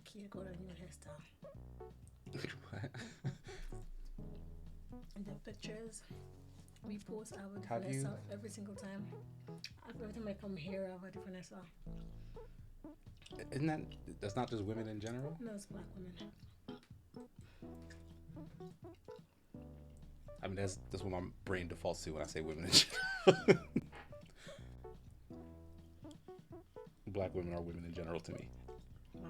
Kia got a new hairstyle. What? And the pictures we post our Have different you? hairstyle every single time. Every time I come here, I have a different hairstyle. Isn't that's not just women in general? No, it's black women. I mean, that's what my brain defaults to when I say women in general. Black women are women in general to me. Wow.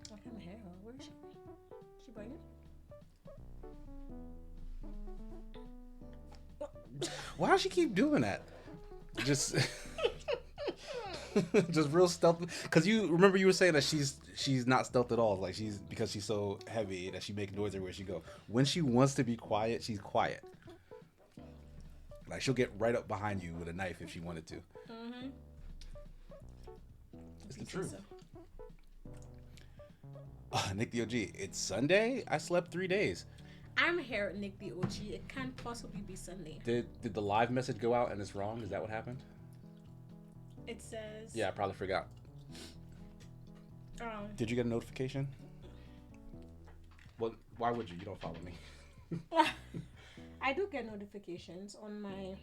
What kind of hair? Where is she? She biting? Why does she keep doing that? Just, just real stealth. Because you remember you were saying that she's not stealth at all. Like because she's so heavy that she makes noise everywhere she go. When she wants to be quiet, she's quiet. Like she'll get right up behind you with a knife if she wanted to. Mm-hmm. It's the truth. Nick the OG. It's Sunday. I slept 3 days. I'm here at Nick the OG. It can't possibly be Sunday. Did the live message go out and it's wrong? Is that what happened? It says. Yeah, I probably forgot. Did you get a notification? Well, why would you? You don't follow me. I do get notifications on my.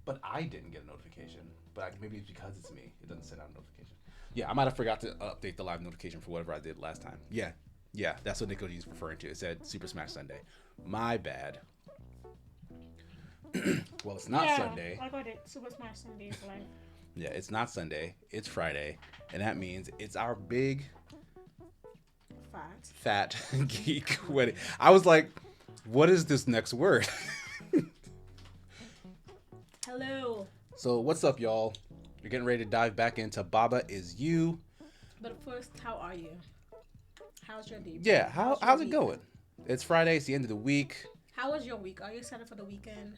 But I didn't get a notification. But maybe it's because it's me. It doesn't send out a notification. Yeah, I might have forgot to update the live notification for whatever I did last time. Yeah, that's what Nick OG is referring to. It said Super Smash Sunday. My bad. Well, it's not Sunday. I got it. Super Smash Sunday is live. Yeah, it's not Sunday. It's Friday. And that means it's our big fat geek wedding. I was like, what is this next word? Hello. So what's up, y'all? You're getting ready to dive back into Baba Is You. But first, how are you? How's your day? Yeah, how's it going? It's Friday. It's the end of the week. How was your week? Are you excited for the weekend?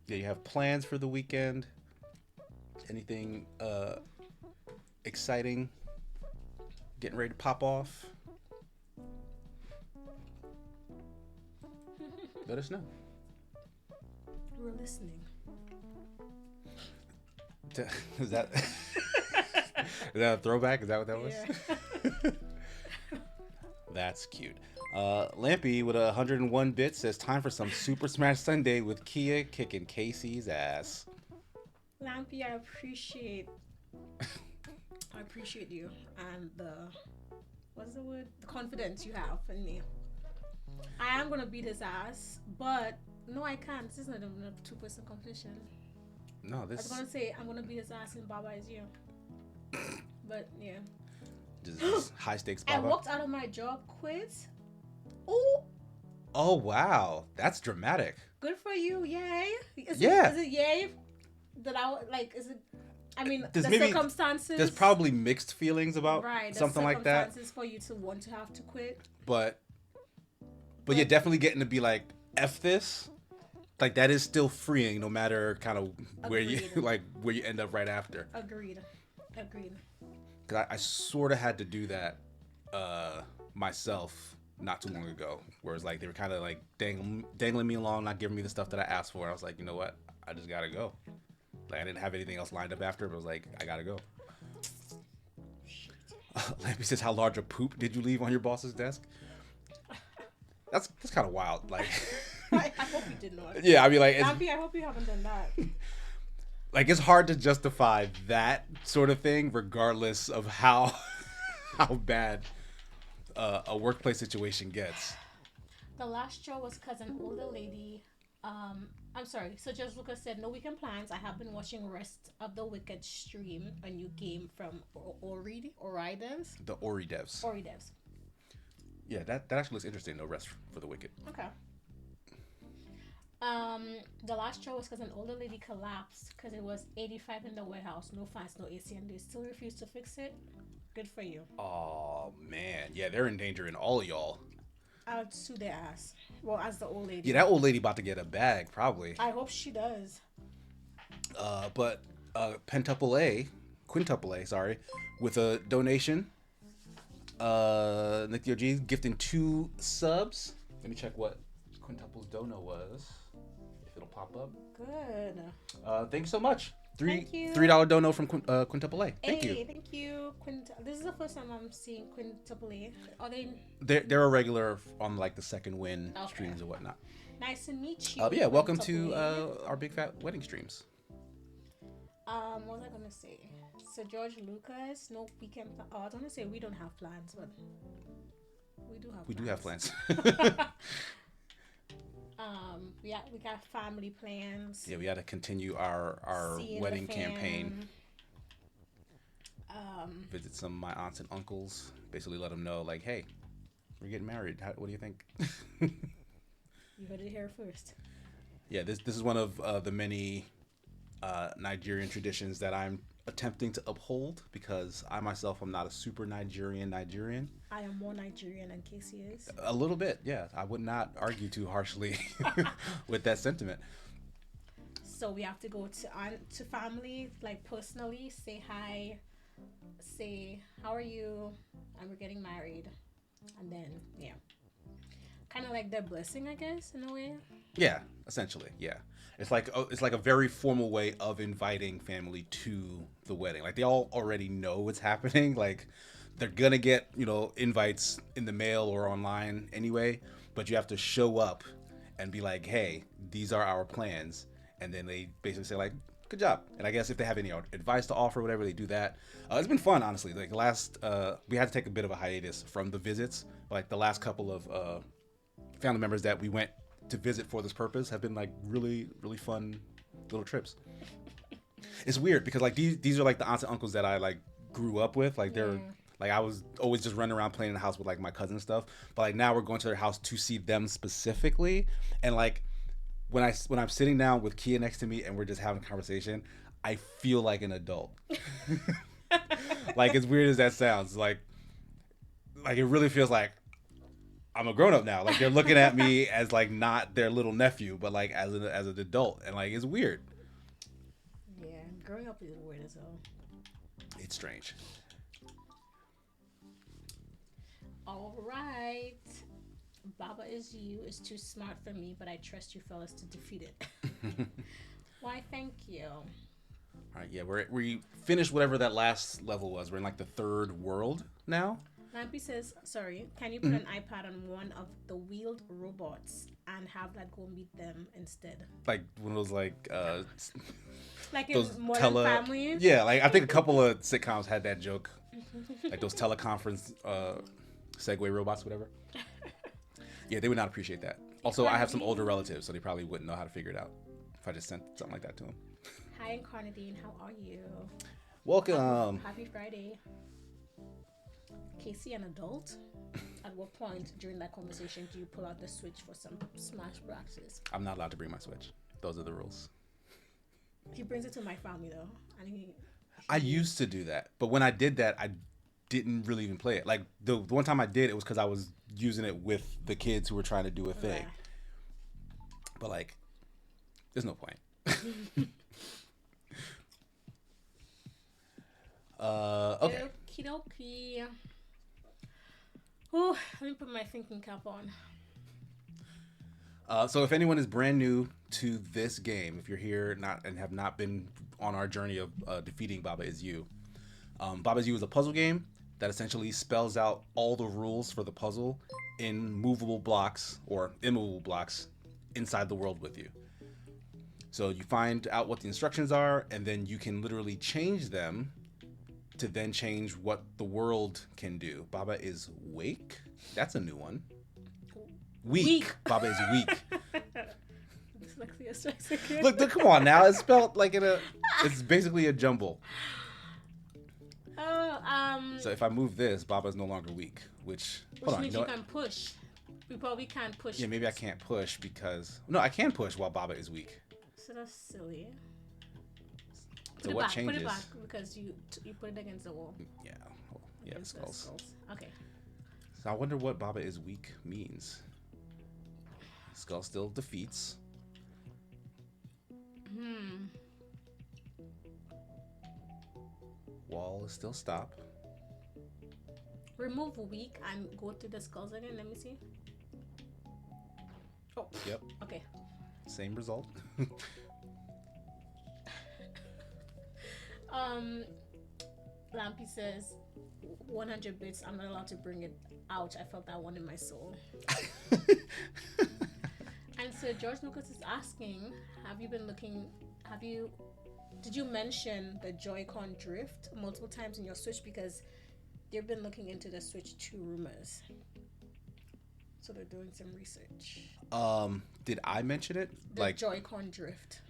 Yeah, you have plans for the weekend? Anything exciting? Getting ready to pop off? Let us know. We're listening. Is that a throwback? Is that what that was? Yeah. That's cute. Lampy with 101 bits says time for some Super Smash Sunday with Kia kicking Casey's ass. Lampy, I appreciate you and what's the word? The confidence you have in me. I am gonna beat his ass, but no, I can't. This is not even a two-person competition. No, I was gonna say I'm gonna beat his ass and Baba is you. But yeah. Just high stakes Baba. I walked out of my job, quit. Oh. Oh wow, that's dramatic. Good for you, yay! Is Yeah. Is it yay? That I like? Is it? I mean, There's the maybe- circumstances. There's probably mixed feelings about right, something like that. Circumstances for you to want to have to quit. But yeah, definitely getting to be like F this. Like that is still freeing, no matter kind of where you where you end up right after. Agreed. Cause I sort of had to do that myself not too long ago, where it's like they were kind of like dangling me along, not giving me the stuff that I asked for. I was like, you know what, I just gotta go. Like I didn't have anything else lined up after, but I was like, I gotta go. Lampy says, how large a poop did you leave on your boss's desk? That's kind of wild. Like, I hope you did not. Yeah, I mean, like, Lampy, I hope you haven't done that. Like it's hard to justify that sort of thing, regardless of how bad a workplace situation gets. The last show was because an older lady. I'm sorry. So just Lucas said no weekend plans. I have been watching Rest of the Wicked stream, a new game from Ori Devs. The Ori devs. Ori Devs. Yeah, that actually looks interesting. No Rest for the Wicked. Okay. The last show was because an older lady collapsed because it was 85 in the warehouse, no fans, no AC, and they still refused to fix it. Good for you. Oh man, yeah, they're endangering all of y'all. I would sue their ass. Well, as the old lady. Yeah, that old lady about to get a bag probably. I hope she does. But quintuple A, sorry, with a donation. Nick the OG gifting 2 subs. Let me check what quintuple's dono was. If it'll pop up. Good. Thank you so much. Thank you. $3 dono from Quintuple A. Thank Hey, you. thank you. This is the first time I'm seeing Quintuple A. Are they They're a regular on like the second win okay? streams or whatnot. Nice to meet you. But yeah, welcome to Quintuple A. our Big Fat Wedding streams. What was I gonna say? So George Lucas, no weekend. Oh, I was gonna say we don't have plans, but we do have. We do have plans. We got family plans. Yeah, we got to continue our Seeing wedding the campaign. fam. Visit some of my aunts and uncles. Basically, let them know like, hey, we're getting married. What do you think? You heard it here first. Yeah, this is one of the many Nigerian traditions that I'm attempting to uphold because I myself am not a super Nigerian. I am more Nigerian than Casey is. A little bit, yeah. I would not argue too harshly with that sentiment. So we have to go to family, like personally, say hi, say how are you, and we're getting married, and then yeah, kind of like their blessing, I guess, in a way. Yeah, essentially, yeah. It's like a very formal way of inviting family to the wedding. Like they all already know what's happening. Like they're gonna get invites in the mail or online anyway, but you have to show up and be like, hey, these are our plans, and then they basically say like, good job. And I guess if they have any advice to offer, whatever, they do that. It's been fun, honestly. Like we had to take a bit of a hiatus from the visits. Like the last couple of family members that we went to visit for this purpose have been like really, really fun little trips. It's weird because like these are like the aunts and uncles that I like grew up with. Like they're like I was always just running around playing in the house with like my cousins and stuff. But like now we're going to their house to see them specifically. And like when I'm sitting down with Kia next to me and we're just having a conversation, I feel like an adult. Like as weird as that sounds, like it really feels like I'm a grown up now. Like they're looking at me as like not their little nephew, but like as an adult, and like it's weird. Yeah, growing up is weird as hell. It's strange. All right, Baba is you is too smart for me, but I trust you fellas to defeat it. Why? Thank you. All right, yeah, we finished whatever that last level was. We're in like the third world now. Lampy says, sorry, can you put an iPad on one of the wheeled robots and have that go meet them instead? Like one of those like Like those in Modern Family? Yeah, like I think a couple of sitcoms had that joke. Like those teleconference Segway robots, whatever. Yeah, they would not appreciate that. Also, I have some older relatives, so they probably wouldn't know how to figure it out if I just sent something like that to them. Hi, Incarnadine. How are you? Welcome. Happy Friday. Casey, an adult? At what point during that conversation do you pull out the Switch for some Smash practice? I'm not allowed to bring my Switch. Those are the rules. He brings it to my family, though. And I used to do that, but when I did that, I didn't really even play it. Like the one time I did, it was because I was using it with the kids who were trying to do a thing. But like, there's no point. Okay. Okie dokie. Oh, let me put my thinking cap on. So if anyone is brand new to this game, if you're here and have not been on our journey of defeating Baba Is You, Baba Is You is a puzzle game that essentially spells out all the rules for the puzzle in movable blocks or immovable blocks inside the world with you. So you find out what the instructions are, and then you can literally change them to then change what the world can do. Baba is wake. That's a new one. Weak. Baba is weak. Dyslexia strikes again. Look, come on now. It's spelled like it's basically a jumble. So if I move this, Baba is no longer weak, which means you can push. We probably can't push. Yeah, maybe I can't push because I can push while Baba is weak. So that's silly. So what changes? Put it back because you put it against the wall. Yeah, the skulls. Okay. So I wonder what Baba is weak means. Skull still defeats. Wall is still stop. Remove weak and go to the skulls again. Let me see. Oh. Yep. Okay. Same result. Um, Lampy says 100 bits. I'm not allowed to bring it out. I felt that one in my soul. And so George Lucas is asking, have you been looking? Have you? Did you mention the Joy-Con drift multiple times in your Switch because they've been looking into the Switch 2 rumors? So they're doing some research. Did I mention it? The Like Joy-Con drift.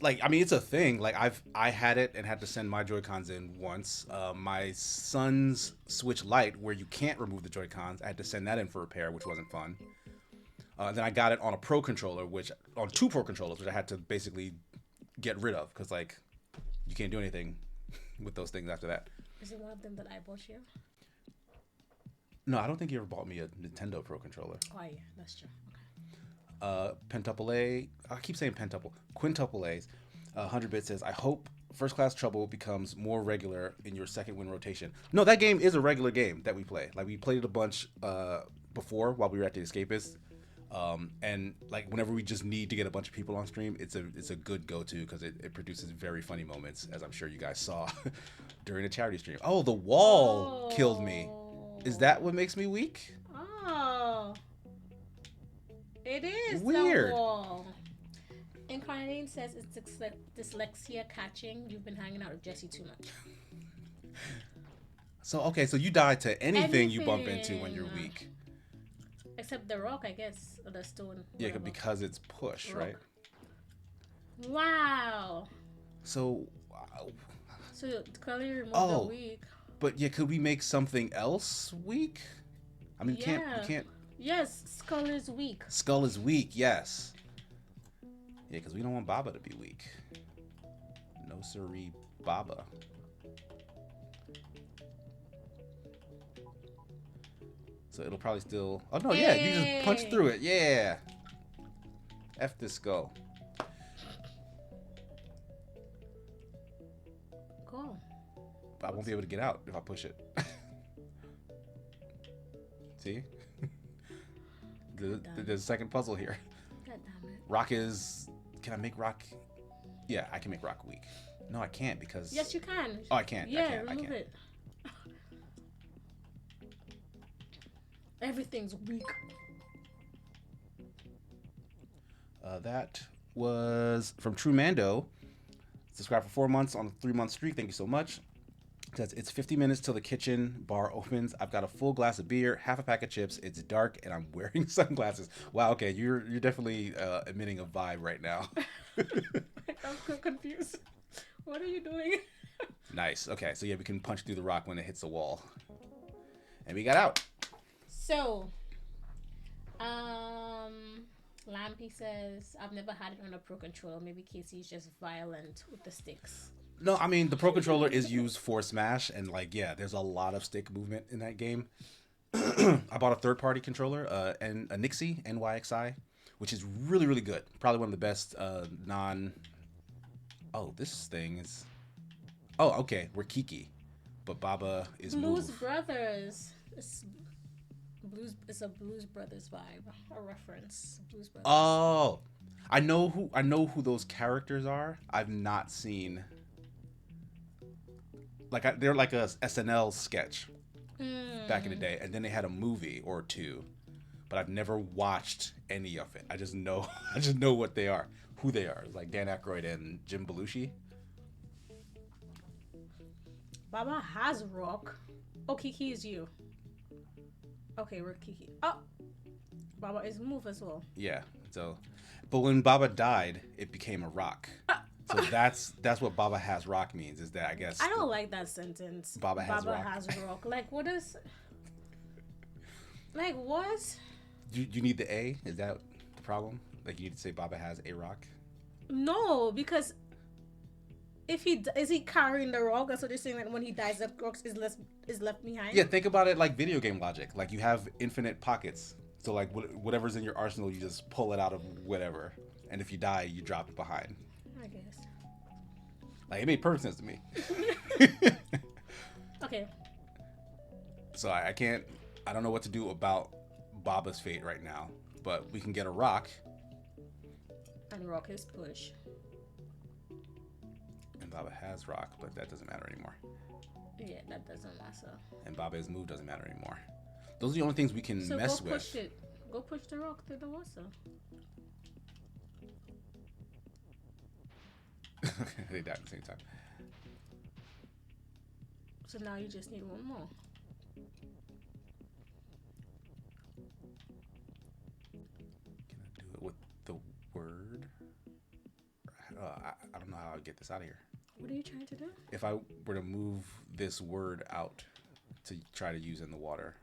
like I mean it's a thing. Like I had it and had to send my Joy-Cons in once. My son's Switch Lite, where you can't remove the Joy-Cons, I had to send that in for repair, which wasn't fun. Then I got it on a Pro controller, on two Pro controllers, which I had to basically get rid of because like you can't do anything with those things after that. Is it one of them that I bought you? No, I don't think you ever bought me a Nintendo Pro controller. Oh yeah, that's true. Okay. Pentuple A. I keep saying pentuple. Quintuple A's. 100-bit says, I hope First Class Trouble becomes more regular in your second win rotation. No, that game is a regular game that we play. Like we played it a bunch before while we were at the Escapist. And like whenever we just need to get a bunch of people on stream, it's a good go-to because it produces very funny moments, as I'm sure you guys saw during the charity stream. Oh, the wall killed me. Is that what makes me weak? Oh, it is weird. The wall. Incarnadine says it's dyslexia catching. You've been hanging out with Jesse too much. So okay, so you die to anything you bump into when you're weak. Except the rock, I guess, or the stone. Yeah, whatever. because it's push, Rock. right? Wow. So clearly remove Oh. the weak. but yeah, could we make something else weak? I mean, you can't. Yes, skull is weak. Skull is weak, yes. Yeah, because we don't want Baba to be weak. No siree, Baba. So it'll probably still... Oh, no, yeah, you just punch through it. Yeah. F this skull. Cool. But I won't be able to get out if I push it. See? There's a second puzzle here. God damn it. Rock is... Can I make Rock... Yeah, I can make Rock weak. No, I can't because... Yes, you can. Oh, I can't. Yeah, I remove can't. it. Everything's weak. That was from True Mando. Subscribe for 4 months on a 3-month streak. Thank you so much. It says it's 50 minutes till the kitchen bar opens. I've got a full glass of beer, half a pack of chips. It's dark and I'm wearing sunglasses. Wow, okay, you're definitely emitting a vibe right now. I'm so confused. What are you doing? Nice. Okay, so yeah, we can punch through the rock when it hits the wall. And we got out. So, Lampy says, I've never had it on a Pro Controller. Maybe Casey's just violent with the sticks. No, I mean, the Pro Controller is used for Smash, and like, yeah, there's a lot of stick movement in that game. I bought a third-party controller, and a Nixie, NYXI, which is really, really good. Probably one of the best Oh, this thing is... Oh, okay, we're Kiki, but Baba is Blues Move. Brothers. It's a Blues Brothers vibe. A reference. Blues Brothers. Oh, I know who those characters are. I've not seen... Like, they're like a SNL sketch back in the day, and then they had a movie or two, but I've never watched any of it. I just know what they are, who they are. It's like Dan Aykroyd and Jim Belushi. Baba has rock. Oh, Kiki is you. Okay, we're Kiki. Oh, Baba is Move as well. Yeah. So, but when Baba died, it became a rock. So that's what Baba has rock means. Is that I guess I don't like that sentence. Baba has rock. rock. Like what is? Like what? Do you need the A? Is that the problem? Like you need to say Baba has a rock? No, because if is he carrying the rock? That's what they're saying. That when he dies, the rock is left behind. Yeah, think about it like video game logic. Like you have infinite pockets. So like whatever's in your arsenal, you just pull it out of whatever. And if you die, you drop it behind. I guess. Like it made perfect sense to me. Okay. So I don't know what to do about Baba's fate right now. But we can get a rock. And rock his push. And Baba has rock, but that doesn't matter anymore. Yeah, that doesn't matter. And Baba's move doesn't matter anymore. Those are the only things we can So go mess push with. it. Go push the rock through the water. They died at the same time. So now you just need one more. Can I do it with the word? I don't know how I'd get this out of here. What are you trying to do? If I were to move this word out to try to use in the water.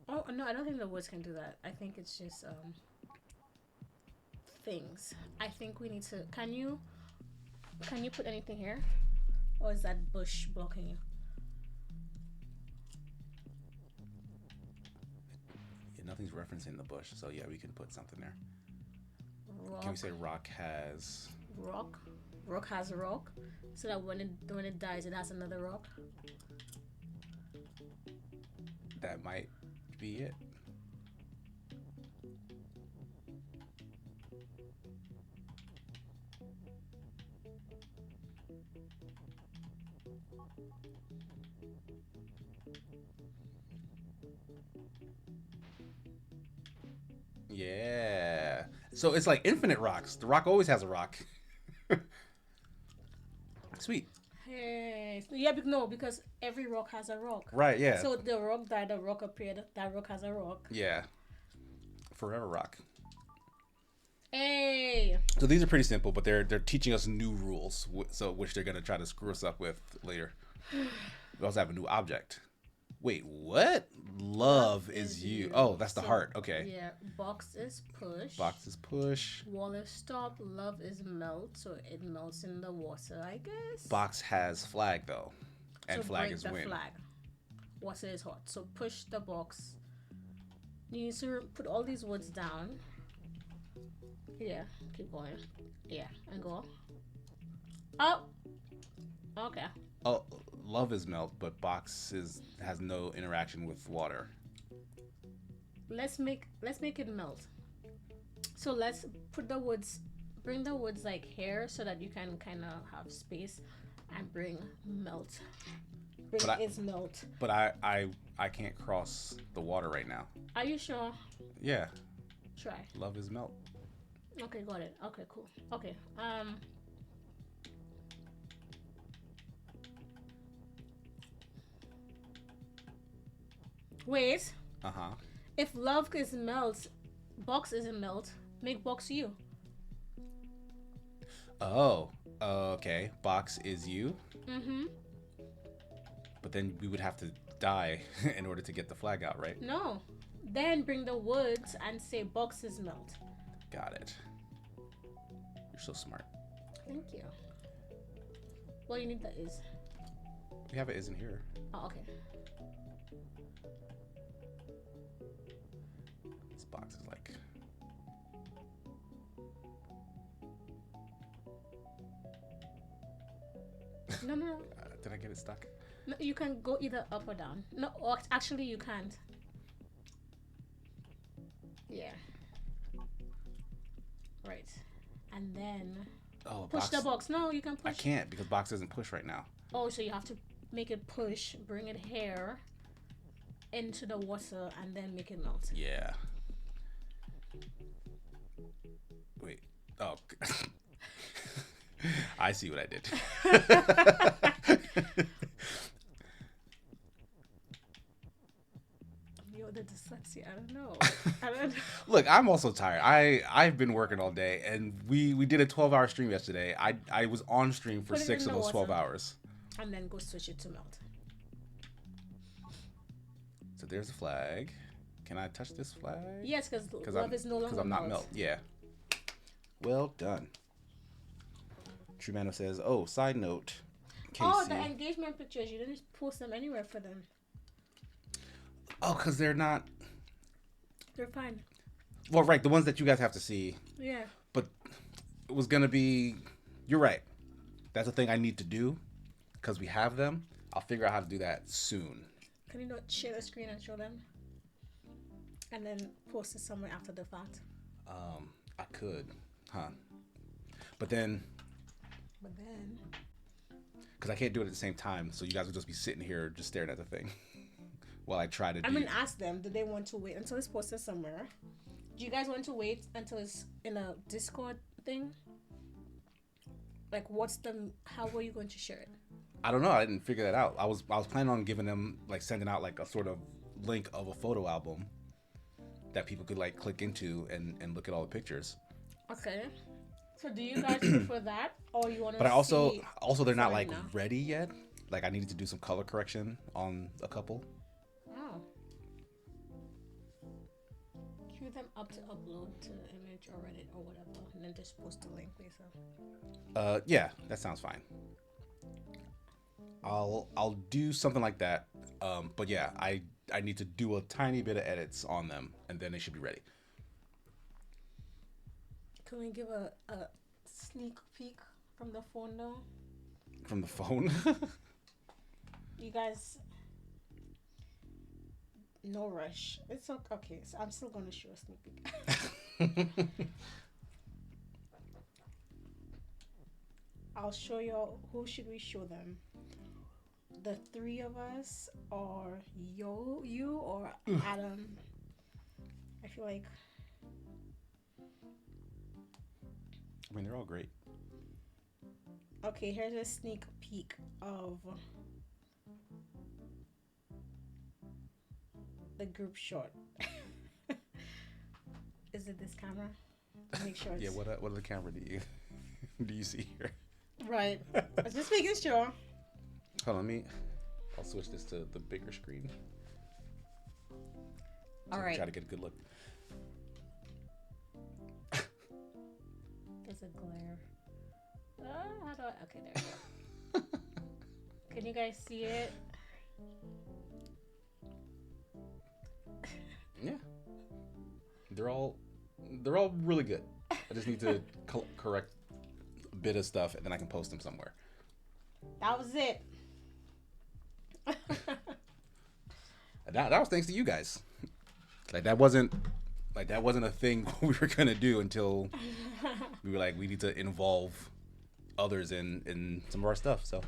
Oh no, I don't think the woods can do that. I think it's just things. I think we need to. Can you put anything here, or is that bush blocking you? Yeah, nothing's referencing the bush, so yeah, we can put something there. Rock. Can we say rock has? Rock? Rock has a rock, so that when it dies, it has another rock. That might be it. Yeah. So it's like infinite rocks. The rock always has a rock. Sweet. Hey, yeah, no, because every rock has a rock. Right, yeah. So the rock died, the rock appeared. That rock has a rock. Yeah. Forever rock. Hey. So these are pretty simple, but they're teaching us new rules, so which they're gonna try to screw us up with later. We also have a new object. Wait, what? Love is you. Oh, that's the heart. Okay. Yeah, box is push. Box is push. Wall is stop. Love is melt. So it melts in the water, I guess. Box has flag though, and so flag break is the win. flag. Water is hot. So push the box. You need to put all these words down. Yeah, keep going. Yeah, and go. Oh. Okay. Oh, love is melt, but box has no interaction with water. Let's make it melt. So let's put the woods, bring the woods like here so that you can kind of have space, and bring melt. Bring is melt. But I can't cross the water right now. Are you sure? Yeah. Try. Love is melt. Okay, got it. Okay, cool. Okay. Wait. Uh-huh. If love is melt, box isn't melt. Make box you. Oh. Okay. Box is you. Mm-hmm. But then we would have to die in order to get the flag out, right? No. Then bring the woods and say box is melt. Got it. You're so smart. Thank you. Well, you need the is. We have it isn't here. Oh, okay. This box is like... No. did I get it stuck? No, you can go either up or down. No, or actually you can't. Yeah. Right. And then push box. the box. No, you can push. I can't because box doesn't push right now. Oh, so you have to make it push, bring it here into the water, and then make it melt. Yeah. Wait. Oh. I see what I did. Yo, the dyslexia. I don't know. I don't know. Look, I'm also tired. I've been working all day, and we did a 12-hour stream yesterday. I was on stream for Put it 6 in of the those 12 water. hours. And then go switch it to melt. So there's the flag. Can I touch this flag? Yes, because love is no longer because I'm not melt. Yeah. Well done. Trumano says, "Oh, side note, Casey." Oh, the engagement pictures. You didn't post them anywhere for them. Oh, because they're not. They're fine. Well, right, the ones that you guys have to see. Yeah. But it was gonna be. You're right. That's a thing I need to do, because we have them. I'll figure out how to do that soon. Can you not share the screen and show them? And then post it somewhere after the fact. I could, huh? But then. because I can't do it at the same time. So you guys will just be sitting here just staring at the thing while I try to. I mean, ask them. Do they want to wait until it's posted somewhere? Do you guys want to wait until it's in a Discord thing? Like, how were you going to share it? I don't know. I didn't figure that out. I was planning on giving them, like, sending out like a sort of link of a photo album that people could like click into and look at all the pictures. Okay. So do you guys prefer that, or you want to? But I also they're not like ready yet. Like, I needed to do some color correction on a couple. Oh. Queue them up to upload to the image or Reddit or whatever, and then just post the link later. Yeah, that sounds fine. I'll do something like that. But yeah, I need to do a tiny bit of edits on them, and then they should be ready. Can we give a sneak peek from the phone though? From the phone? You guys, no rush. It's okay. Okay, so I'm still gonna show a sneak peek. I'll show you. Who should we show them? The three of us, or you or Adam? I feel like. I mean, they're all great. Okay, here's a sneak peek of the group shot. Is it this camera? Make sure. Yeah. What other camera do you see here? Right. I was just making sure. Hold on, I'll switch this to the bigger screen. All right. Try to get a good look. There's a glare. How do I? Okay, there we go. Can you guys see it? Yeah. They're all really good. I just need to correct a bit of stuff, and then I can post them somewhere. That was it. That was thanks to you guys. That wasn't a thing we were gonna do until we were like, we need to involve others in some of our stuff. So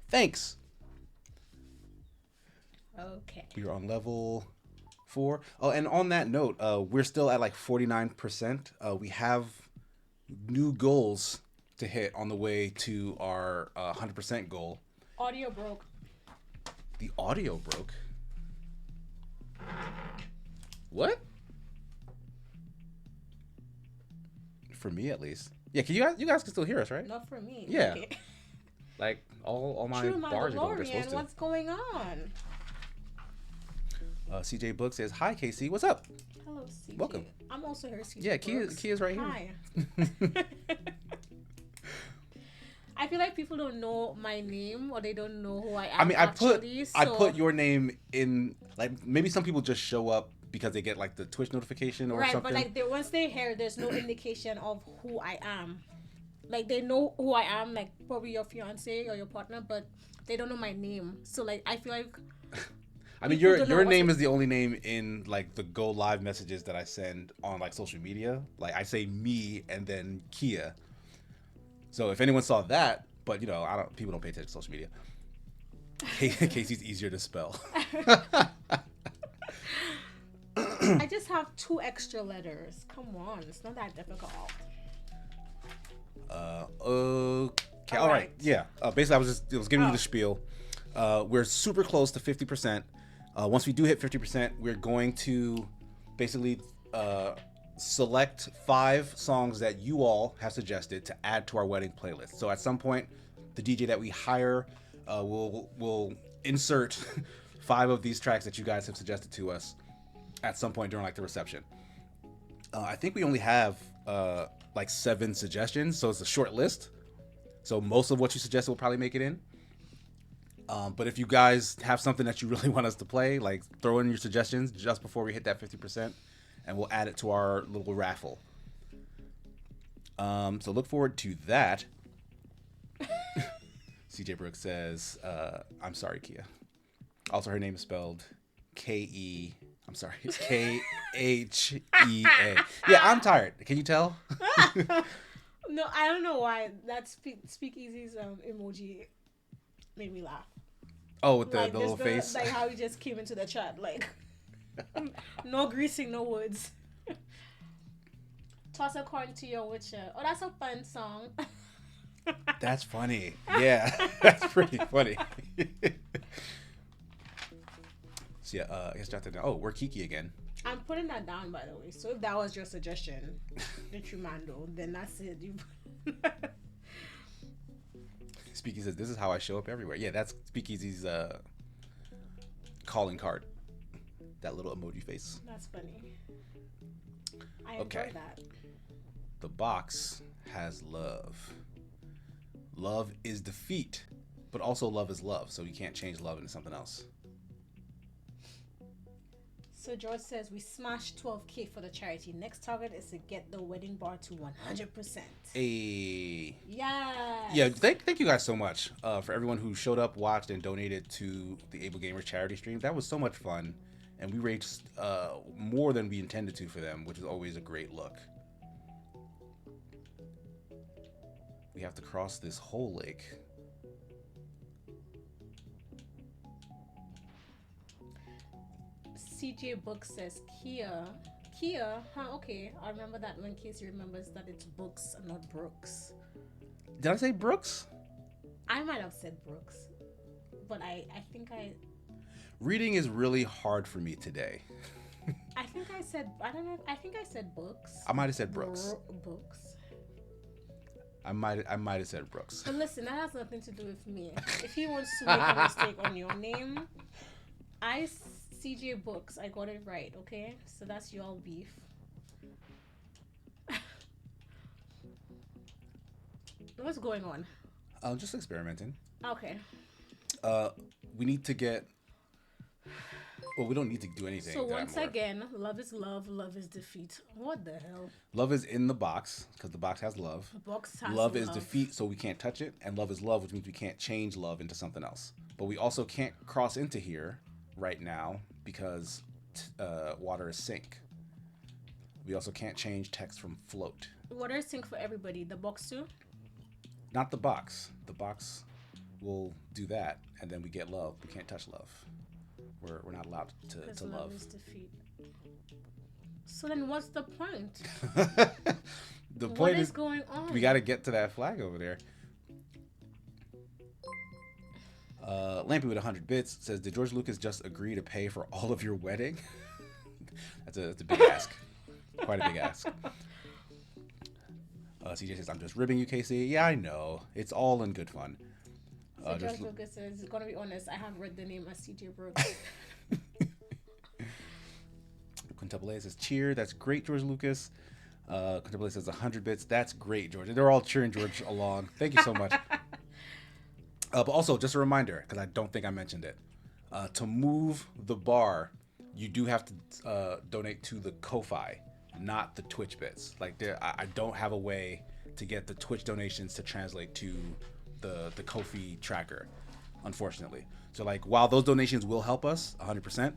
thanks. Okay. We are on level 4. Oh, and on that note, we're still at like 49%. We have new goals to hit on the way to our 100% goal. Audio broke. The audio broke? What? For me, at least. Yeah, you guys can still hear us, right? Not for me. Yeah. Okay. Like all my True, bars are going. They're supposed to. What's going on? CJ Book says, "Hi, Casey. What's up? Hello, CJ. Welcome. I'm also here, CJ. Yeah, Kia's right here. Hi. I feel like people don't know my name, or they don't know who I am. I mean, I put so... your name in, like, maybe some people just show up because they get like the Twitch notification or something. Right, but like once they hear, there's no indication of who I am. Like, they know who I am, like probably your fiance or your partner, but they don't know my name. So like, I feel like. I mean, your name is the only name in like the go live messages that I send on like social media. Like, I say me and then Kia. So if anyone saw that, but you know, people don't pay attention to social media. Casey's easier to spell. I just have 2 extra letters. Come on, it's not that difficult. Okay, all right. Yeah. Basically, I was giving you the spiel. We're super close to 50%. Once we do hit 50%, we're going to basically select 5 songs that you all have suggested to add to our wedding playlist. So at some point, the DJ that we hire will insert 5 of these tracks that you guys have suggested to us at some point during like the reception. I think we only have like 7 suggestions, so it's a short list. So most of what you suggested will probably make it in. But if you guys have something that you really want us to play, like, throw in your suggestions just before we hit that 50%, and we'll add it to our little raffle. So look forward to that. CJ Brooks says, I'm sorry, Kia. Also, her name is spelled K-E. I'm sorry, it's K-H-E-A. Yeah, I'm tired. Can you tell? No, I don't know why. That's Speakeasy's emoji. made me laugh. Oh, with Like the this, little face. like how he just came into the chat, like no greasing, no words. Toss a coin to your witcher. Oh, that's a fun song. That's funny. Yeah, that's pretty funny. So yeah, I guess jot that down. Oh, we're Kiki again. I'm putting that down, by the way. So if that was your suggestion, the Trumando, then that's it. Speakeasy says, "This is how I show up everywhere." Yeah, that's Speakeasy's calling card. That little emoji face. That's funny. I Okay. enjoy that. The box has love. Love is defeat, but also love is love. So you can't change love into something else. So George says we smashed 12K for the charity. Next target is to get the wedding bar to 100%. Hey. Yes. Yeah, thank you guys so much for everyone who showed up, watched, and donated to the Able Gamers charity stream. That was so much fun, and we raised more than we intended to for them, which is always a great look. We have to cross this whole lake. CJ Book says Kia. Kia? Huh, okay. I remember that when Casey remembers that it's Books and not Brooks. Did I say Brooks? I might have said Brooks. But I think I Reading is really hard for me today. think I said, I don't know, I think I said Books. I might have said Brooks. Books. I might have said Brooks. But listen, that has nothing to do with me. If he wants to make a mistake on your name, CJ Books, I got it right, okay? So that's your beef. What's going on? Just experimenting. Okay. We need to get. Well, we don't need to do anything. So that I'm once aware of. again, love is love, love is defeat. What the hell? Love is in the box because the box has love. The box has Love is defeat, so we can't touch it, and love is love, which means we can't change love into something else. But we also can't cross into here right now because water is sink. We also can't change text from float. Water is sink for everybody. The box too? Not the box. The box will do that, and then we get love. We can't touch love. We're not allowed to Love love. is defeat. So then what's the point? The What point is is going on? we got to get to that flag over there. Lampy with 100 bits says, "Did George Lucas just agree to pay for all of your wedding?" That's a big ask. Quite a big ask. CJ says, "I'm just ribbing you, Casey." Yeah, I know. It's all in good fun. So George Lucas says, gonna be honest, I have read the name as CJ Brooks. Quintuple A says, "Cheer." That's great, George Lucas. Quintuple A says, 100 bits. That's great, George. They're all cheering George along. Thank you so much. But also, just a reminder, because I don't think I mentioned it. To move the bar, you do have to donate to the Ko-Fi, not the Twitch bits. Like, I don't have a way to get the Twitch donations to translate to the Ko-Fi tracker, unfortunately. So, like, while those donations will help us 100%,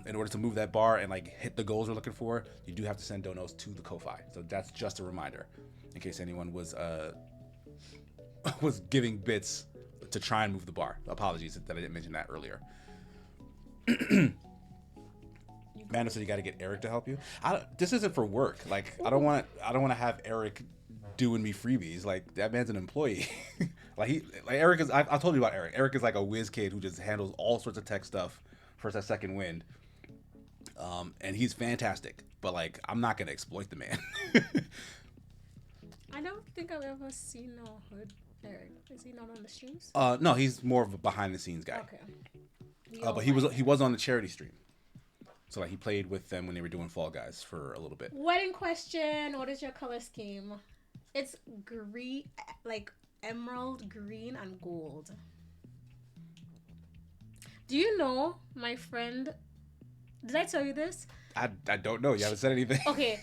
in order to move that bar and like hit the goals we're looking for, you do have to send donos to the Ko-Fi. So that's just a reminder, in case anyone was giving bits to try and move the bar. Apologies that I didn't mention that earlier. Mando said you got to get Eric to help you. This isn't for work. Like, I don't want to have Eric doing me freebies. Like, that man's an employee. Eric is. I told you about Eric. Eric is like a whiz kid who just handles all sorts of tech stuff for a second wind. And he's fantastic. But like, I'm not gonna exploit the man. I don't think I've ever seen or heard Eric. Is he not on the streams? No, he's more of a behind the scenes guy. Okay. But he was on the charity stream. So like, he played with them when they were doing Fall Guys for a little bit. Wedding question. What is your color scheme? It's green, like emerald green and gold. Do you know my friend? Did I tell you this? I don't know. You haven't said anything. Okay.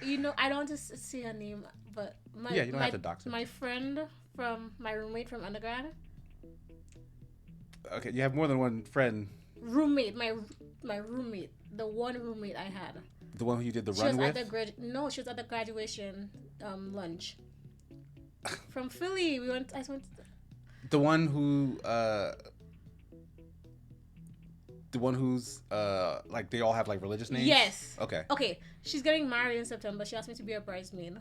You know, I don't want to say her name, but you don't have to dox her. my friend from my roommate from undergrad. Okay, you have more than one friend. Roommate, my roommate, the one roommate I had. The one who you did the She run was with? at the no, she was at the graduation lunch from Philly. I went. The one who's like they all have like religious names. Yes. Okay. Okay. She's getting married in September. She asked me to be a bridesmaid.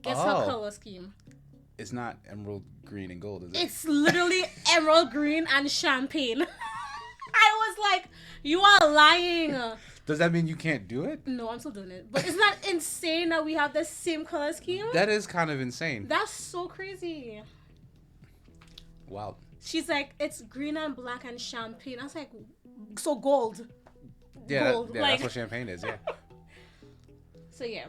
Guess her Oh. color scheme. It's not emerald green and gold, is it? It's literally emerald green and champagne. I was like, you are lying. Does that mean you can't do it? No, I'm still doing it. But isn't that insane that we have the same color scheme? That is kind of insane. That's so crazy. Wow. She's like, it's green and black and champagne. I was like, so gold. Yeah, Gold. yeah, Like- that's what champagne is. Yeah. So yeah.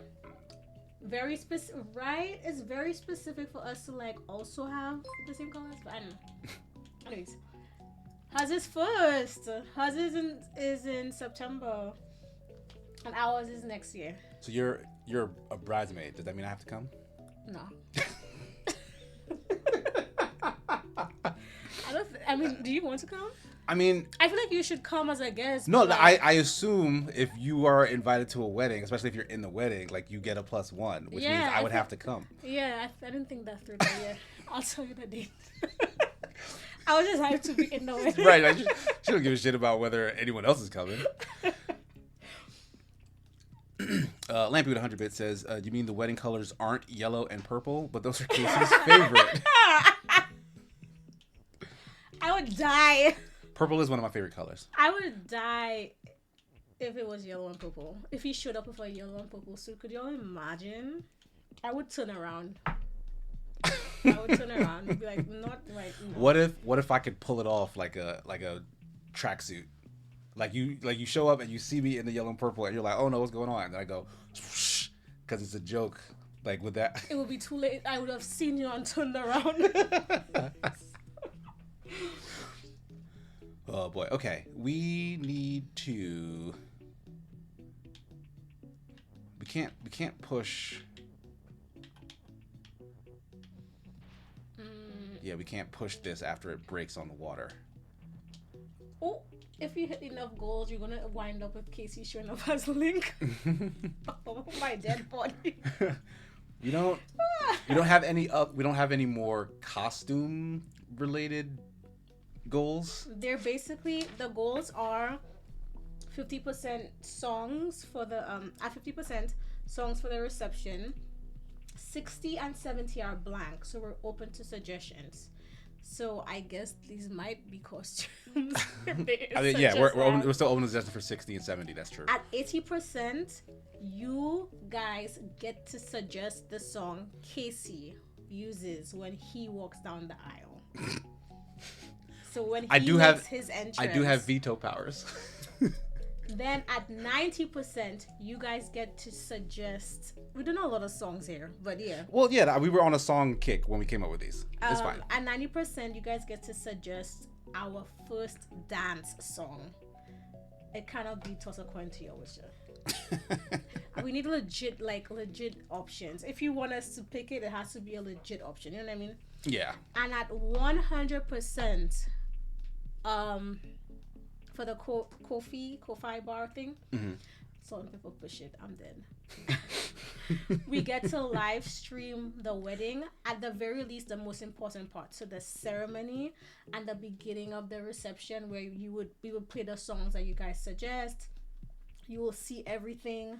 Very specific, right? It's very specific for us to like also have the same colors, but I don't know. Anyways, hers is first. Hers is in September, and ours is next year. So you're a bridesmaid. Does that mean I have to come? No. I mean, do you want to come? I mean, I feel like you should come as a guest. no. but, like, I assume if you are invited to a wedding, especially if you're in the wedding, like you get a +1, which Yeah, means I I would think- have to come. Yeah, I didn't think that through. Yeah, I'll tell you the date. I was just hyped to be in the wedding. Right. Like, she don't give a shit about whether anyone else is coming. Lampy with 100-bit says, you mean the wedding colors aren't yellow and purple, but those are Casey's favorite. I would die. Purple is one of my favorite colors. I would die if it was yellow and purple. If he showed up with a yellow and purple suit, could y'all imagine? I would turn around. I would turn around and be like, not right. No. What if I could pull it off like a tracksuit? Like you show up and you see me in the yellow and purple and you're like, oh no, what's going on? And I go, because it's a joke. Like with that. It would be too late. I would have seen you and turned around. Oh boy. Okay. We can't push. Yeah, we can't push this after it breaks on the water. Oh, if you hit enough goals, you're gonna wind up with Casey showing up as Link. Oh, my dead body. We don't have any more costume related goals. They're basically, the goals are 50% songs for the at 50% songs for the reception. 60 and 70 are blank, so we're open to suggestions. So I guess these might be costumes. I mean, yeah, we're still open to suggestions for 60 and 70. That's true. At 80%, you guys get to suggest the song Casey uses when he walks down the aisle. So when he makes his entrance, I do have veto powers. Then at 90%, you guys get to suggest. We don't know a lot of songs here, but yeah. Well, yeah, we were on a song kick when we came up with these. It's fine. At 90%, you guys get to suggest our first dance song. It cannot be toss a coin to your wisher. We need legit options. If you want us to pick it, it has to be a legit option. You know what I mean? Yeah. And at 100%, for the Ko-fi bar thing, some people push it. I'm dead. We get to live stream the wedding, at the very least the most important part, so the ceremony and the beginning of the reception, where we would play the songs that you guys suggest. You will see everything.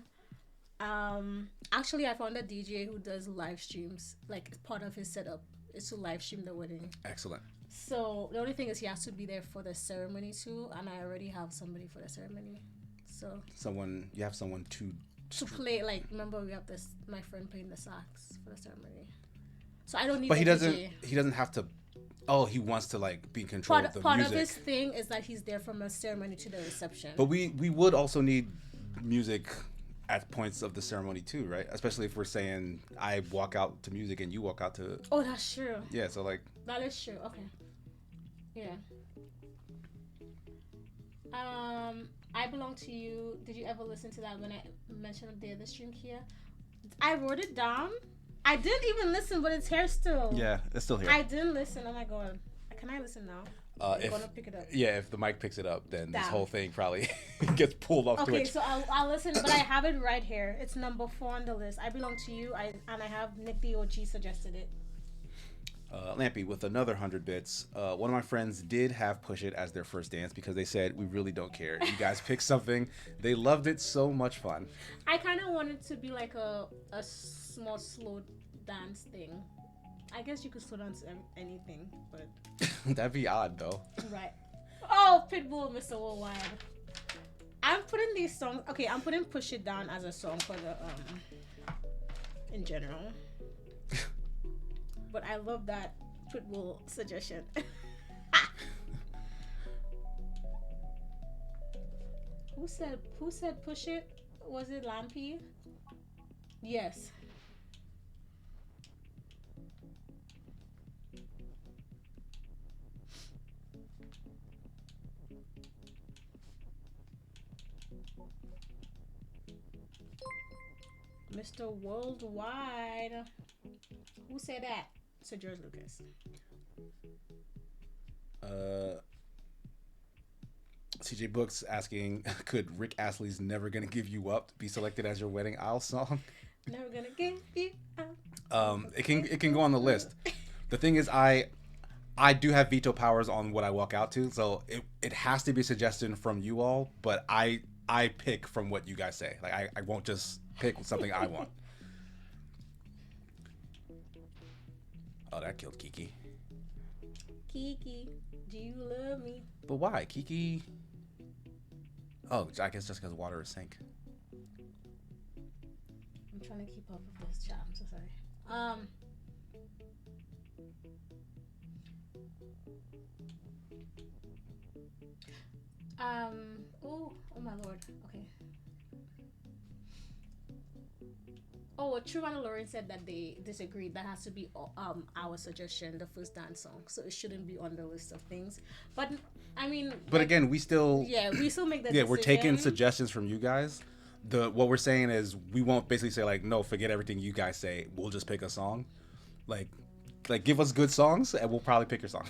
Actually, I found a DJ who does live streams, like part of his setup is to live stream the wedding. Excellent. So the only thing is he has to be there for the ceremony too, and I already have somebody for the ceremony. So you have someone to play, like, remember we have my friend playing the sax for the ceremony. So I don't need. But he DJ. doesn't have to. Oh, he wants to like be in control of the Part music. of his thing is that he's there from the ceremony to the reception. But we would also need music at points of the ceremony too, right? Especially if we're saying I walk out to music and you walk out to. Oh, that's true. Yeah, so like. That is true. Okay. Yeah. I Belong to You. Did you ever listen to that when I mentioned the other stream here? I wrote it down. I didn't even listen, but it's here still. Yeah, it's still here. I didn't listen. Oh my god. Can I listen now? I'm gonna pick it up. Yeah, if the mic picks it up, then this Damn. whole thing probably gets pulled off Okay, Twitch. so I'll listen, but I have it right here. It's number 4 on the list. I Belong to You. I have Nick the OG suggested it. Lampy with another 100 bits. One of my friends did have Push It as their first dance because they said, we really don't care. You guys pick something. They loved it. So much fun. I kind of wanted to be like a small slow dance thing. I guess you could slow dance anything, but That'd be odd, though. right. Oh, Pitbull, Mr. Worldwide. I'm putting these songs. Okay, I'm putting Push It down as a song for the in general. But I love that Pitbull suggestion. Who said push it? Was it Lampy? Yes. Mr. Worldwide. Who said that? Sir George Lucas. CJ Books asking, could Rick Astley's "Never Gonna Give You Up" be selected as your wedding aisle song? Never gonna give you up. It can go on the list. The thing is, I do have veto powers on what I walk out to, so it has to be a suggestion from you all. But I pick from what you guys say. Like I won't just pick something I want. Oh, that killed Kiki. Kiki, do you love me? But why, Kiki? Oh, I guess just because water is sank. I'm trying to keep up with this chat. I'm so sorry. Oh my lord. Okay. Oh, True Mandalorian said that they disagreed. That has to be our suggestion, the first dance song. So it shouldn't be on the list of things. But I mean, but like, again, we still we still make that. Yeah, decision. we're taking suggestions from you guys. What we're saying is we won't basically say like, no, forget everything you guys say. We'll just pick a song. Like give us good songs and we'll probably pick your song.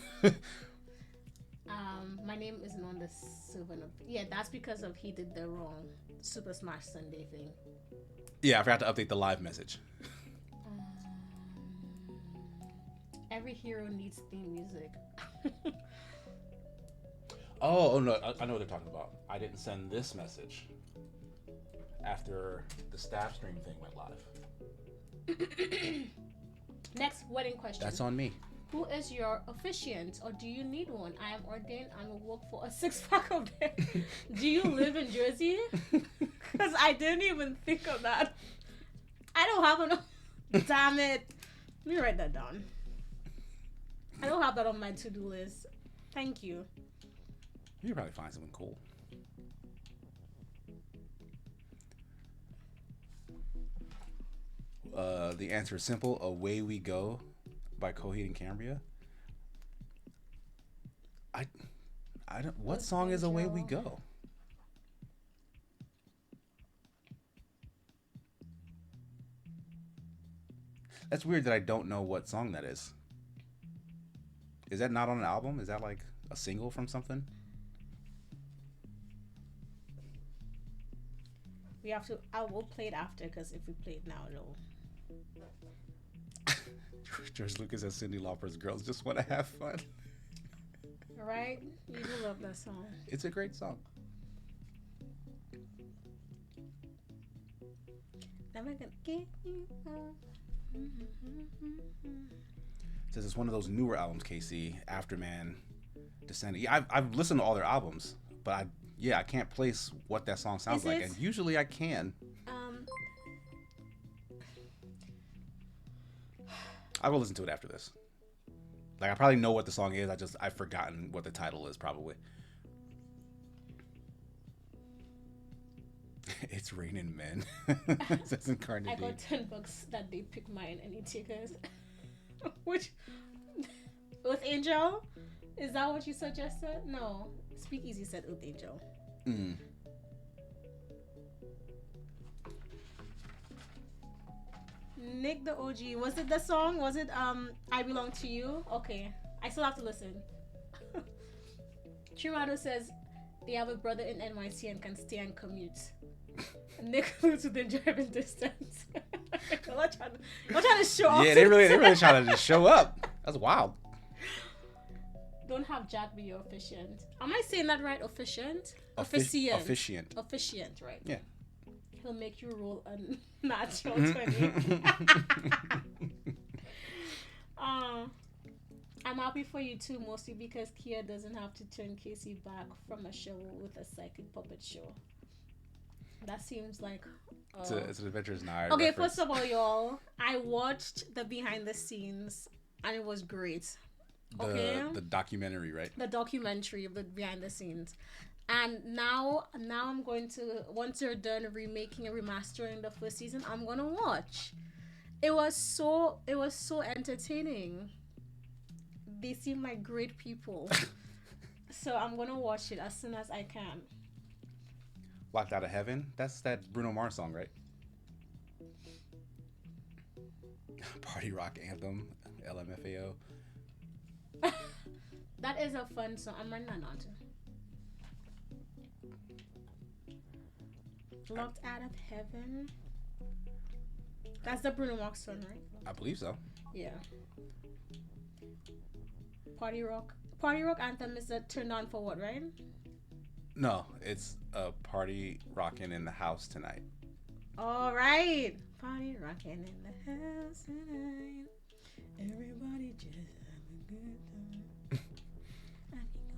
My name isn't on the souvenir. Yeah, that's because of he did the wrong Super Smash Sunday thing. Yeah, I forgot to update the live message. Every hero needs theme music. Oh no, I know what they're talking about. I didn't send this message after the staff stream thing went live. Next wedding question. That's on me. Who is your officiant, or do you need one? I am ordained and will work for a 6-pack of beer. Do you live in Jersey? Because I didn't even think of that. I don't have enough. Damn it. Let me write that down. I don't have that on my to-do list. Thank you. You can probably find something cool. The answer is simple. Away We Go by Coheed and Cambria. I don't. What song is Away We Go? That's weird that I don't know what song that is. Is that not on an album? Is that like a single from something? We have to. I will play it after because if we play it now, it'll. George Lucas as Cyndi Lauper's "Girls Just Want to Have Fun." Right? You do love that song. It's a great song. Never gonna get you up. Says it's one of those newer albums, KC. Afterman, Descending. Yeah, I've listened to all their albums, but I can't place what that song sounds like, and usually I can. I will listen to it after this. Like, I probably know what the song is. I've forgotten what the title is, probably. It's raining men. Says Incarnate. I got $10 that they pick mine any takers. Which with Angel? Is that what you suggested? No. Speakeasy said with Angel. Nick the OG. Was it the song? Was it I Belong to You? Okay. I still have to listen. Chirado says they have a brother in NYC and can stay and commute. Nick lives within driving distance. I'm trying to show off. Yeah, they really trying to just show up. That's wild. Don't have Jack be your officiant. Am I saying that right? Officiant? Officiant. Officiant. Officiant, right? Yeah. He'll make you roll a natural 20. I'm happy for you too, mostly because Kia doesn't have to turn Casey back from a show with a psychic puppet show. That seems like it's an Adventures in Iron okay, reference. first of all, y'all, I watched the behind the scenes and it was great. Okay. The documentary, right? The documentary of the behind the scenes. And now I'm going to, once they're done remaking and remastering the first season, I'm gonna watch. It was so entertaining. They seem like great people. So I'm gonna watch it as soon as I can. Locked Out of Heaven? That's that Bruno Mars song, right? Party rock anthem, LMFAO. That is a fun song. I'm writing that down too. Locked Out of Heaven. That's the Bruno Mars song, right? I believe so. Yeah. Party rock anthem is a turn on for what, right? No, it's a party rocking in the house tonight. All right. Party rocking in the house tonight. Everybody just have a good time. I think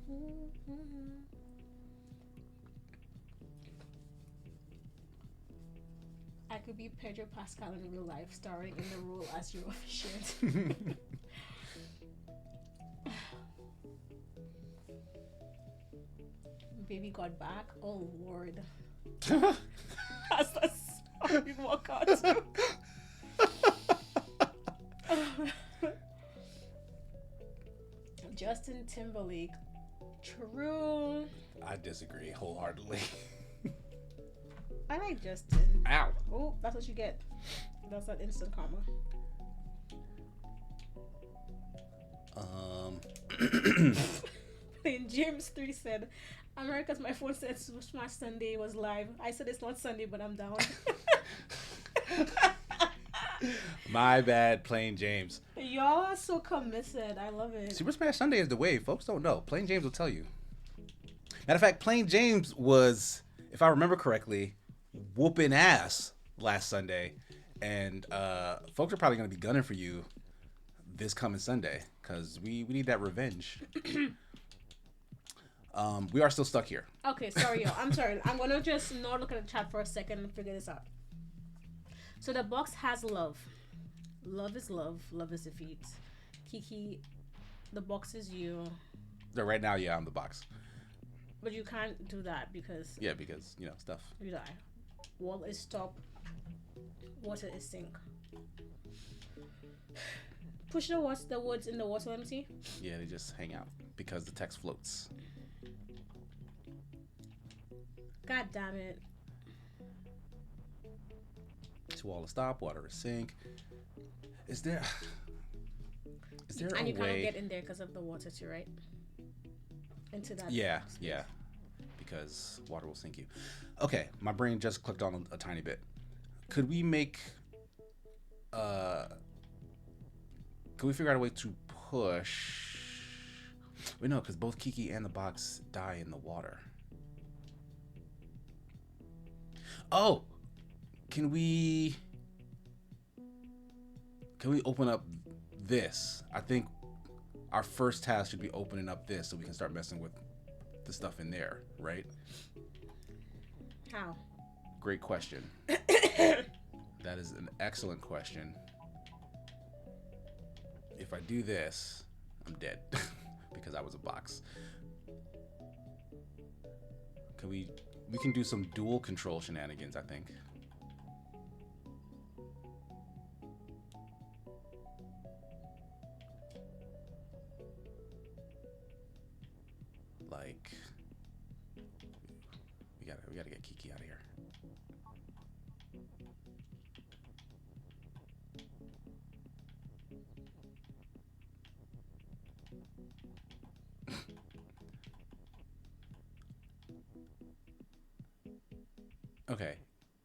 gonna make me I could be Pedro Pascal in real life, starring in the role as your officiant. Baby got back. Oh Lord. That's the song we walk out to. Justin Timberlake. True. I disagree wholeheartedly. I like Justin. Ow. Oh, that's what you get. That's that instant karma. And James 3 said, America's my phone said Smash Sunday was live. I said it's not Sunday, but I'm down. My bad, Plain James. Y'all are so committed. I love it. Super Smash Sunday is the wave. Folks don't know. Plain James will tell you. Matter of fact, Plain James was, if I remember correctly, whooping ass last Sunday. And folks are probably going to be gunning for you this coming Sunday because we need that revenge. We are still stuck here. Okay, sorry, y'all. I'm sorry. I'm going to just not look at the chat for a second and figure this out. So the box has love. Love is love. Love is defeat. Kiki, the box is you. So right now, yeah, I'm the box. But you can't do that because... Yeah, because, stuff. You die. Wall is stop. Water is sink. Push the words in the water, MC. Yeah, they just hang out because the text floats. God damn it. Wall is stop, water is sink. Is there and a you way... can't get in there because of the water too, right? Into that. Yeah, yeah. Because water will sink you. Okay, my brain just clicked on a tiny bit. Could we make... Could we figure out a way to push... Wait, no, because both Kiki and the box die in the water. Oh! Can we open up this? I think our first task should be opening up this so we can start messing with the stuff in there, right? How? Great question. That is an excellent question. If I do this, I'm dead because I was a box. We can do some dual control shenanigans, I think. Like, we gotta get Kiki out of here. Okay,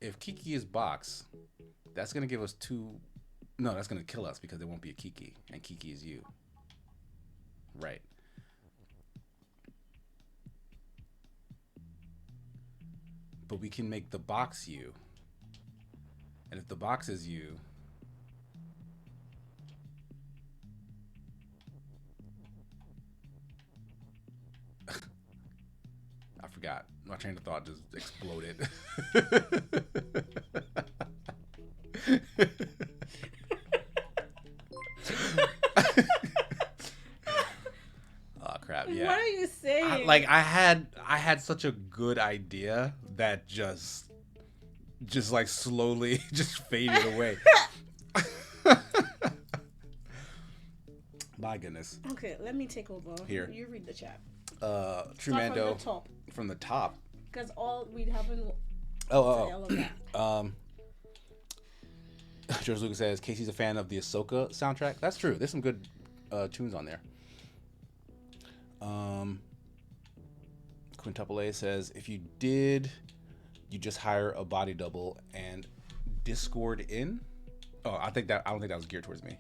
if Kiki is box, That's gonna give us two. No, that's gonna kill us because there won't be a Kiki, and Kiki is you. Right. But we can make the box you, and if the box is you, I forgot. My train of thought just exploded. Oh crap! Yeah. What are you saying? I had such a good idea that just like slowly just faded away. My goodness. Okay, let me take over. Here. You read the chat. Trumando Start from the top. because all we haven't Oh, said all of that. George Lucas says Casey's a fan of the Ahsoka soundtrack. That's true. There's some good tunes on there. Quintuple A says if you did, you just hire a body double and Discord in. Oh, I don't think that was geared towards me.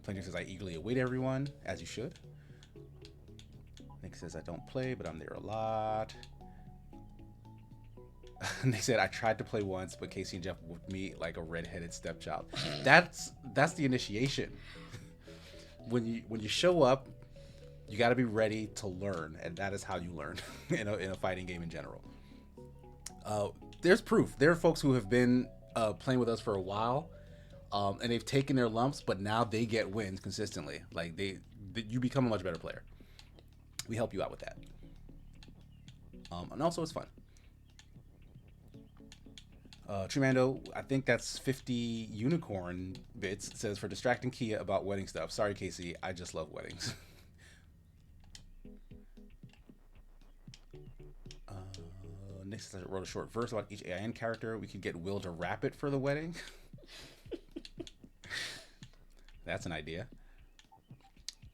Plaintiff says I eagerly await everyone, as you should. Nick says I don't play, but I'm there a lot. Nick said I tried to play once, but Casey and Jeff whooped me like a redheaded stepchild. That's the initiation. When you show up, you got to be ready to learn, and that is how you learn in a fighting game in general. There's proof. There are folks who have been playing with us for a while, and they've taken their lumps, but now they get wins consistently. Like you become a much better player. We help you out with that, and also it's fun. Tremando, I think that's 50 unicorn bits. Says for distracting Kia about wedding stuff. Sorry, Casey, I just love weddings. Nick says I wrote a short verse about each AIN character. We could get Will to rap it for the wedding. That's an idea.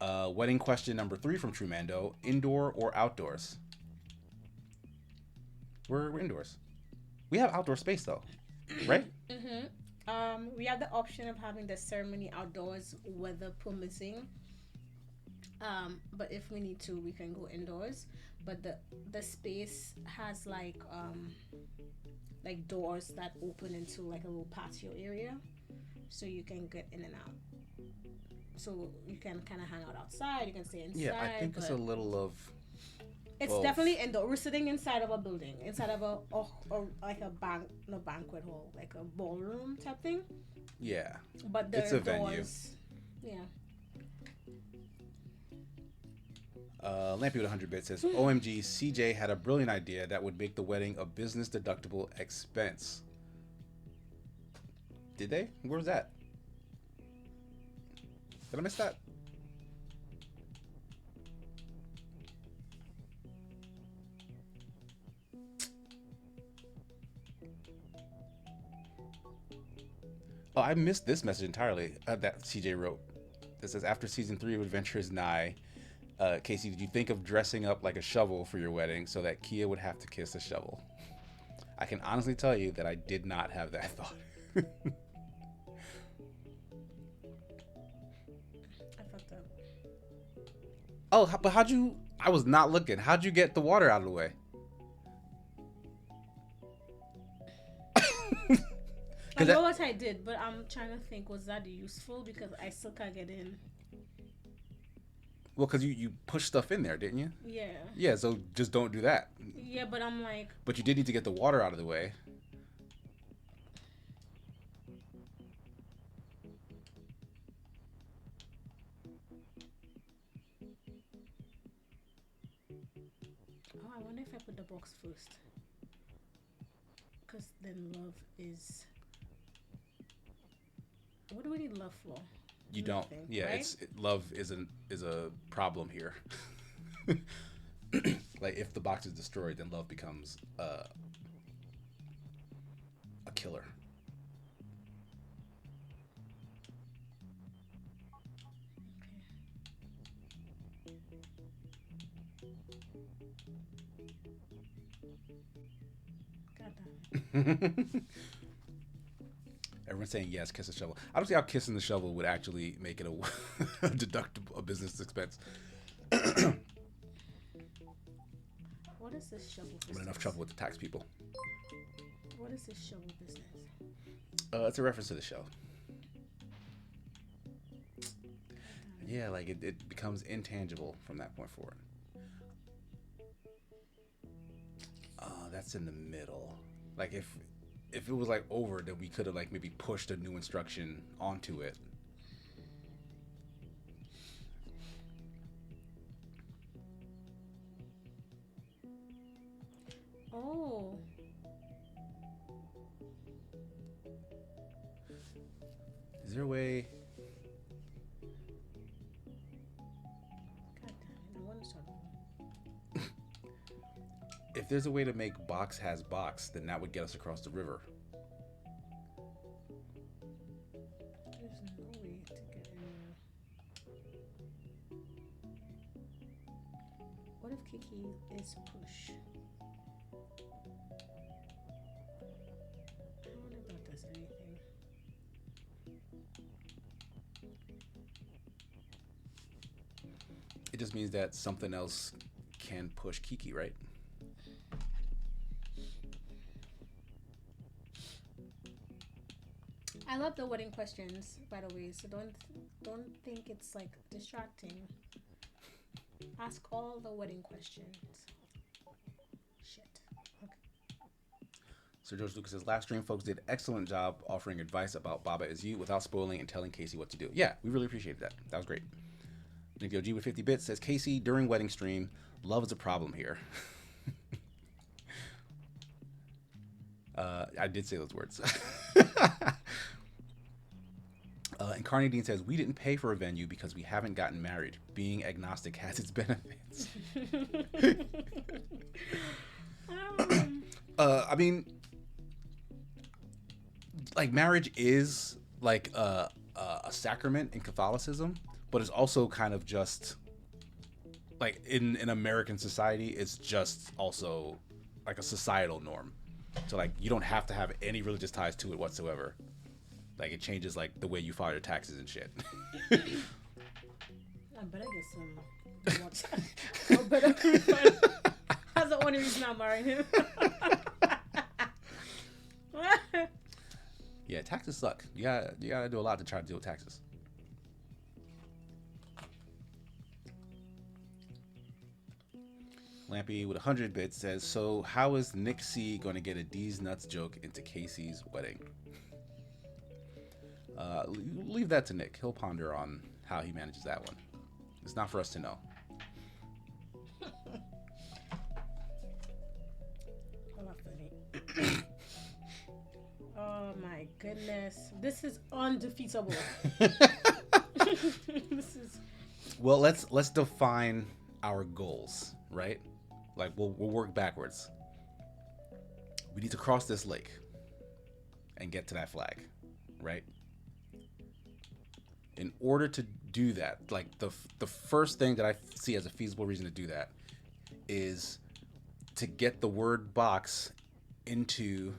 Wedding question number 3 from Trumando. Indoor or outdoors? We're indoors. We have outdoor space though, right? We have the option of having the ceremony outdoors, weather permitting. But if we need to, we can go indoors. But the space has like doors that open into like a little patio area, so you can get in and out. So you can kind of hang out outside. You can stay inside. Yeah, I think it's a little of. It's both. definitely indoor. We're sitting inside of a building, inside of like a banquet hall, like a ballroom type thing. Yeah. But it's a venue. Yeah. Lampy with 100 bits says, OMG, CJ had a brilliant idea that would make the wedding a business deductible expense. Did they? Where was that? Did I miss that? Oh, I missed this message entirely that CJ wrote. That says, after season 3 of Adventure is nigh, Casey, did you think of dressing up like a shovel for your wedding so that Kia would have to kiss a shovel? I can honestly tell you that I did not have that thought. I fucked up. Oh, but how'd you... I was not looking. How'd you get the water out of the way? I know what I did, but I'm trying to think, was that useful? Because I still can't get in. Well, because you pushed stuff in there, didn't you? Yeah. Yeah, so just don't do that. Yeah, but I'm like... But you did need to get the water out of the way. Oh, I wonder if I put the box first. Because then love is... What do we need love for? You don't. Nothing, Yeah, right? love is a problem here. Like if the box is destroyed, then love becomes a killer. God damn Everyone's saying yes, kiss the shovel. I don't see how kissing the shovel would actually make it a deductible, a business expense. it. What is this shovel I'm in business? enough trouble with the tax people. What is this shovel business? It's a reference to the show. Yeah, like it becomes intangible from that point forward. That's in the middle. Like if it was like over, then we could have like maybe pushed a new instruction onto it. Oh. Is there a way? God damn it. No wonder so. If there's a way to make box has box, then that would get us across the river. There's no way to get anywhere. What if Kiki is push? I wonder if that does anything. It just means that something else can push Kiki, right? I love the wedding questions, by the way. So don't think it's like distracting. Ask all the wedding questions. Shit. Okay. Sir George Lucas says, last stream folks did excellent job offering advice about Baba Is You without spoiling and telling Casey what to do. Yeah, we really appreciated that. That was great. Nick OG with 50 bits says, Casey, during wedding stream, love is a problem here. I did say those words. And Carney Dean says, we didn't pay for a venue because we haven't gotten married. Being agnostic has its benefits. I mean, like marriage is like a sacrament in Catholicism, but it's also kind of just like in American society, it's just also like a societal norm. So like you don't have to have any religious ties to it whatsoever. Like it changes like the way you file your taxes and shit. I better get some more time. I better refund. That's the only reason I'm marrying him. Yeah, taxes suck. You gotta do a lot to try to deal with taxes. Lampy with 100 bits says, so how is Nick C going to get a D's nuts joke into Casey's wedding? Leave that to Nick. He'll ponder on how he manages that one. It's not for us to know. Oh my goodness. This is undefeatable. This is... Well, let's define our goals, right? Like we'll work backwards. We need to cross this lake and get to that flag, right? In order to do that, like the first thing that I see as a feasible reason to do that is to get the word box into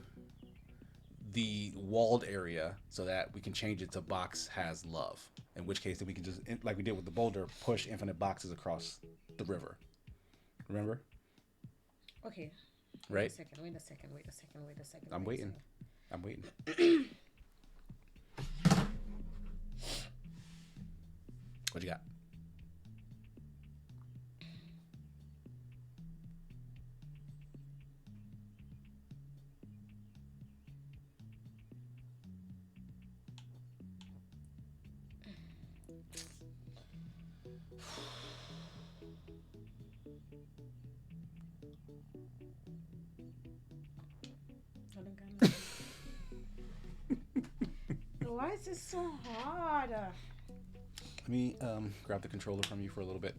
the walled area so that we can change it to box has love. In which case, then we can just, like we did with the boulder, push infinite boxes across the river. Remember? Okay. Right? Wait a second. I'm waiting. What you got? Why is this so hard? Let me grab the controller from you for a little bit.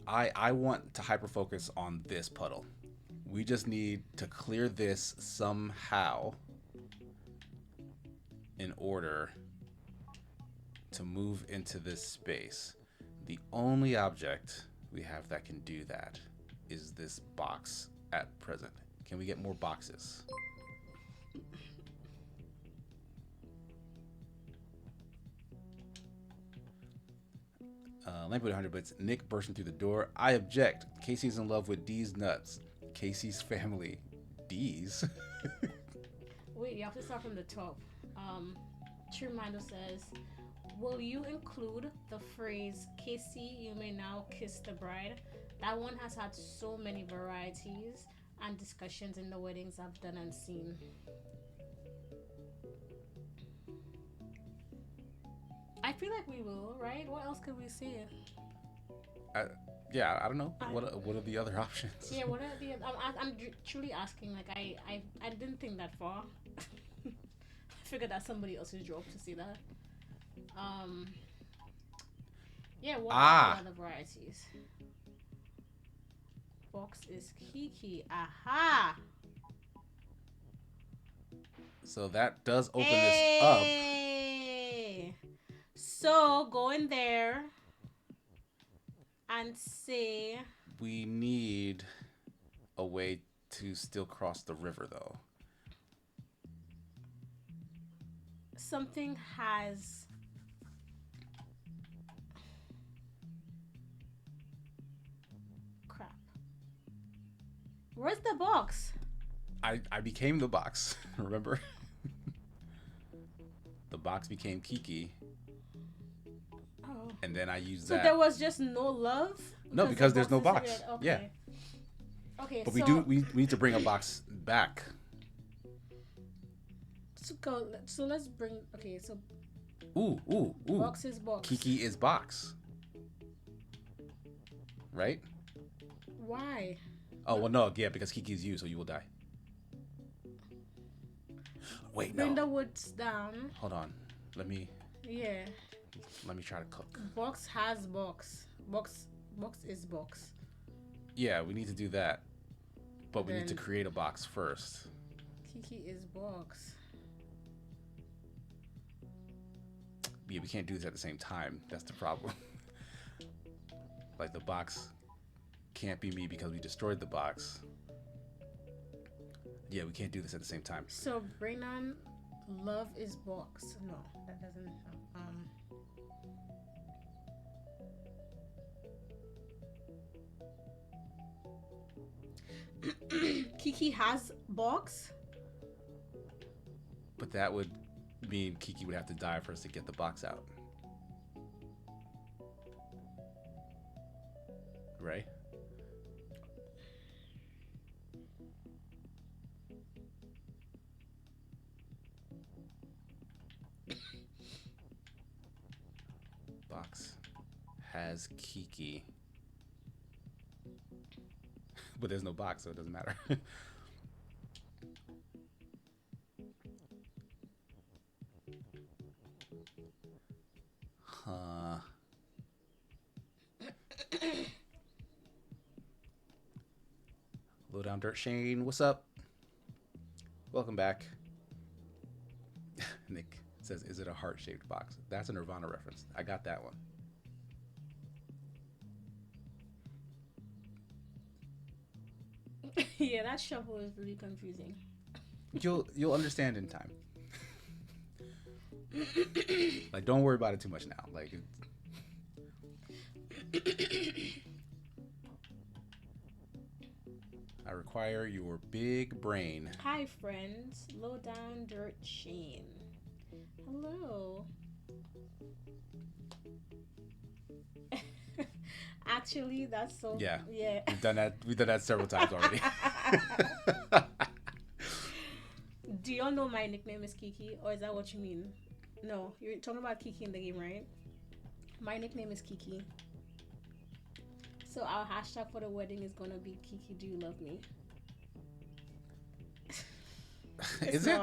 I want to hyper focus on this puddle. We just need to clear this somehow in order to move into this space. The only object we have that can do that is this box at present. Can we get more boxes? Lamp with 100 bits. Nick bursting through the door. I object. Casey's in love with D's nuts. Casey's family. D's? Wait, you have to start from the top. True Reminder says, will you include the phrase, Casey, you may now kiss the bride? That one has had so many varieties and discussions in the weddings I've done and seen. I feel like we will, right? What else could we say? Yeah, I don't know. What are the other options? Yeah, what are the? I'm truly asking. Like I didn't think that far. I figured that's somebody else's job to see that. Yeah, what are the other varieties? Box is Kiki. Aha! So that does open this up. So go in there and say, we need a way to still cross the river, though. Something has crap. Where's the box? I became the box. Remember? The box became Kiki. Oh. And then I used so that. So there was just no love? No, because there's no box. Okay. Yeah. Okay. But we need to bring a box back. So let's bring. Okay. So. Ooh. Box is box. Kiki is box. Right? Why? Oh well, no, yeah, because Kiki is you, so you will die. Wait, no. Bring the woods down. Hold on. Let me try to cook. Box has box. Box is box. Yeah, we need to do that. But we need to create a box first. Kiki is box. Yeah, we can't do this at the same time. That's the problem. Like, the box can't be me because we destroyed the box. Yeah, we can't do this at the same time. So bring on love is box. No, that doesn't. Kiki has box. But that would mean Kiki would have to die for us to get the box out. Right? Box has Kiki. But there's no box, so it doesn't matter. Huh. Low down dirt Shane, what's up? Welcome back. Nick says, is it a heart-shaped box? That's a Nirvana reference. I got that one. Yeah, that shuffle is really confusing. You'll understand in time. Like, don't worry about it too much now. Like, I require your big brain. Hi, friends. Low down dirt Shane. Hello. Actually, that's so. Yeah. Yeah. We've done that several times already. Do y'all know my nickname is Kiki, or is that what you mean? No, you're talking about Kiki in the game, right? My nickname is Kiki. So our hashtag for the wedding is gonna be Kiki, do you love me? Is it?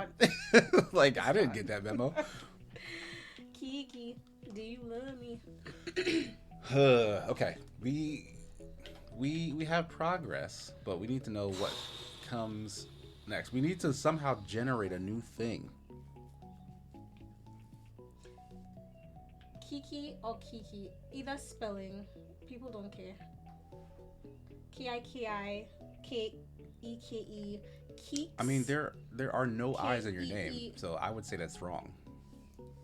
Like, I didn't get that memo. Kiki, do you love me? Okay, we have progress, but we need to know what comes next. We need to somehow generate a new thing. Kiki or Kiki, either spelling, people don't care. K-I-K-I-K-E-K-E. Keeks. I mean, there are no I's in your name, K-E-E. so I would say that's wrong.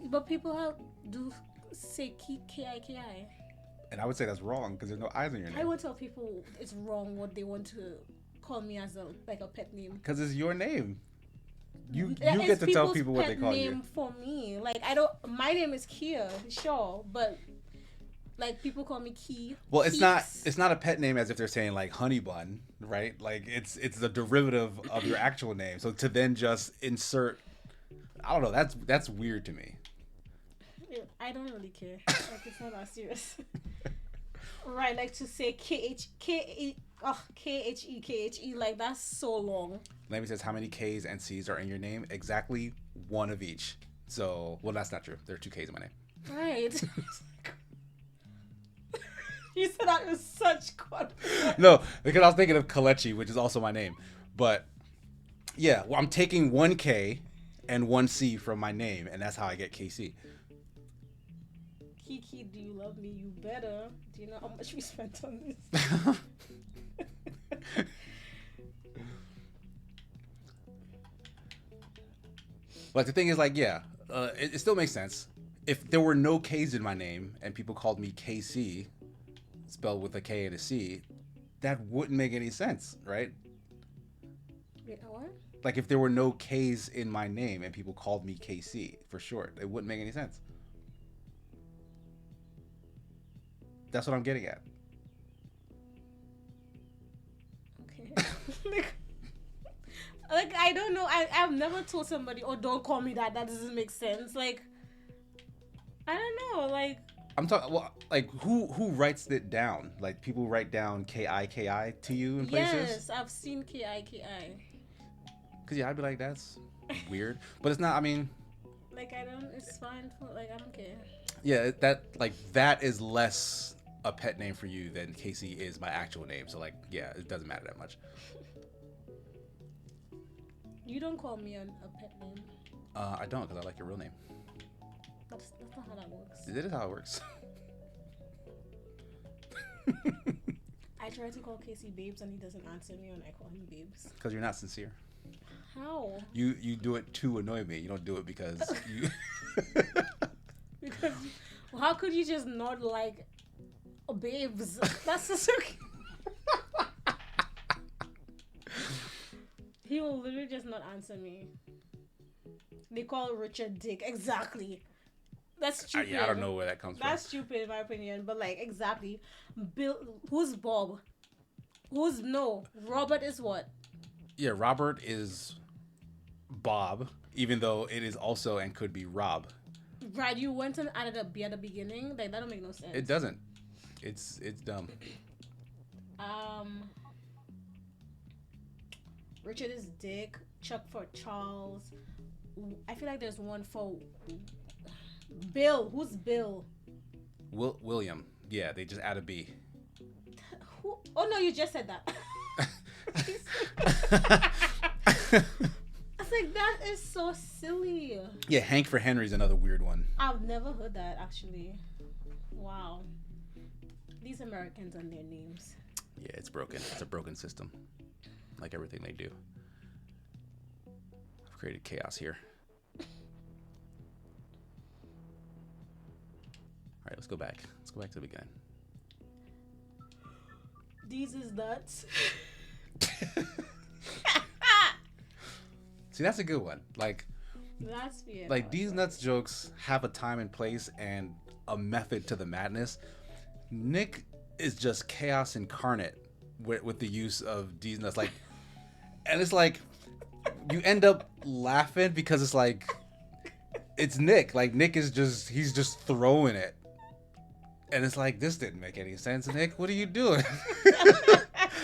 But people have do say K-I-K-I. And I would say that's wrong because there's no I's in your I name. would tell people it's wrong what they want to call me as a like a pet name. Because it's your name. You That get is to tell people's people what they pet call name you. for me. Like I don't. My name is Kia, sure, but like people call me Key. Well, Keeks. it's not a pet name as if they're saying like honey bun, right? Like it's a derivative of your actual name. So to then just insert, I don't know, that's weird to me. I don't really care. Like it's not that serious. Right, like to say K-H-E-K-H-E, like that's so long. Lemmy says how many K's and C's are in your name? Exactly one of each. So, well, that's not true. There are 2 K's in my name. Right. You said that with such confidence. No, because I was thinking of Kalechi, which is also my name. But yeah, well, I'm taking 1 K and 1 C from my name, and that's how I get KC. Kiki, do you love me? You better. Do you know how much we spent on this? But the thing is, like, yeah, it still makes sense. If there were no K's in my name and people called me KC, spelled with a K and a C, that wouldn't make any sense, right? Wait, what? Like, if there were no K's in my name and people called me KC for short, it wouldn't make any sense. That's what I'm getting at. Okay. like I don't know. I've never told somebody, "Oh, don't call me that." That doesn't make sense. Like, I don't know. Like, I'm talking. Well, like who writes it down? Like people write down KI to you in places. yes, I've seen KI. Cause yeah, I'd be like, that's weird, but it's not. I mean, Like I don't. It's fine. Like I don't care. yeah, that is less a pet name for you than Casey is my actual name. So like, yeah, it doesn't matter that much. You don't call me a pet name. I don't, because I like your real name. That's not how that works. It is how it works. I try to call Casey Babes and he doesn't answer me when I call him Babes. Because you're not sincere. How? You do it to annoy me. You don't do it because you. Because well, how could you just not like Babes? That's just okay. He will literally just not answer me. They call Richard Dick. Exactly. That's stupid. Yeah, I don't know where that comes That's stupid in my opinion. But like exactly. Bill who's Bob? Who's no? Robert is what? Yeah, Robert is Bob, even though it is also and could be Rob. Right, you went and added a B at the beginning. Like that don't make no sense. It doesn't. It's dumb. Richard is Dick. Chuck for Charles. I feel like there's one for Bill. Who's Bill? William. Yeah, they just add a B. Who? Oh no, you just said that. I was like, that is so silly. Yeah, Hank for Henry's another weird one. I've never heard that actually. Wow. These Americans and their names. Yeah, it's broken. It's a broken system. Like everything they do. I've created chaos here. Alright, let's go back. Let's go back to the beginning. These is nuts. See, that's a good one. Like, That's weird. like these nuts jokes have a time and place and a method to the madness. Nick is just chaos incarnate with the use of these nuts. Like, and it's like you end up laughing because it's like it's Nick. Like Nick is he's just throwing it, and it's like this didn't make any sense, Nick. What are you doing?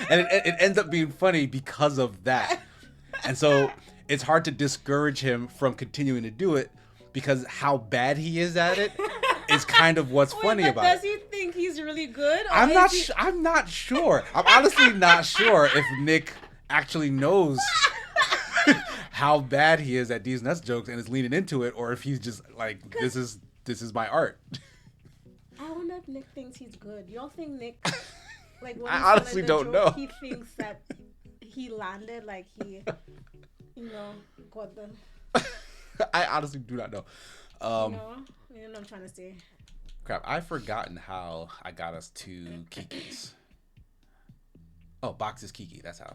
And it ends up being funny because of that, and so it's hard to discourage him from continuing to do it because how bad he is at it is kind of what's funny about does it. he think he's really good? Or I'm is not. he- I'm not sure. I'm honestly not sure if Nick actually knows how bad he is at these nuts jokes and is leaning into it, or if he's just like, this is my art. I wonder if Nick thinks he's good. Y'all think Nick Like when I honestly don't know. he thinks that he landed, like he, got the. I honestly do not know. You know what I'm trying to say. Crap, I've forgotten how I got us to Kiki's. Oh, boxes Kiki. That's how.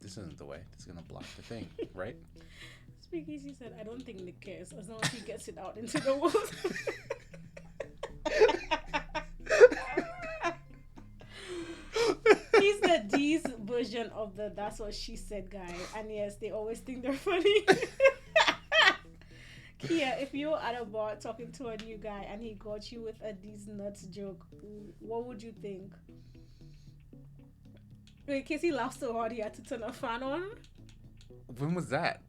This isn't the way. This is gonna block the thing, right? Speakeasy said, "I don't think Nick cares as long as he gets it out into the world." He's the D's version of the "that's what she said" guy, and yes, they always think they're funny. Kia, if you were at a bar talking to a new guy and he got you with a "these nuts" joke, what would you think? In case he laughed so hard he had to turn a fan on. When was that?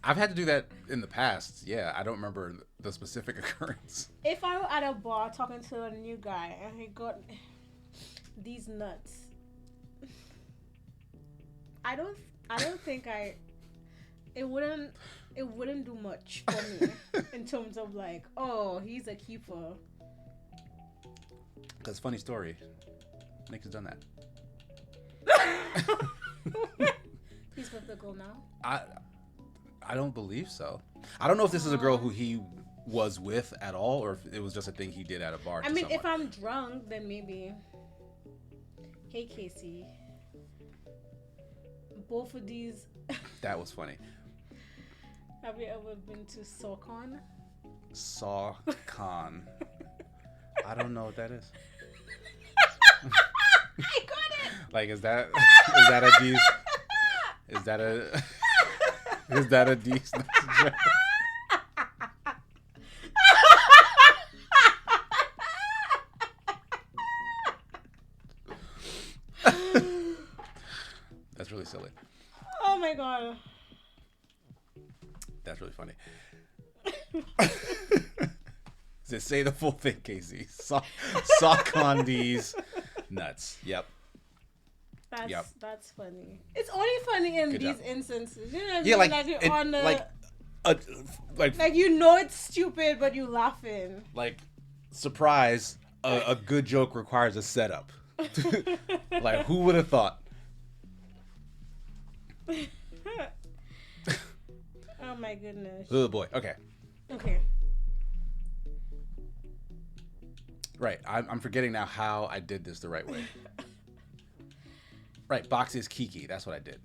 I've had to do that in the past. Yeah, I don't remember the specific occurrence. If I were at a bar talking to a new guy and he got "these nuts," I don't think it wouldn't do much for me in terms of like, oh, he's a keeper. Because funny story, Nick has done that. He's with the girl now? I don't believe so. I don't know if this is a girl who he was with at all, or if it was just a thing he did at a bar. I mean, if I'm drunk, then maybe. Hey, Casey. Both of these. That was funny. Have you ever been to SawCon? SawCon. I don't know what that is. I got it. Like, is that a D's? Is that a D's? That's really silly. Oh my god. That's really funny. Just say the full thing, Casey. Sock on these nuts. Yep. That's funny. It's only funny in Good these job. instances. You know what I mean? Yeah, like you're on the like you know it's stupid, but you laughing. like surprise. A good joke requires a setup. Like, who would have thought? Oh my goodness. Oh boy. Okay. Okay. Right. I'm forgetting now how I did this the right way. Right. Boxes Kiki. That's what I did.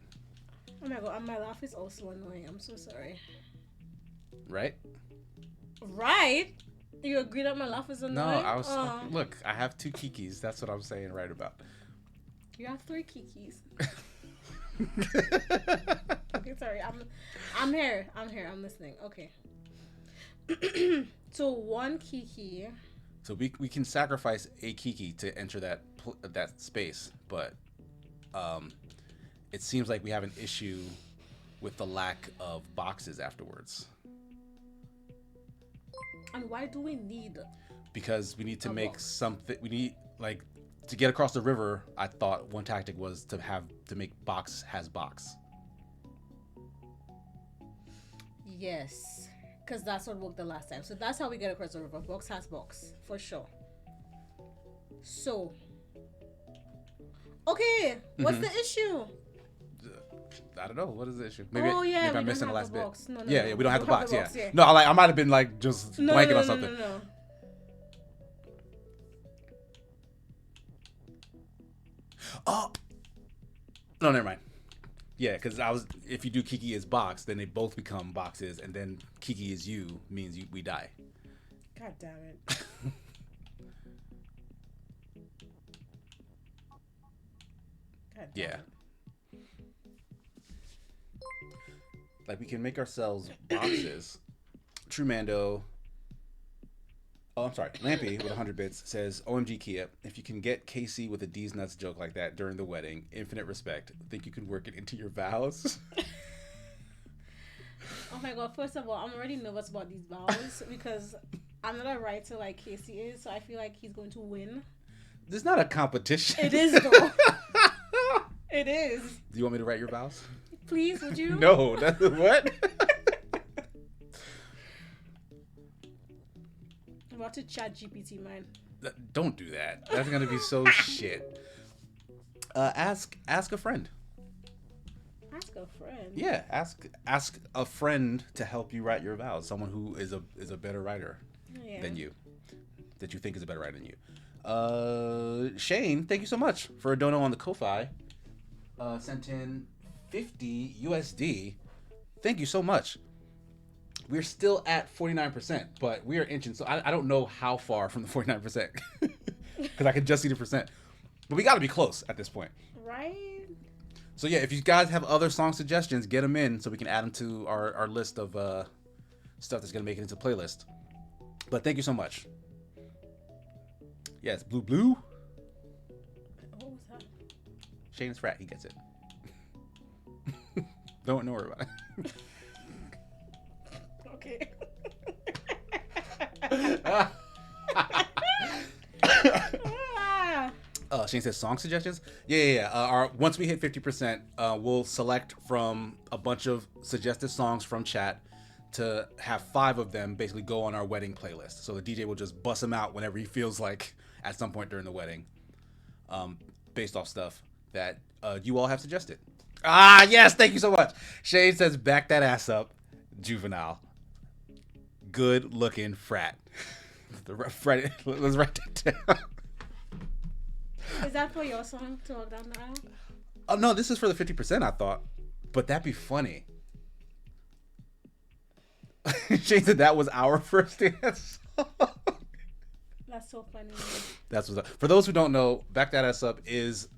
Oh my god. And my laugh is also annoying. I'm so sorry. Right? Right? You agree that my laugh is No, annoying? I was. Look, I have 2 Kikis. That's what I'm saying right about. You have 3 Kikis. Okay, sorry. I'm here. I'm listening. Okay. So 1 Kiki. So we can sacrifice a Kiki to enter that space, but it seems like we have an issue with the lack of boxes afterwards. And why do we need? Because we need to make box? something. We need, like, to get across the river. I thought one tactic was to make box has box. Yes, because that's what worked the last time. So that's how we get across the river. Box has box for sure. So, okay, what's the issue? I don't know. What is the issue? Maybe I'm missing the last bit. No, Yeah, we don't have the box. Yeah. No, I might have been like just blanking on something. No. Oh, no, never mind. Yeah, because if you do Kiki as box, then they both become boxes, and then Kiki is you means we die. God damn it. Yeah. Like, we can make ourselves boxes. Trumando. Oh, I'm sorry. Lampy with 100 bits says, OMG Kia, if you can get Casey with a D's nuts joke like that during the wedding, infinite respect. Think you can work it into your vows? Oh my god, first of all, I'm already nervous about these vows because I'm not a writer like Casey is, so I feel like he's going to win. There's not a competition. It is though. It is. Do you want me to write your vows? Please, would you? No, that's what? I'm about to chat GPT mine. Don't do that. That's gonna be so shit. Ask a friend. Ask a friend. Yeah, ask a friend to help you write your vows. Someone who is a better writer than you, that you think is a better writer than you. Shane, thank you so much for a dono on the Ko-Fi. Sent in 50 USD. Thank you so much. We're still at 49%, but we are inching. So I don't know how far from the 49% because I can just see the percent. But we got to be close at this point. Right? So yeah, if you guys have other song suggestions, get them in so we can add them to our list of stuff that's going to make it into playlist. But thank you so much. Yes, Blue. What was that? Shane is frat. He gets it. Don't worry about it. Okay. Shane says song suggestions. Yeah. Once we hit 50%, we'll select from a bunch of suggested songs from chat to have 5 of them basically go on our wedding playlist. So the DJ will just bust them out whenever he feels like at some point during the wedding, based off stuff that you all have suggested. Ah, yes, thank you so much. Shane says, back that ass up, juvenile. Good looking frat. Let's write that down. Is that for your song to walk down the aisle? Oh no, this is for the 50%, I thought. But that'd be funny. Shane said that was our first dance song. That's so funny. That's what's up. For those who don't know, Back That Ass Up is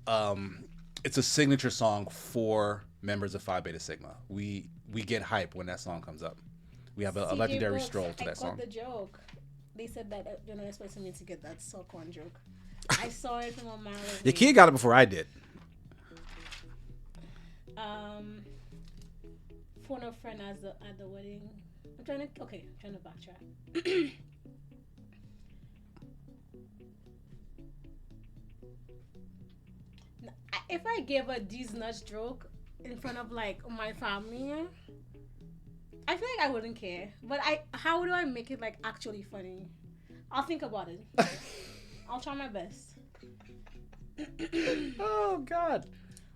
it's a signature song for members of Phi Beta Sigma. We get hype when that song comes up. We have a legendary Books, stroll to that song. I got the joke. They said that you're not expecting me to get that so-called joke. I saw it from a mile away. The kid got it before I did. Phone a friend at the wedding. I'm trying to backtrack. If I gave a these nuts joke in front of like my family, I feel like I wouldn't care. But how do I make it like actually funny? I'll think about it. I'll try my best. Oh God.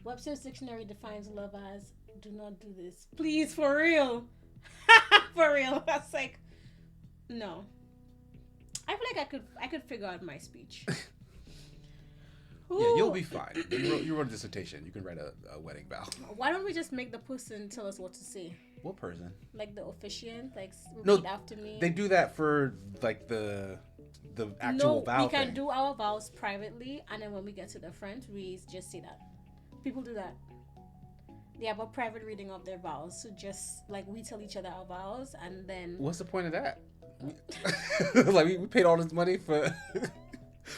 Webster's dictionary defines love as do not do this. Please, for real. For real. That's like no. I feel like I could figure out my speech. Yeah, you'll be fine. You wrote a dissertation. You can write a wedding vow. Why don't we just make the person tell us what to say? What person? Like the officiant, like No, repeat after me. They do that for like the actual vow. No, we can thing. do our vows privately, and then when we get to the front, we just say that. People do that. They have a private reading of their vows, so just like we tell each other our vows, and then. What's the point of that? Like we paid all this money for.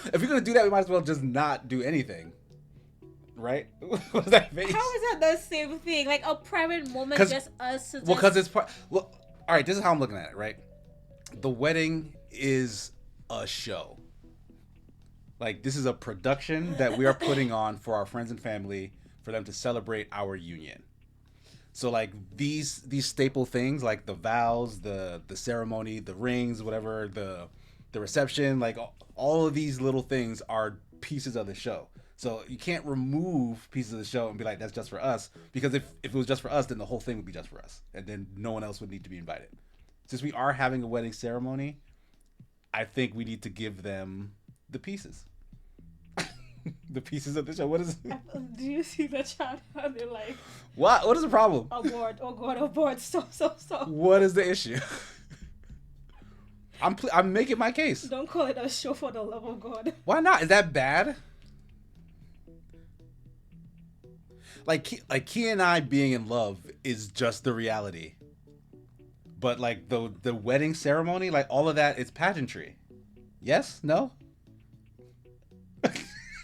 If you're gonna do that, we might as well just not do anything, right? What's that face? How is that the same thing? Like a private moment, just us. Well, because it's part. Well, all right. This is how I'm looking at it, right? The wedding is a show. Like this is a production that we are putting on for our friends and family for them to celebrate our union. So like these staple things like the vows, the ceremony, the rings, whatever, the reception, like all of these little things are pieces of the show. So you can't remove pieces of the show and be like, that's just for us. Because if it was just for us, then the whole thing would be just for us. And then no one else would need to be invited. Since we are having a wedding ceremony, I think we need to give them the pieces. The pieces of the show. What is it? Do you see the chat? How they're like, what is the problem? Abort. Oh God, abort. Stop. What is the issue? I'm making my case. Don't call it a show for the love of God. Why not? Is that bad? Like Key and I being in love is just the reality. But like the wedding ceremony, like all of that is pageantry. Yes? No?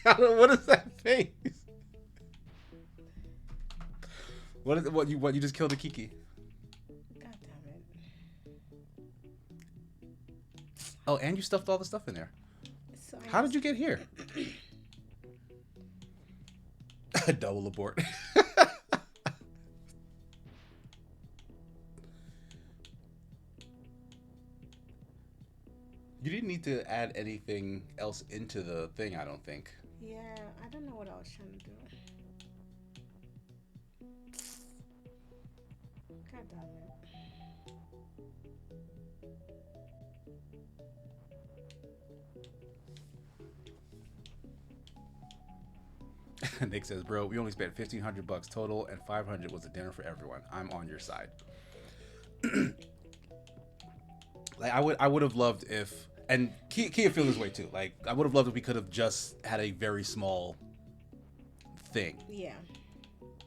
What is that face? What you just killed a Kiki? God damn it. Oh, and you stuffed all the stuff in there. So How did you get here? A double abort. You didn't need to add anything else into the thing, I don't think. Yeah, I don't know what I was trying to do. God damn it. Nick says, "Bro, we only spent $1,500 total, and 500 was a dinner for everyone. I'm on your side." Like I would have loved if, and Kia feel this way too. Like I would have loved if we could have just had a very small thing, Yeah.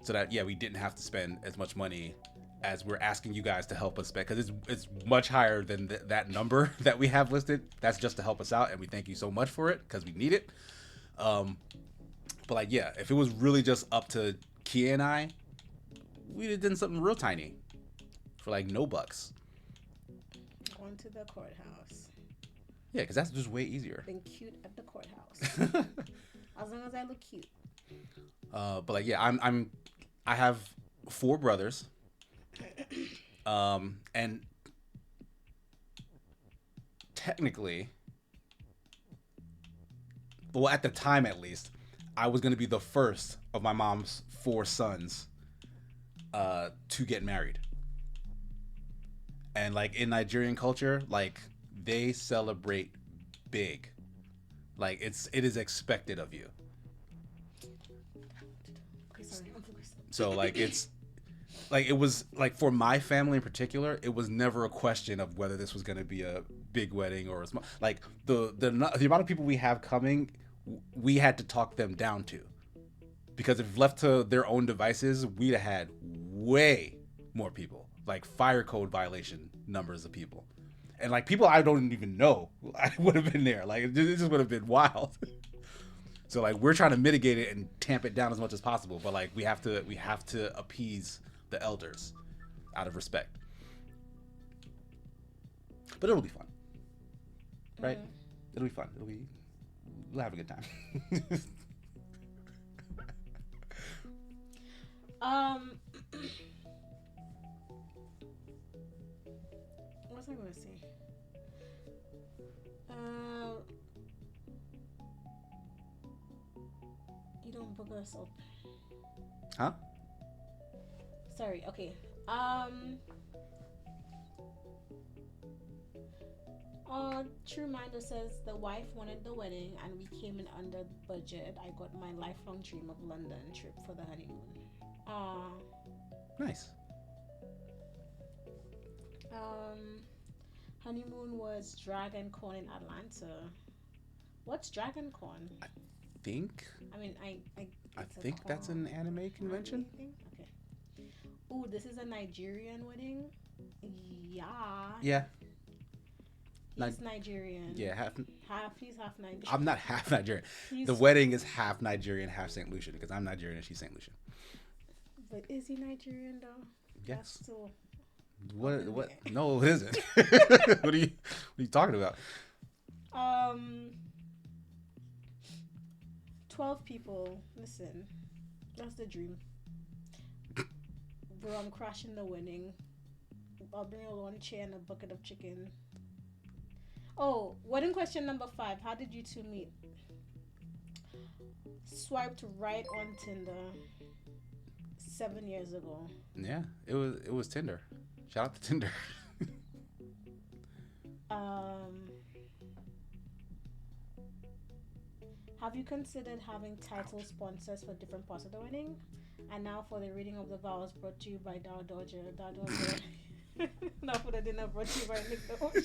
so that we didn't have to spend as much money as we're asking you guys to help us spend, because it's much higher than that number that we have listed. That's just to help us out, and we thank you so much for it because we need it. But like, yeah, if it was really just up to Kia and I, we'd have done something real tiny for like no bucks. Going to the courthouse. Yeah, because that's just way easier. Being cute at the courthouse. As long as I look cute. But like, yeah, I have 4 brothers, and technically, well, at the time at least, I was going to be the first of my mom's 4 sons to get married. And like in Nigerian culture, like they celebrate big. Like it is expected of you. Okay, sorry, I'm focused. So like it's like it was like for my family in particular, it was never a question of whether this was going to be a big wedding or a small. Like the amount of people we have coming, we had to talk them down to, because if left to their own devices, we'd have had way more people, like fire code violation numbers of people, and like people I don't even know I would have been there. Like it just would have been wild. So like we're trying to mitigate it and tamp it down as much as possible, but like we have to appease the elders out of respect. But it'll be fun, right? It'll be fun. We'll have a good time. What was I gonna say? You don't book us up. Huh? Sorry. Okay. True Minder says the wife wanted the wedding and we came in under budget. I got my lifelong dream of London trip for the honeymoon. Nice. Honeymoon was Dragon Con in Atlanta. What's Dragon Con? I think. I mean, I think that's an anime convention. Anime thing? Okay. Ooh, this is a Nigerian wedding. Yeah. Yeah. He's Nigerian. Yeah, He's half Nigerian. I'm not half Nigerian. The wedding is half Nigerian, half St. Lucian, because I'm Nigerian and she's St. Lucian. But is he Nigerian though? Yes. That's still... What? No, it isn't. What are you talking about? 12 people. Listen, that's the dream. Bro, I'm crashing the wedding. I'll bring a lawn chair and a bucket of chicken. Oh, wedding question number 5. How did you two meet? Swiped right on Tinder 7 years ago. Yeah, it was Tinder. Shout out to Tinder. Have you considered having title sponsors for different parts of the wedding? And now for the reading of the vows, brought to you by Dow Dodger. Now for the dinner, brought to you by Nick the OG.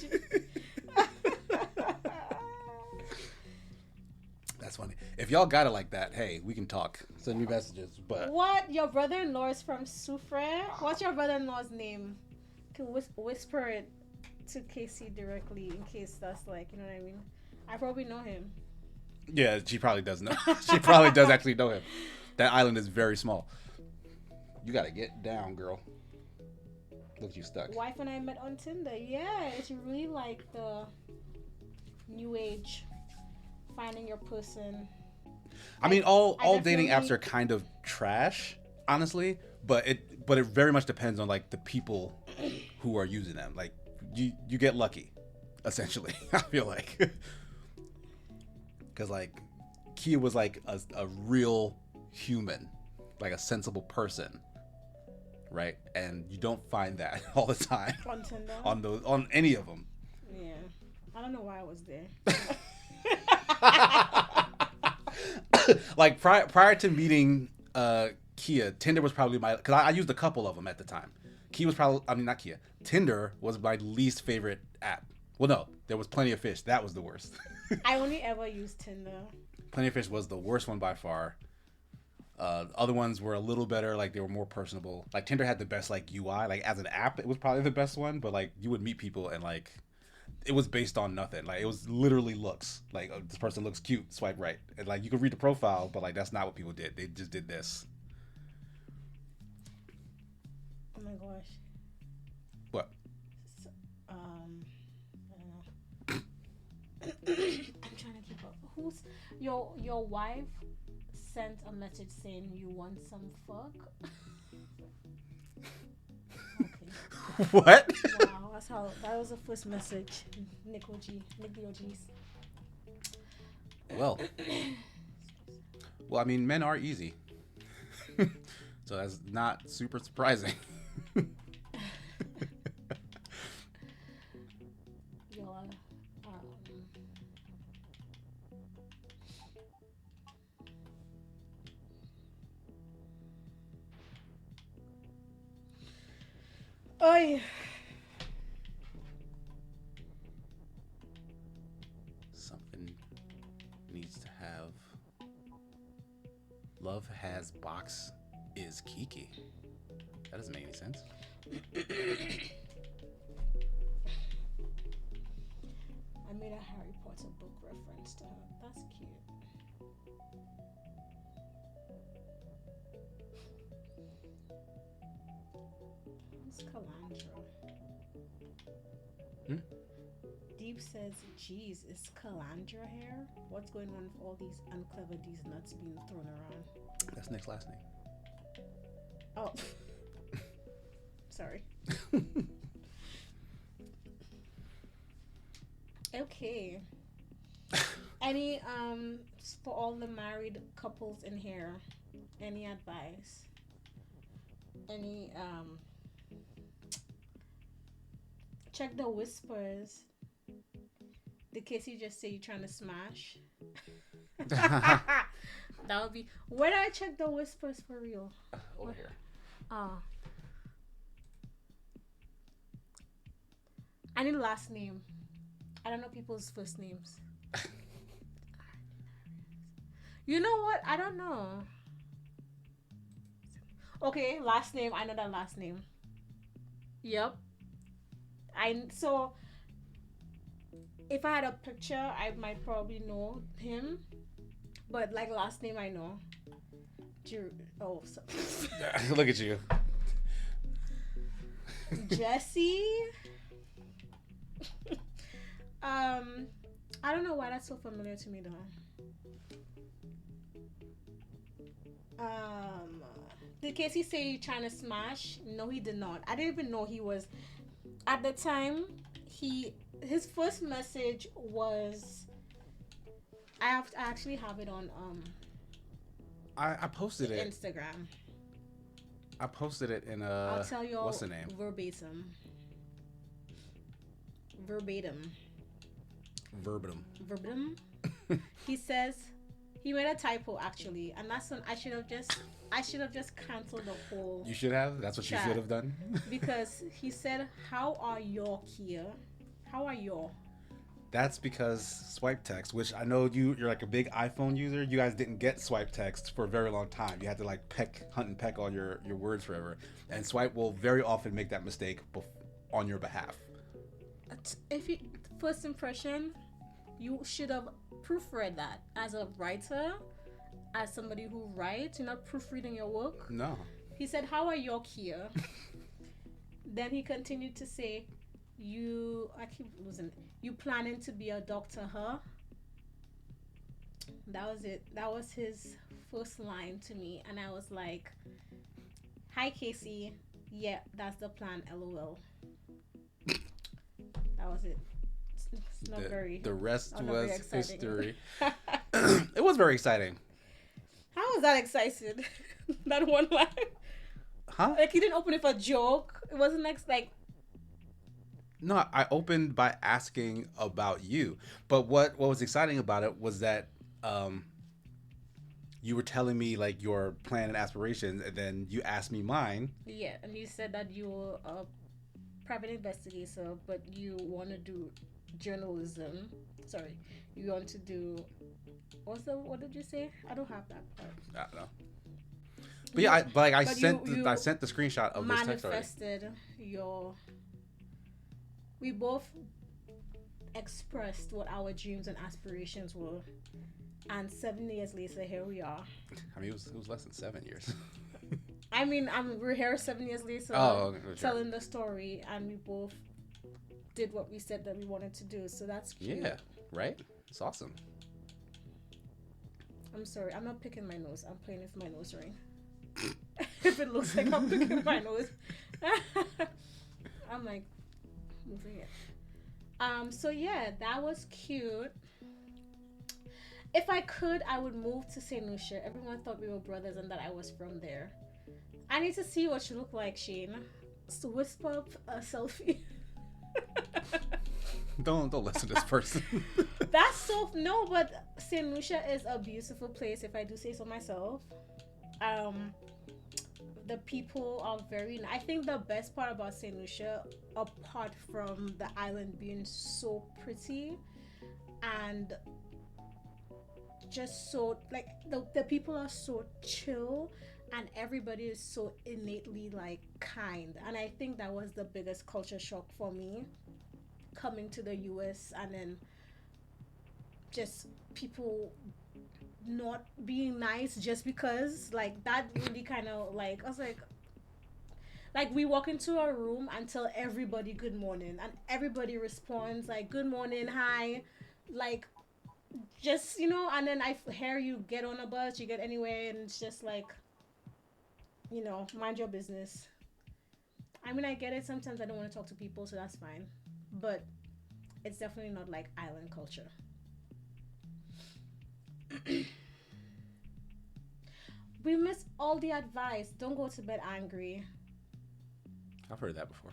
That's funny. If y'all got it like that, hey, we can talk. Send me messages. But what? Your brother-in-law is from Soufre? What's your brother-in-law's name? Can whisper it to Casey directly in case that's like, you know what I mean? I probably know him. Yeah, she probably does know. She probably does actually know him. That island is very small. You gotta get down, girl. Look, you stuck. Wife and I met on Tinder. Yeah, it's really like the new age, finding your person. I mean, all dating apps definitely are kind of trash, honestly. But it very much depends on like the people who are using them. Like you get lucky, essentially. I feel like because like Kia was like a real human, like a sensible person, right? And you don't find that all the time on Tinder. on any of them. Yeah, I don't know why I was there. Like prior to meeting Kia, Tinder was probably my because I used a couple of them at the time. Kia was probably I mean not Kia. Tinder was my least favorite app. Well, no, there was Plenty of Fish. That was the worst. I only ever used Tinder. Plenty of Fish was the worst one by far. Other ones were a little better, like they were more personable. Like Tinder had the best like UI, like as an app, it was probably the best one. But like you would meet people and like it was based on nothing. Like it was literally looks. Like this person looks cute, swipe right. And like you could read the profile, but like that's not what people did. They just did this. Oh my gosh. What? So, I don't know. I'm trying to keep up. Who's your wife sent a message saying you want some fuck? Okay. What? Wow, that was the first message. Nick the OGs. Well, I mean, men are easy, so that's not super surprising. Y'all, oh yeah. Something needs to have. Love has box is Kiki. That doesn't make any sense. I made a Harry Potter book reference to her. That's cute. Who's Calandra? Hmm? Deep says, geez, is Calandra here? What's going on with all these unclever these nuts being thrown around? That's Nick's last name. Oh. Sorry. Okay. Any for all the married couples in here, any advice? Any check the whispers. The case you just say you're trying to smash. That would be where do I check the whispers for real? Over here. Oh. I need a last name. I don't know people's first names. You know what? I don't know. Okay, last name. I know that last name. Yep. So if I had a picture, I might probably know him. But like last name, I know. Oh, so. Look at you. Jesse. I don't know why that's so familiar to me though. Did Casey say you trying to smash? No, he did not. I didn't even know he was. At the time, his first message was. I actually have it on I posted it. Instagram. I posted it in I'll tell you what's the name? Verbatim. He says he made a typo actually, and that's when I should have just canceled the whole. You should have. That's what chat. you should have done. Because he said, "How are y'all here? How are y'all?" That's because swipe text, which I know you're like a big iPhone user. You guys didn't get swipe text for a very long time. You had to like hunt and peck all your words forever. And swipe will very often make that mistake on your behalf. If you first impression, you should have proofread that as a writer, as somebody who writes. You're not proofreading your work. No. He said, "How are y'all here?" Then he continued to say, I keep losing it. You planning to be a doctor, huh? That was it. That was his first line to me, and I was like, "Hi, Casey. Yeah, that's the plan. LOL." That was it. It's not very, The rest not very was exciting. history. It was very exciting. How was that excited? That one line. Huh? Like he didn't open it for a joke. It wasn't like No, I opened by asking about you. But what was exciting about it was that um, you were telling me like your plan and aspirations, and then you asked me mine. yeah. And you said that you were a private investigator, but you want to do journalism. Sorry, you want to do. What did you say? I don't have that part. I don't know. But yeah, I But I sent the screenshot of this text already. manifested your. We both expressed what our dreams and aspirations were, and 7 years later, here we are. I mean, it was less than 7 years. I mean, we're here 7 years later, Oh, okay, sure. telling the story, and we both did what we said that we wanted to do. So that's cute. Yeah, right? It's awesome. I'm sorry, I'm not picking my nose. I'm playing with my nose ring. If it looks like I'm picking my nose, I'm like moving it. So yeah, that was cute. If I could, I would move to St. Lucia. Everyone thought we were brothers and that I was from there. I need to see what you look like, Shane. So whisper up a selfie. Don't listen to this person. That's so no, but St. Lucia is a beautiful place, if I do say so myself. The people are very. I think the best part about St. Lucia, apart from the island being so pretty, and just so like the people are so chill, and everybody is so innately like kind, and I think that was the biggest culture shock for me coming to the US, and then just people not being nice just because like that really kind of like I was like we walk into a room and tell everybody good morning, and everybody responds like good morning, hi, like just and then I hear you get on a bus, you get anywhere, and it's just like mind your business. I mean, I get it, sometimes I don't want to talk to people, so that's fine, but it's definitely not like island culture. We miss all the advice. Don't go to bed angry. I've heard that before.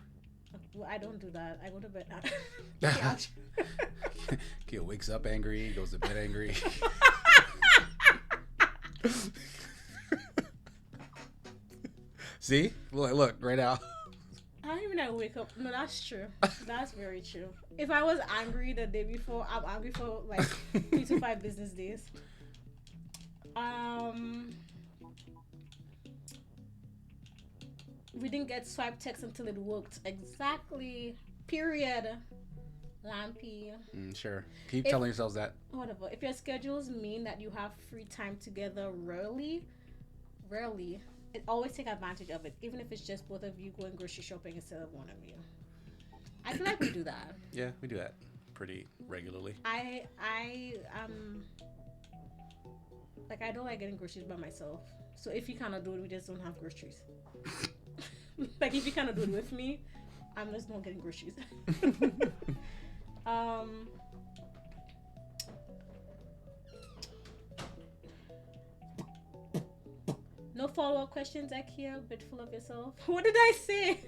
Well, I don't do that. I go to bed. Kid wakes up angry, goes to bed angry. See? Look, right now. I don't even wake up. No, that's true. That's very true. If I was angry the day before, I'm angry for like 3 to 5 business days. We didn't get swipe text until it worked. Exactly. Period. Lampy. Sure. Keep telling yourselves that. Whatever. If your schedules mean that you have free time together rarely, it always take advantage of it. Even if it's just both of you going grocery shopping instead of one of you. I feel like we do that. Yeah, we do that pretty regularly. I like I don't like getting groceries by myself. So if you kind of do it, we just don't have groceries. Like if you kind of do it with me, I'm just not getting groceries. No follow-up questions, Akia. Bit full of yourself. What did I say?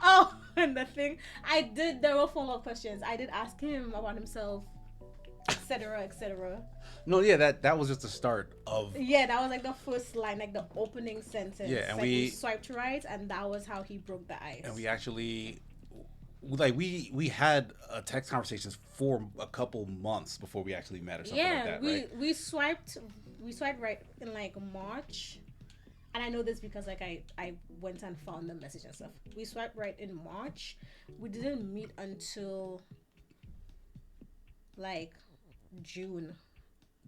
Oh, and the thing I did. There were follow-up questions. I did ask him about himself, etc., etc. No, yeah, that was just the start of. Yeah, that was like the first line, like the opening sentence. Yeah, and like we swiped right, and that was how he broke the ice. And we actually, like, we had text conversations for a couple months before we actually met or something like that, right? we swiped right in like March, and I know this because like I went and found the message and stuff. We swiped right in March. We didn't meet until like June.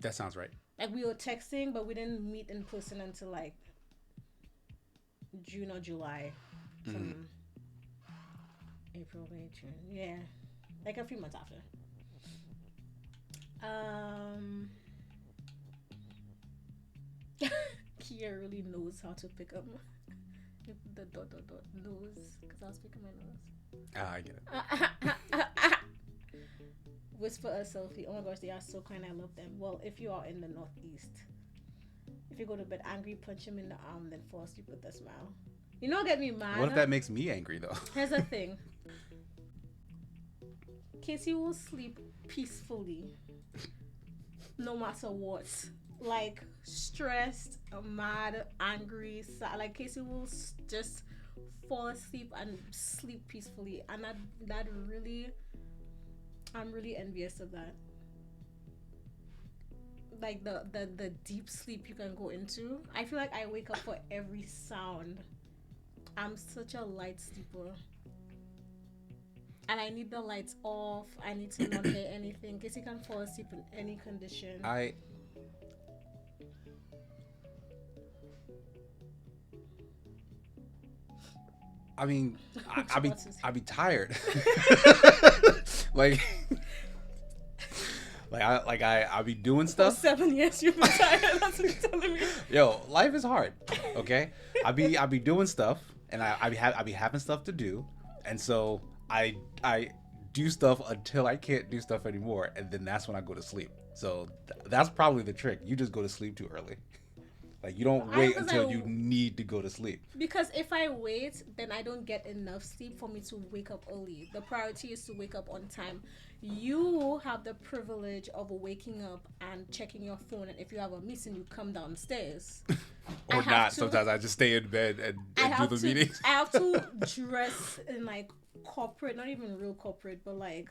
That sounds right. Like we were texting, but we didn't meet in person until like June or July. April, May, June. Yeah. Like a few months after. Kia really knows how to pick up the dot nose because I was picking my nose. Ah, I get it. Whisper a selfie. Oh my gosh, they are so kind. I love them. Well, if you are in the Northeast, if you go to bed angry, punch him in the arm, then fall asleep with a smile. You know, get me mad. What if that makes me angry though? Here's the thing. Casey will sleep peacefully, no matter what. Like stressed, mad, angry, sad. Like Casey will just fall asleep and sleep peacefully, and that really, I'm really envious of that. Like the deep sleep you can go into. I feel like I wake up for every sound. I'm such a light sleeper. And I need the lights off. I need to not hear anything. Casey can fall asleep in any condition. I mean, I'd be tired. like, I be doing stuff. For 7 years you've been tired. That's what you're telling me. Yo, life is hard. Okay, I be doing stuff, and I be having stuff to do, and so I do stuff until I can't do stuff anymore, and then that's when I go to sleep. So that's probably the trick. You just go to sleep too early. Like, you don't wait until you need to go to sleep. Because if I wait, then I don't get enough sleep for me to wake up early. The priority is to wake up on time. You have the privilege of waking up and checking your phone, and if you have a meeting, you come downstairs. Or not. Sometimes I just stay in bed and do the meetings. I have to dress in like corporate, not even real corporate, but like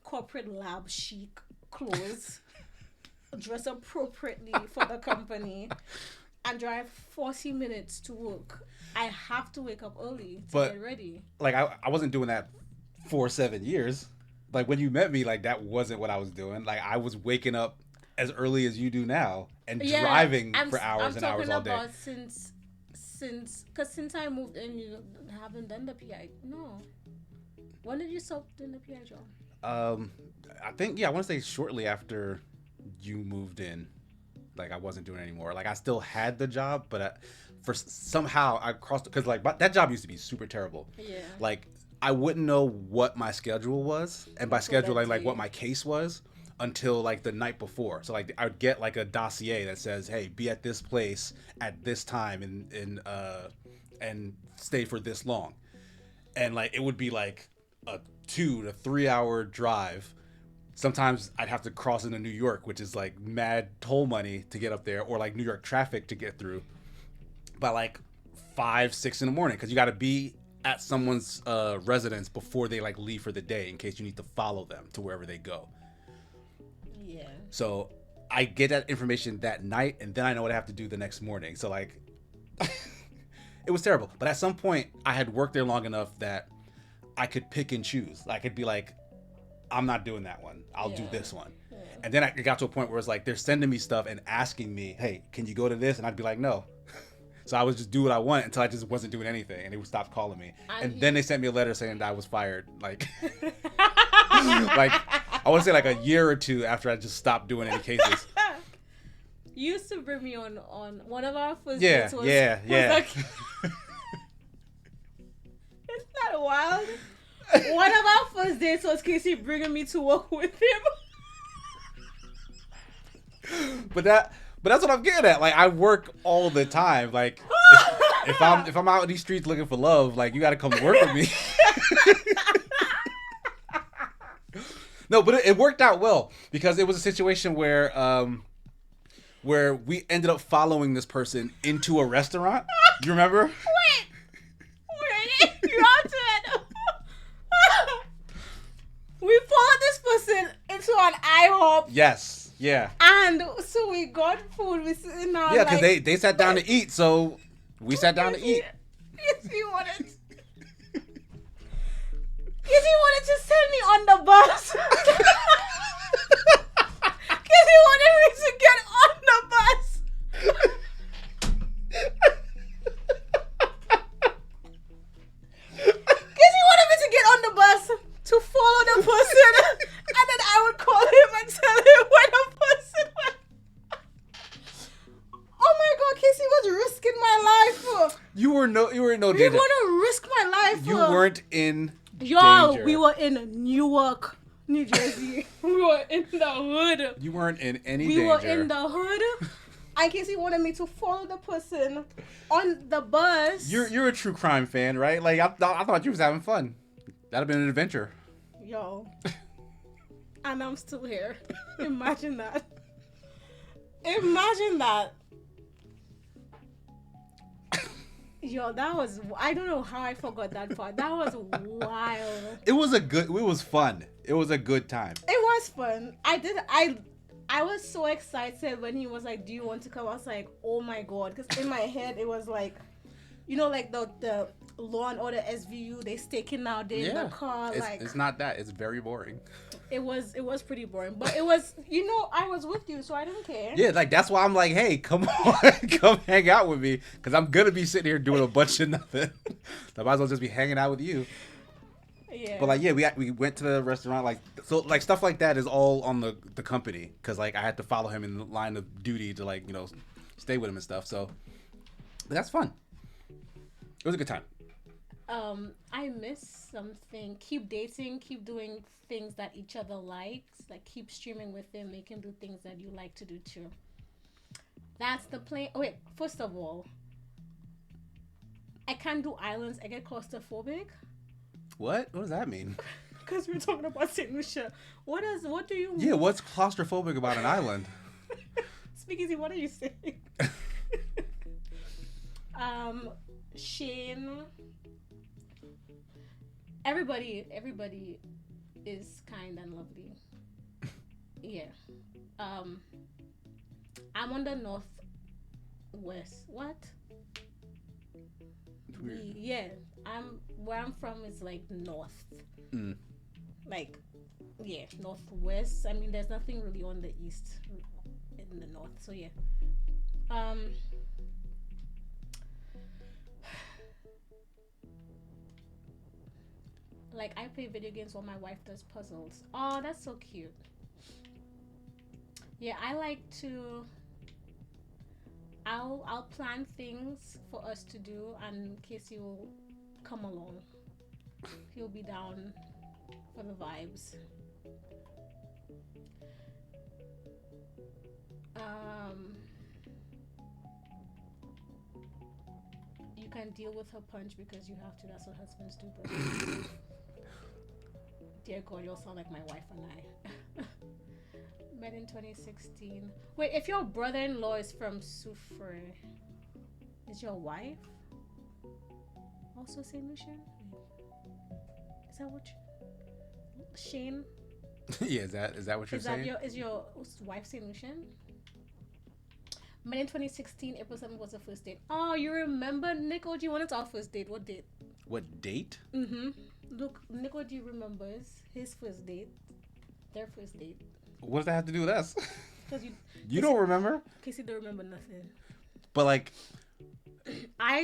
corporate lab chic clothes. Dress appropriately for the company. And drive 40 minutes to work. I have to wake up early to get ready. Like, I wasn't doing that for 7 years. Like, when you met me, like, that wasn't what I was doing. Like, I was waking up as early as you do now and driving for hours and hours all day. I'm talking about since I moved in, you haven't done the PI. No. When did you stop doing the PI job? I think, I want to say shortly after you moved in. Like, I wasn't doing it anymore. Like, I still had the job, but somehow I crossed, because like that job used to be super terrible. Yeah. Like, I wouldn't know what my schedule was, and by schedule like what my case was, until like the night before. So like I would get like a dossier that says, hey, be at this place at this time and stay for this long, and like it would be like a 2 to 3 hour drive. Sometimes I'd have to cross into New York, which is like mad toll money to get up there, or like New York traffic to get through by like 5, 6 in the morning, because you got to be at someone's residence before they like leave for the day, in case you need to follow them to wherever they go. Yeah. So I get that information that night, and then I know what I have to do the next morning. So like, it was terrible. But at some point, I had worked there long enough that I could pick and choose. I could be like, I'm not doing that one. I'll do this one. Yeah. And then it got to a point where it's like they're sending me stuff and asking me, hey, can you go to this? And I'd be like, no. So I would just do what I want until I just wasn't doing anything, and they would stop calling me. And then they sent me a letter saying that I was fired. Like, like I want to say like a year or two after I just stopped doing any cases. You used to bring me on one of our first dates. Yeah. Like, isn't that wild? One of our first dates was Casey bringing me to work with him. But that's what I'm getting at. Like, I work all the time. Like, if I'm out in these streets looking for love, like, you got to come to work with me. No, but it worked out well, because it was a situation where we ended up following this person into a restaurant. You remember? Wait, you have to. We followed this person into an IHOP. Yes. Yeah. And so we got food. We sitting down. Yeah, because they sat down to eat, so we sat down to eat. Yes, he wanted. Yes, he wanted to send me on the bus. Because he wanted me to get on the bus. Because he wanted me to get on the bus to follow the person, and then I would call him and tell him where the person went. Oh my God, You were in no We danger. gonna risk my life. You weren't in Yo, danger. we were in Newark, New Jersey. We were in the hood. You weren't in any We danger. were in the hood. In case he wanted me to follow the person on the bus. You're a true crime fan, right? Like I thought you was having fun. That'd have been an adventure. Yo. And I'm still here. Imagine that. Imagine that. Yo, that was, I don't know how I forgot that part. That was wild. It was fun. It was a good time. It was fun. I was so excited when he was like, do you want to come? I was like, oh my God. Because in my head, it was like, you know, like the Law and Order SVU, they staking out there in the car. It's not that. It's very boring. It was pretty boring. But it was, you know, I was with you, so I didn't care. Yeah, like that's why I'm like, hey, come on, come hang out with me. Because I'm going to be sitting here doing a bunch of nothing. I might as well just be hanging out with you. Yeah. But like, yeah, we went to the restaurant, like, so like stuff like that is all on the company, because like I had to follow him in the line of duty to, like, you know, stay with him and stuff. So, but that's fun. It was a good time. I miss something. Keep dating, keep doing things that each other likes. Like keep streaming with him, make him do things that you like to do too. That's the plan. Oh, wait, first of all, I can't do islands. I get claustrophobic. What does that mean? Because we're talking about St. Lucia. What do you mean? Yeah, what's claustrophobic about an island? Speakeasy, what are you saying? Shane. Everybody is kind and lovely. Yeah. I'm on the northwest. What? Yeah. Where I'm from is like north. Like, yeah, northwest. I mean, there's nothing really on the east in the north. So yeah. Like I play video games while my wife does puzzles. Oh, that's so cute. Yeah, I like to. I'll plan things for us to do, and Casey will come along. He'll be down for the vibes. You can deal with her punch because you have to. That's what husbands do. But dear God, you'll sound like my wife and I. Met in 2016. Wait, if your brother-in-law is from Soufrière, is your wife also St. Lucian? Is that what Shane? Yeah, is that what you're saying? Is your wife St. Lucian? Met in 2016, April 7th was the first date. Oh, you remember, Nick OG? When it's our first date, what date? What date? Look, Nick OG remembers his first date. Their first date. What does that have to do with us? Because you don't remember? Casey don't remember nothing. But like,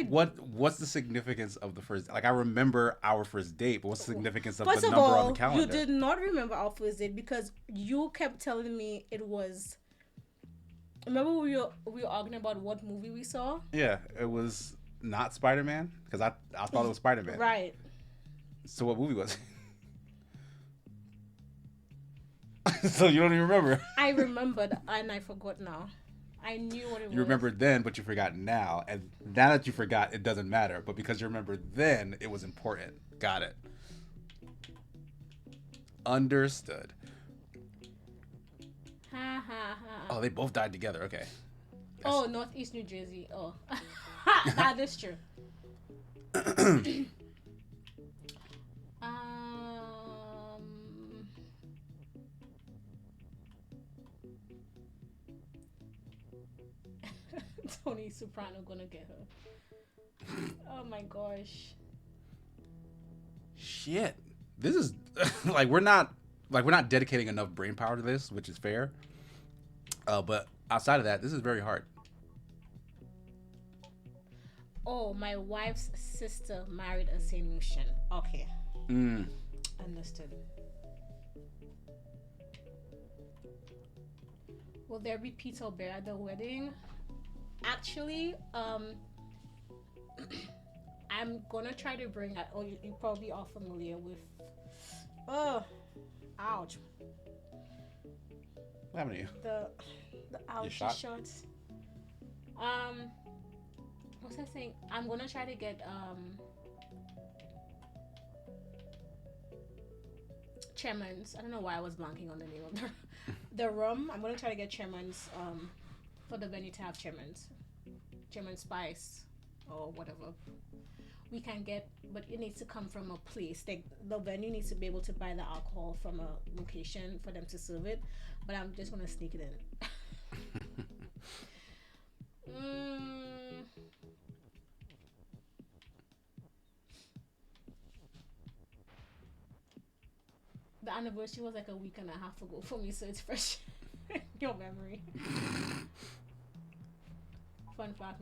what's the significance of the first? Like, I remember our first date, but what's the significance of the number on the calendar? You did not remember our first date because you kept telling me it was. Remember we were arguing about what movie we saw? Yeah, it was not Spider-Man because I thought it was Spider-Man. Right. So what movie was it? So you don't even remember? I remembered and I forgot now. I knew what it was. You remembered then, but you forgot now. And now that you forgot, it doesn't matter. But because you remembered then, it was important. Got it. Understood. Ha ha ha. Oh, they both died together. Okay. Oh, Northeast New Jersey. Oh. That is true. Tony Soprano gonna get her. Oh my gosh. Shit. This is like we're not dedicating enough brain power to this, which is fair. But outside of that, this is very hard. Oh, my wife's sister married a St. Lucian. Okay. Understood. Will there be pizza or beer at the wedding? Actually, I'm gonna try to bring. Oh, you probably are familiar with. Oh, ouch! What happened to you? The the You ouchie shot? shots. Um, what's I saying? I'm gonna try to get Chairman's. I don't know why I was blanking on the name of the room. I'm gonna try to get Chairman's for the venue to have Chairman's Spice or whatever we can get, but it needs to come from a place. The venue needs to be able to buy the alcohol from a location for them to serve it. But I'm just gonna sneak it in. mm, the anniversary was like a week and a half ago for me, so it's fresh in your memory. Fun fact: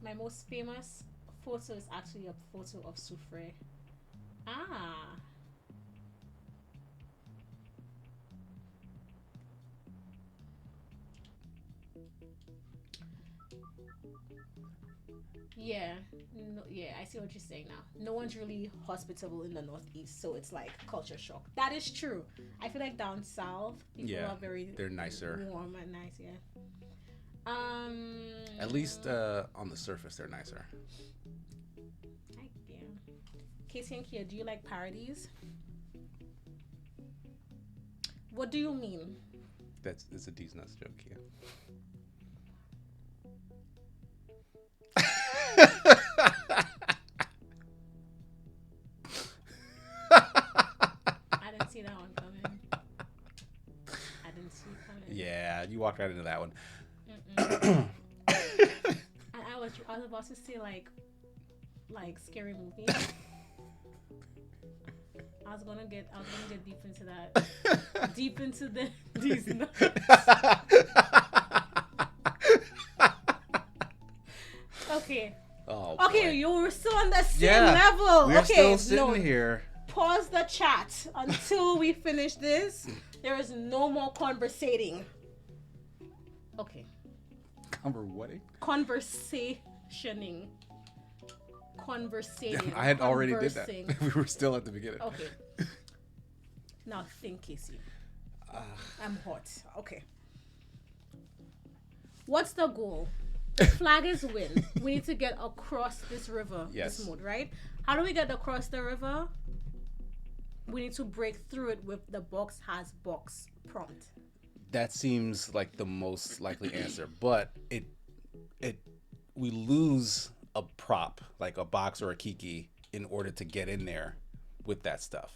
my most famous photo is actually a photo of Soufre. Ah, yeah, no, yeah, I see what you're saying now. No one's really hospitable in the Northeast, so it's like culture shock. That is true. I feel like down south, people Yeah, are very they're nicer. warm and nice. Yeah. At least on the surface, they're nicer. Yeah. Casey and Kia, do you like parodies? What do you mean? It's a D's nuts joke, yeah. I didn't see that one coming. I didn't see it coming. Yeah, you walked right into that one. And I was about to say like scary movie. I was gonna get deep into that. Deep into these nuts. Okay. Oh, Okay, boy. you were still on the same Yeah, level. we're Okay, still sitting here. Pause the chat until we finish this. There is no more conversating. Okay. Wedding? Conversationing. Conversating. I had already did Conversing. that. We were still at the beginning. Okay. Now think, Casey. I'm hot. Okay. What's the goal? The flag is win. We need to get across this river. Yes. This mode, right? How do we get across the river? We need to break through it with the box has box prompt. That seems like the most likely answer, but it we lose a prop like a box or a kiki in order to get in there with that stuff.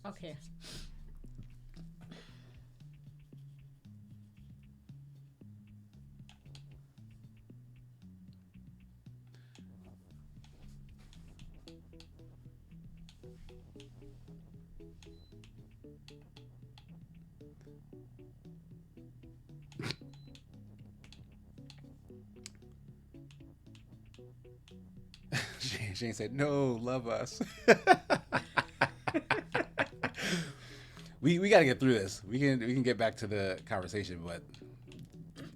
Okay. Shane said, "No, love us." we got to get through this. We can get back to the conversation, but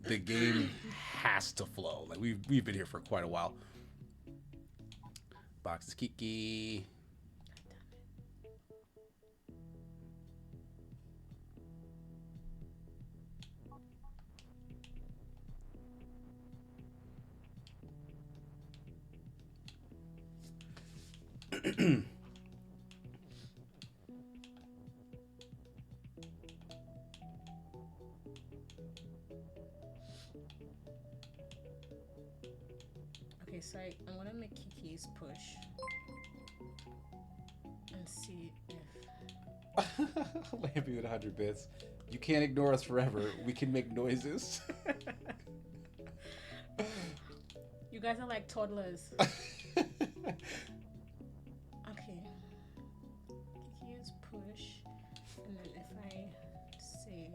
the game has to flow. Like we've been here for quite a while. Boxes Kiki. Okay, so I'm gonna make Kiki's push and see if Lampy with 100 bits. You can't ignore us forever. We can make noises. you guys are like toddlers. Okay. Kiki's push, and then if I say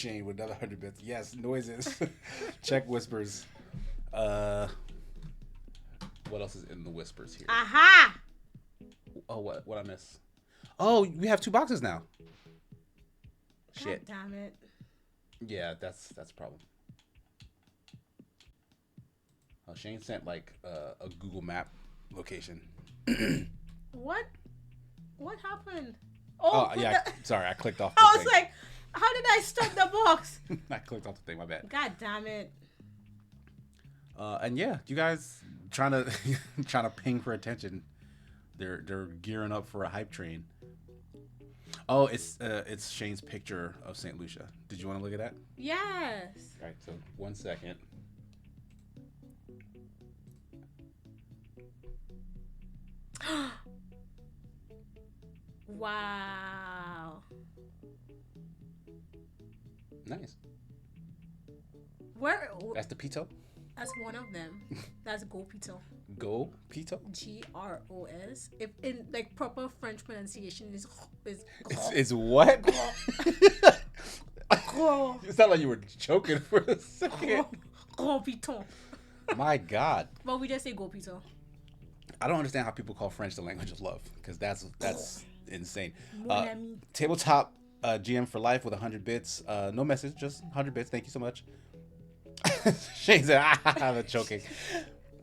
Shane with another 100 bits. Yes, noises. Check whispers. What else is in the whispers here? Aha! Oh, what I miss? Oh, we have 2 boxes now. Shit. God damn it. Yeah, that's a problem. Oh, Shane sent like a Google Map location. What? What happened? Oh, Oh, yeah. Sorry, I clicked off the I was thing. like, how did I stop the box? I clicked off the thing. My bad. God damn it. And yeah, you guys trying to ping for attention. They're gearing up for a hype train. Oh, it's Shane's picture of St. Lucia. Did you want to look at that? Yes. All right, so 1 second. Wow. Nice. Where? That's the Pito. That's one of them. That's Gopito. Go Pito. Gros. If in like proper French pronunciation is It's what? Gros. You sound like you were choking for a second. Gopito. My God. But we just say Gopito. I don't understand how people call French the language of love, because that's insane. Mon ami. Tabletop GM for life with 100 bits. No message, just 100 bits. Thank you so much. Shane said, I'm choking.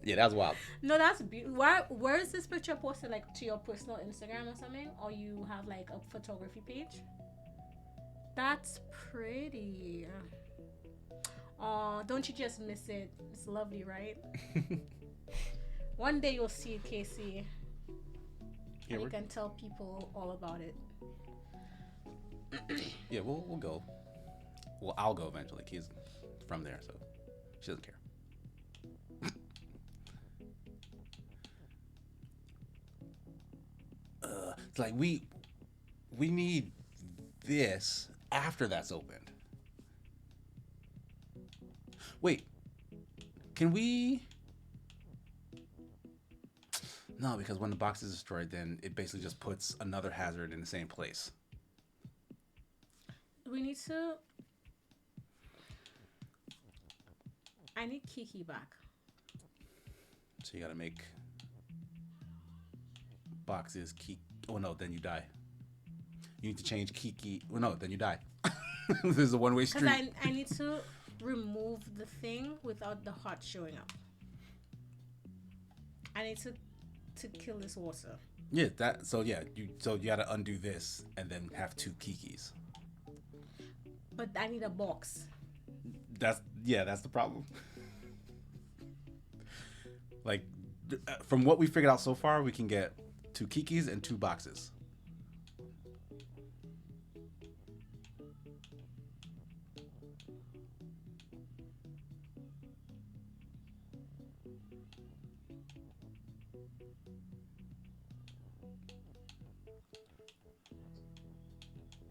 Yeah, that was wild. No, that's beautiful. Where is this picture posted? Like to your personal Instagram or something? Or you have like a photography page? That's pretty. Oh, don't you just miss it? It's lovely, right? One day you'll see it, Casey. Yeah, and you can tell people all about it. Yeah, we'll go. Well, I'll go eventually. He's from there, so she doesn't care. It's like we need this after that's opened. Wait, can we? No, because when the box is destroyed, then it basically just puts another hazard in the same place. We need to. I need Kiki back. So you gotta make boxes Kiki. Oh no, then you die. You need to change Kiki. Well, no, then you die. This is a one-way street. Because I need to remove the thing without the heart showing up. I need to kill this water. Yeah, that. So yeah, you gotta undo this and then have 2 Kikis. But I need a box. That's the problem. Like, from what we figured out so far, we can get 2 Kikis and 2 boxes.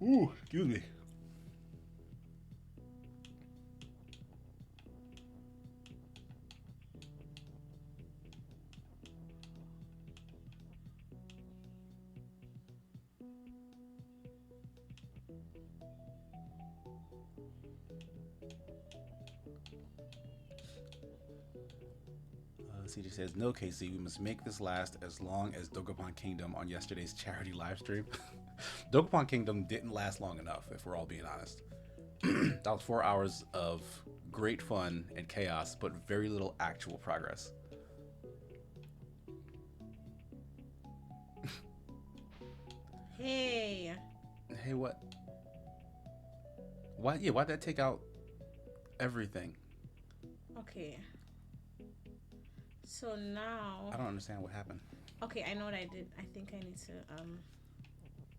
Ooh, excuse me. CJ says, no, Casey, we must make this last as long as Dokapon Kingdom on yesterday's charity live stream. Dokapon Kingdom didn't last long enough, if we're all being honest. That was 4 hours of great fun and chaos, but very little actual progress. Hey. Hey, what? Why? Yeah, why'd that take out everything? Okay. So now. I don't understand what happened. Okay, I know what I did. I think I need to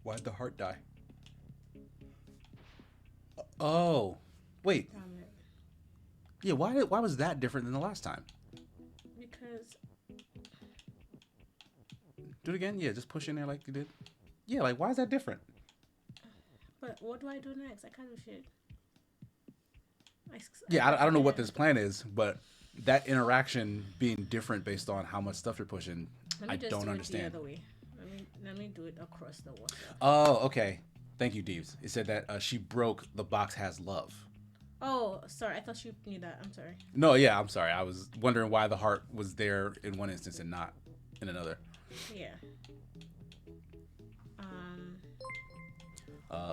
Why'd the heart die? Oh, wait. Damn it. Yeah, why was that different than the last time? Because. Do it again. Yeah, just push in there like you did. Yeah, like why is that different? But what do I do next? I can't do shit. Yeah, I don't know what this plan is, but that interaction being different based on how much stuff you're pushing, I don't understand. Let me do it across the water. Oh, okay. Thank you, Deeves. It said that she broke the box has love. Oh, sorry. I thought you knew that. I'm sorry. No, yeah, I'm sorry. I was wondering why the heart was there in one instance and not in another. Yeah. Um.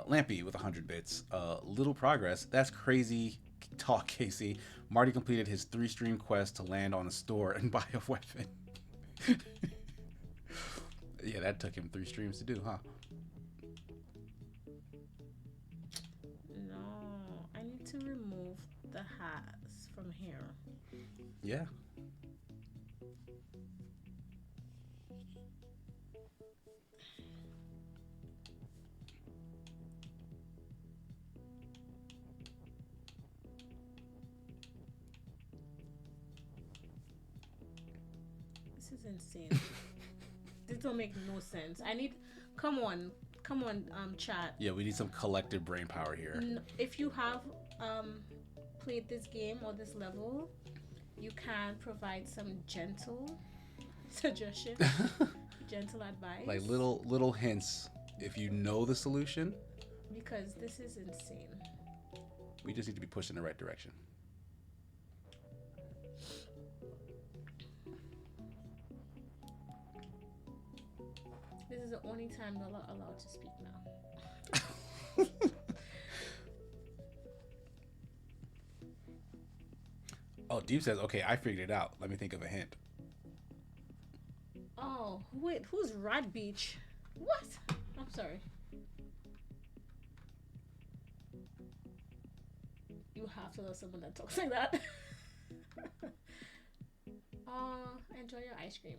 Lampy with 100 bits. Little progress. That's crazy talk, Casey. Marty completed his 3-stream quest to land on a store and buy a weapon. Yeah, that took him 3 streams to do, huh? No, I need to remove the hats from here. Yeah. This is insane. This don't make no sense. I need. Come on, chat. Yeah, we need some collective brain power here. If you have played this game or this level, you can provide some gentle suggestion, gentle advice. Like little hints if you know the solution. Because this is insane. We just need to be pushed in the right direction. This is the only time you're allowed to speak now. Oh, Deep says, okay, I figured it out. Let me think of a hint. Oh, wait, who's Rat Beach? What? I'm sorry. You have to know someone that talks like that. Enjoy your ice cream.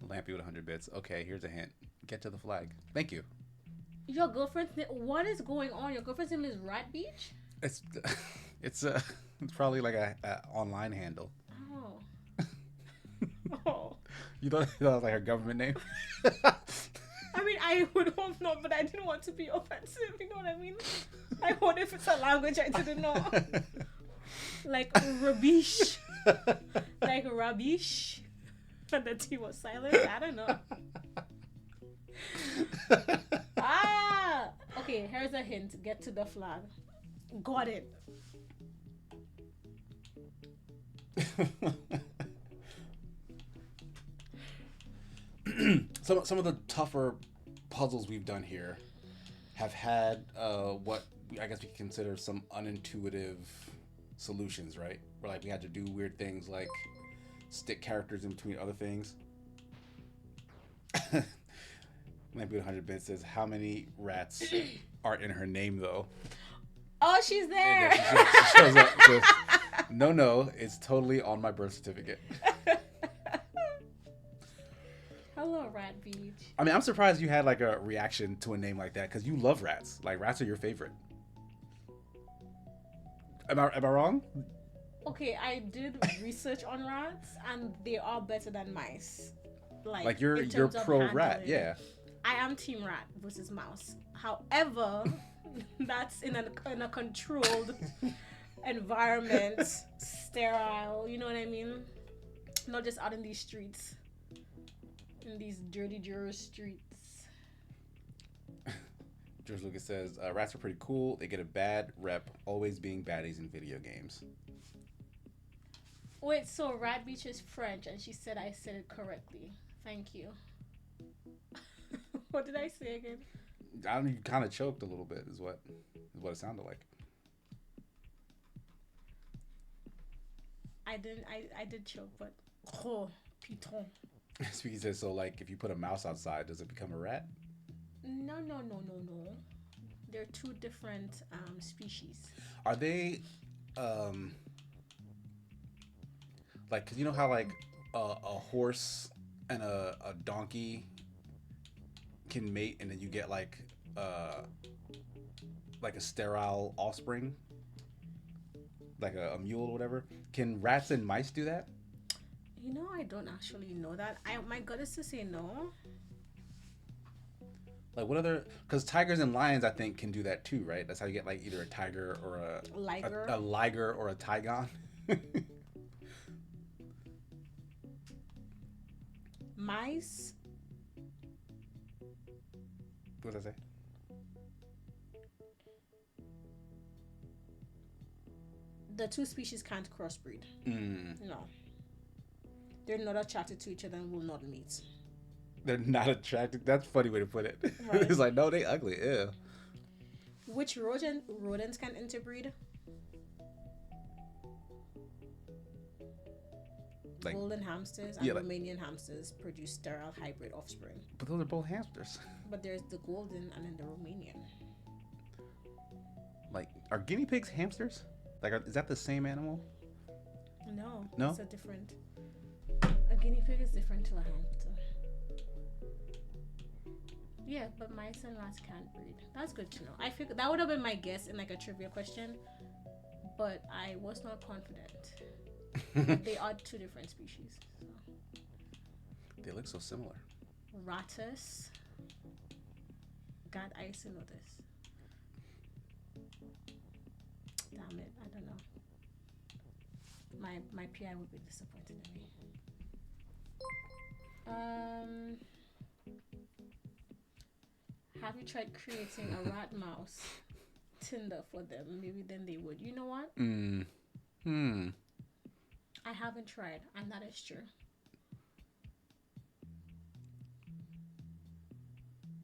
Lampy with 100 bits. Okay, here's a hint. Get to the flag. Thank you. Your girlfriend's name? What is going on? Your girlfriend's name is Rat Beach? It's it's probably like a online handle. Oh. Oh. You thought that was like her government name? I mean, I would hope not, but I didn't want to be offensive. You know what I mean? I wonder if it's a language I didn't know. Like rubbish. Like rubbish. And the T was silent. I don't know. Okay, here's a hint. Get to the flag. Got it. Some of the tougher puzzles we've done here have had what I guess we can consider some unintuitive solutions, right? Where like we had to do weird things like stick characters in between other things. Might be 100 bits says how many rats are in her name though. Oh, she's there. She shows up. So, no, it's totally on my birth certificate. Hello, Rat Beach. I mean, I'm surprised you had like a reaction to a name like that because you love rats. Like rats are your favorite. Am I wrong? Okay, I did research on rats, and they are better than mice. Like you're pro rat, yeah. I am team rat versus mouse. However, that's in a controlled environment, sterile. You know what I mean? Not just out in these streets, in these dirty streets. George Lucas says rats are pretty cool. They get a bad rep, always being baddies in video games. Wait, so Rat Beach is French, and she said I said it correctly. Thank you. What did I say again? I don't know, you kind of choked a little bit is what it sounded like. I did choke, but oh, putain. Speaking says, so like if you put a mouse outside, does it become a rat? No. They're two different species. Are they like, cause you know how like a horse and a donkey can mate, and then you get like a sterile offspring, like a mule or whatever. Can rats and mice do that? You know, I don't actually know that. My gut is to say no. Like what other? Because tigers and lions, I think, can do that too, right? That's how you get like either a tiger or a liger, a liger or a tigon. Mice, What did I say? the two species can't crossbreed. Mm. No. They're not attracted to each other and will not meet. They're not attracted. That's a funny way to put it. Right. It's like, no, they ugly. Ew. Which rodents can interbreed? Like, Golden hamsters and yeah, like- Romanian hamsters produce sterile hybrid offspring. but those are both hamsters. But there's the golden and then the Romanian. Like, are guinea pigs hamsters? Like, is that the same animal? No. No? It's a different. A guinea pig is different to a hamster. Yeah, but mice and rats can't breed. That's good to know. I figured that would have been my guess in like a trivia question, but I was not confident. They are two different species. So. They look so similar. Rattus. God, I used to know this. Damn it, I don't know. My PI would be disappointed in me. Have you tried creating a rat mouse Tinder for them? Maybe then they would. You know what? I haven't tried, and that is true.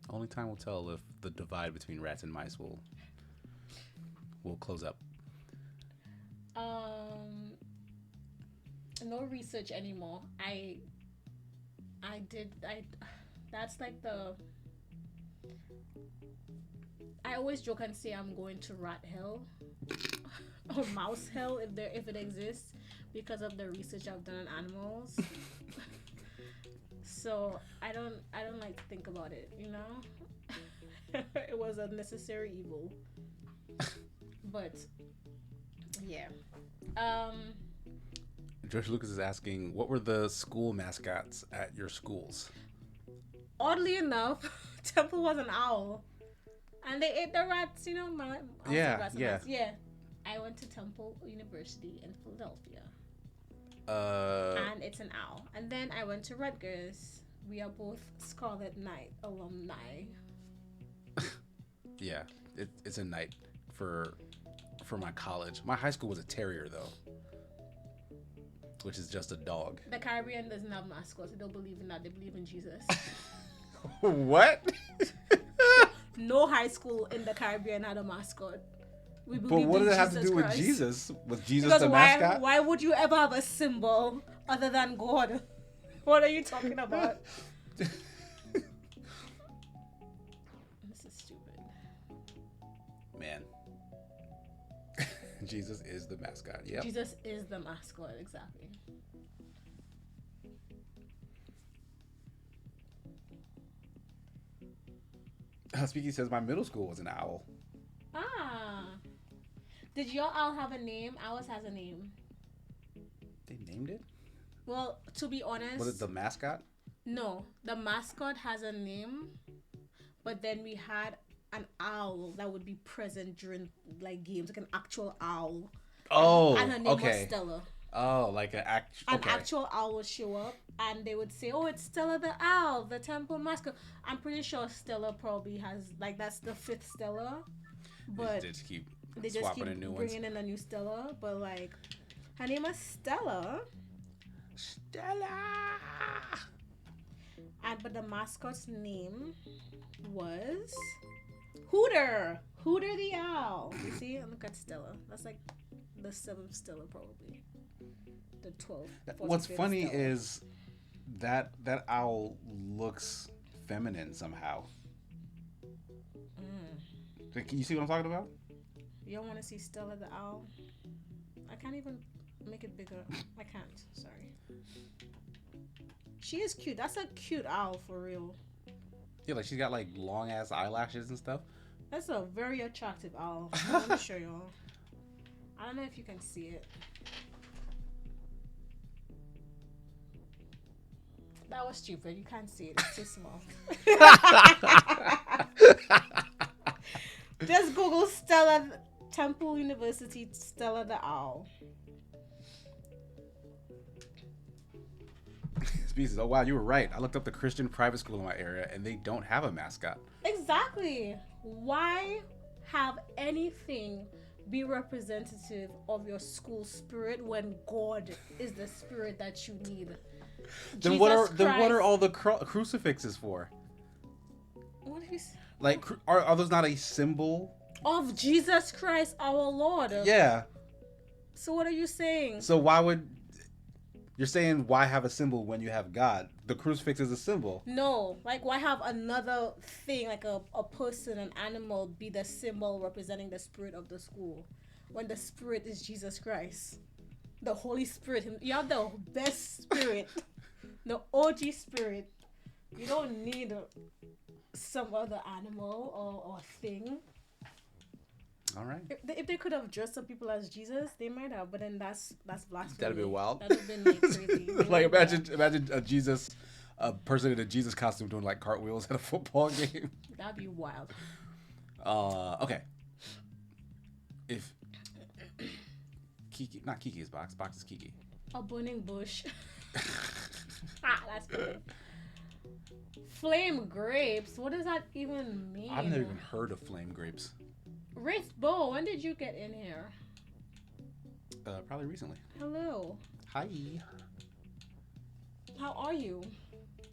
Only time will tell if the divide between rats and mice will close up. No research anymore. That's like the. I always joke and say I'm going to rat hell or mouse hell if it exists because of the research I've done on animals. So I don't like to think about it, you know. It was a necessary evil. But yeah. George Lucas is asking, what were the school mascots at your schools? Oddly enough, Temple was an owl. And they ate the rats, you know, Yeah. Yeah. I went to Temple University in Philadelphia. And it's an owl. And then I went to Rutgers. We are both Scarlet Knight alumni. Yeah, it's a night for my college. My high school was a terrier though, which is just a dog. The Caribbean doesn't have mascots. They don't believe in that. They believe in Jesus. What? No high school in the Caribbean had a mascot. We But believed what in does it have to Jesus do with Christ. Jesus? Was Jesus Because the mascot? why would you ever have a symbol other than God? What are you talking about? This is stupid. Man. Jesus is the mascot. Yep. Jesus is the mascot, exactly. Speaking says my middle school was an owl. Ah. Did your owl have a name? Ours has a name. They named it? Well, to be honest. Was it the mascot? No, the mascot has a name, but then we had an owl that would be present during like games, like an actual owl. Oh, and her name was Stella. Oh, like an actual owl would show up, and they would say, "Oh, it's Stella the owl, the temple mascot." I'm pretty sure Stella probably has like that's the 5th Stella, but they just keep in new bringing ones. In a new Stella. But like, her name is Stella. But the mascot's name was Hooter. Hooter the owl. You see? Look at Stella. That's like the 7th Stella probably. The 12th. What's funny Stella. is that owl looks feminine somehow. Can you see what I'm talking about? You don't want to see Stella the owl? I can't even make it bigger. I can't. Sorry. She is cute. That's a cute owl for real. Yeah, like she's got like long ass eyelashes and stuff. That's a very attractive owl. Let me show y'all. I don't know if you can see it. That was stupid. You can't see it. It's too small. Just Google Stella Temple University Stella the owl. species. Oh wow, you were right. I looked up the Christian private school in my area, and they don't have a mascot. Exactly. Why have anything be representative of your school spirit when God is the spirit that you need? Then what are all the crucifixes for? What is Like, are those not a symbol? of Jesus Christ our Lord? Yeah. So what are you saying? So why would you're saying why have a symbol when you have God? The crucifix is a symbol. No, like why have another thing like a person, an animal be the symbol representing the spirit of the school when the spirit is Jesus Christ? The Holy Spirit. You have the best spirit. The OG spirit. You don't need some other animal or thing. All right. If they could have dressed up people as Jesus, they might have. But then that's blasphemy. That'd be wild. That'd have been like crazy. Like imagine a person in a Jesus costume doing like cartwheels at a football game. That'd be wild. Okay. If not Kiki's box is Kiki. A burning bush. That's good. Flame grapes. What does that even mean? I've never even heard of flame grapes. Wraith Bow, when did you get in here? Probably recently. Hello. Hi. How are you?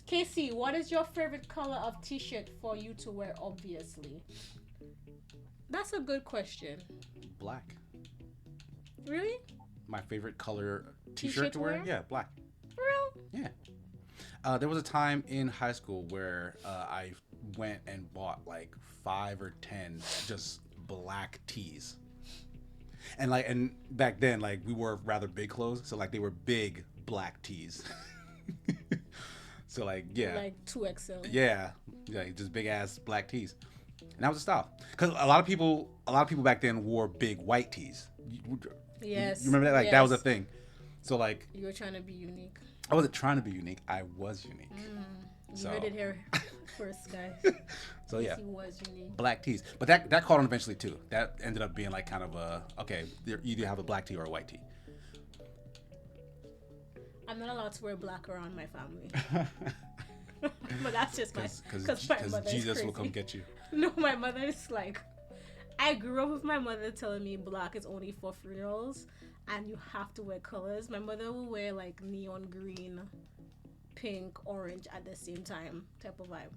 Casey, what is your favorite color of t-shirt for you to wear, obviously? That's a good question. Black. Really? My favorite color t-shirt to wear? Yeah, black. For real? Yeah. There was a time in high school where I went and bought like 5 or 10 just black tees. And back then, like, we wore rather big clothes, so like they were big black tees. So like, yeah. Like 2XL. Yeah, just big ass black tees. And that was the style. Because a lot of people back then wore big white tees. Yes. You remember that? Like, yes. that was a thing. So like, You were trying to be unique. I wasn't trying to be unique. I was unique. You heard it here first, guys. So yeah, He was unique. black tees. But that caught on eventually too. That ended up being like kind of a, okay, you either have a black tee or a white tee. I'm not allowed to wear black around my family. But that's just because Jesus will come get you. No, my mother is like, I grew up with my mother telling me black is only for funerals and you have to wear colors. My mother will wear like neon green, pink, orange at the same time type of vibe.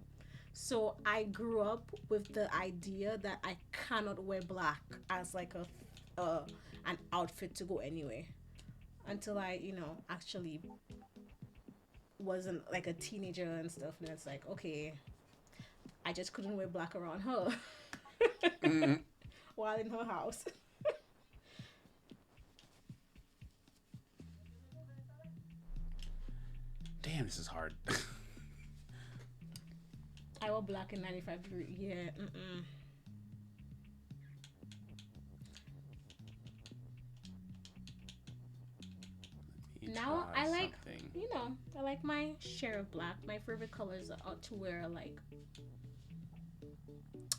So I grew up with the idea that I cannot wear black as like an outfit to go anywhere until I, actually wasn't like a teenager and stuff. And it's like, okay, I just couldn't wear black around her while in her house. Damn, this is hard. I wore black in 95 degree. Yeah. Now I like, I like my share of black. My favorite colors to wear are like,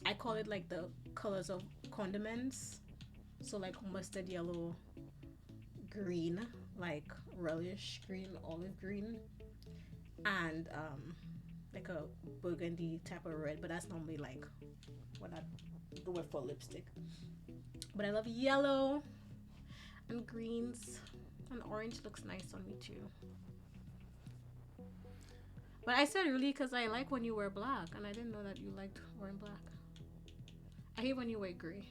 I call it like the colors of condiments. So like mustard yellow, green, like relish green, olive green, and like a burgundy type of red. But that's normally like what I wear for lipstick. But I love yellow and greens. And orange looks nice on me too. But I said really because I like when you wear black, and I didn't know that you liked wearing black. I hate when you wear gray.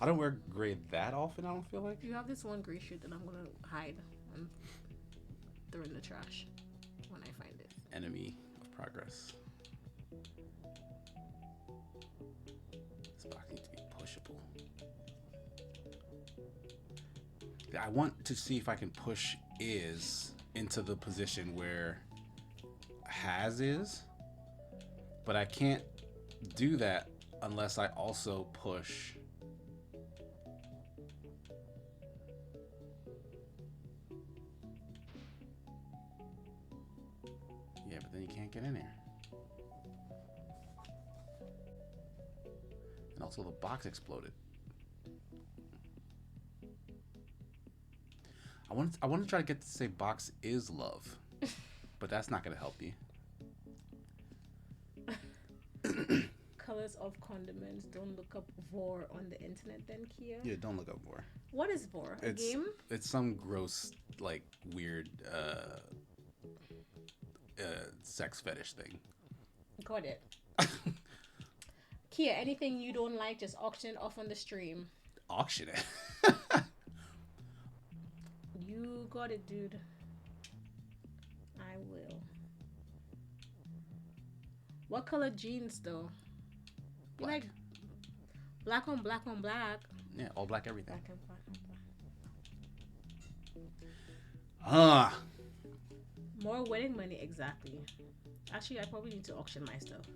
I don't wear gray that often, I don't feel like. You have this one gray shirt that I'm going to hide and throw in the trash when I find it. Enemy of progress. This box needs to be pushable. I want to see if I can push is into the position where has is, but I can't do that unless I also push but then you can't get in there. And also the box exploded. I want to try to get to say box is love. but that's not gonna help you. Colors of condiments. Don't look up vor on the internet then, Kia. Yeah, don't look up vor. What is vor? A game? It's some gross, like, weird sex fetish thing. Got it. Kia, anything you don't like, just auction it off on the stream. Auction it. You got it, dude. I will. What color jeans though? You Black. like black on black on black. Yeah, all black everything. Black and black on black. Huh. More wedding money, exactly. Actually, I probably need to auction my stuff.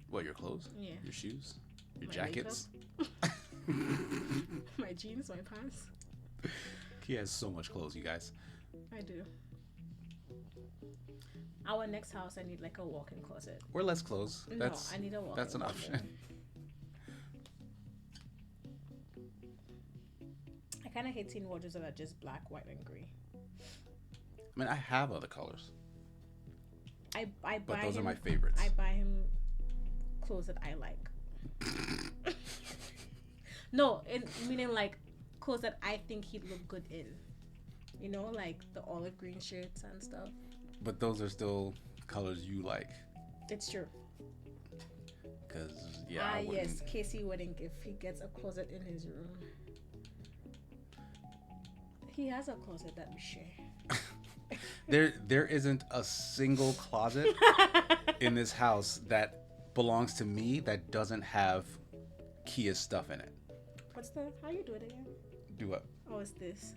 What, your clothes? Yeah. Your shoes? Your My jackets? My jeans, my pants. He has so much clothes, you guys. I do. Our next house, I need like a walk-in closet. Or less clothes. No, I need a walk-in That's an closet. option. I kind of hate seeing wardrobes that are just black, white, and gray. I mean, I have other colors, I buy but those him, are my favorites. I buy him clothes that I like. No, meaning like clothes that I think he'd look good in. You know, like the olive green shirts and stuff. But those are still colors you like. It's true. Because, yeah, I wouldn't. Yes, Casey wedding gift. He gets a closet in his room. He has a closet that we share. There isn't a single closet in this house that belongs to me that doesn't have Kia's stuff in it. What's the? How you do it again? Do what? Oh, it's this.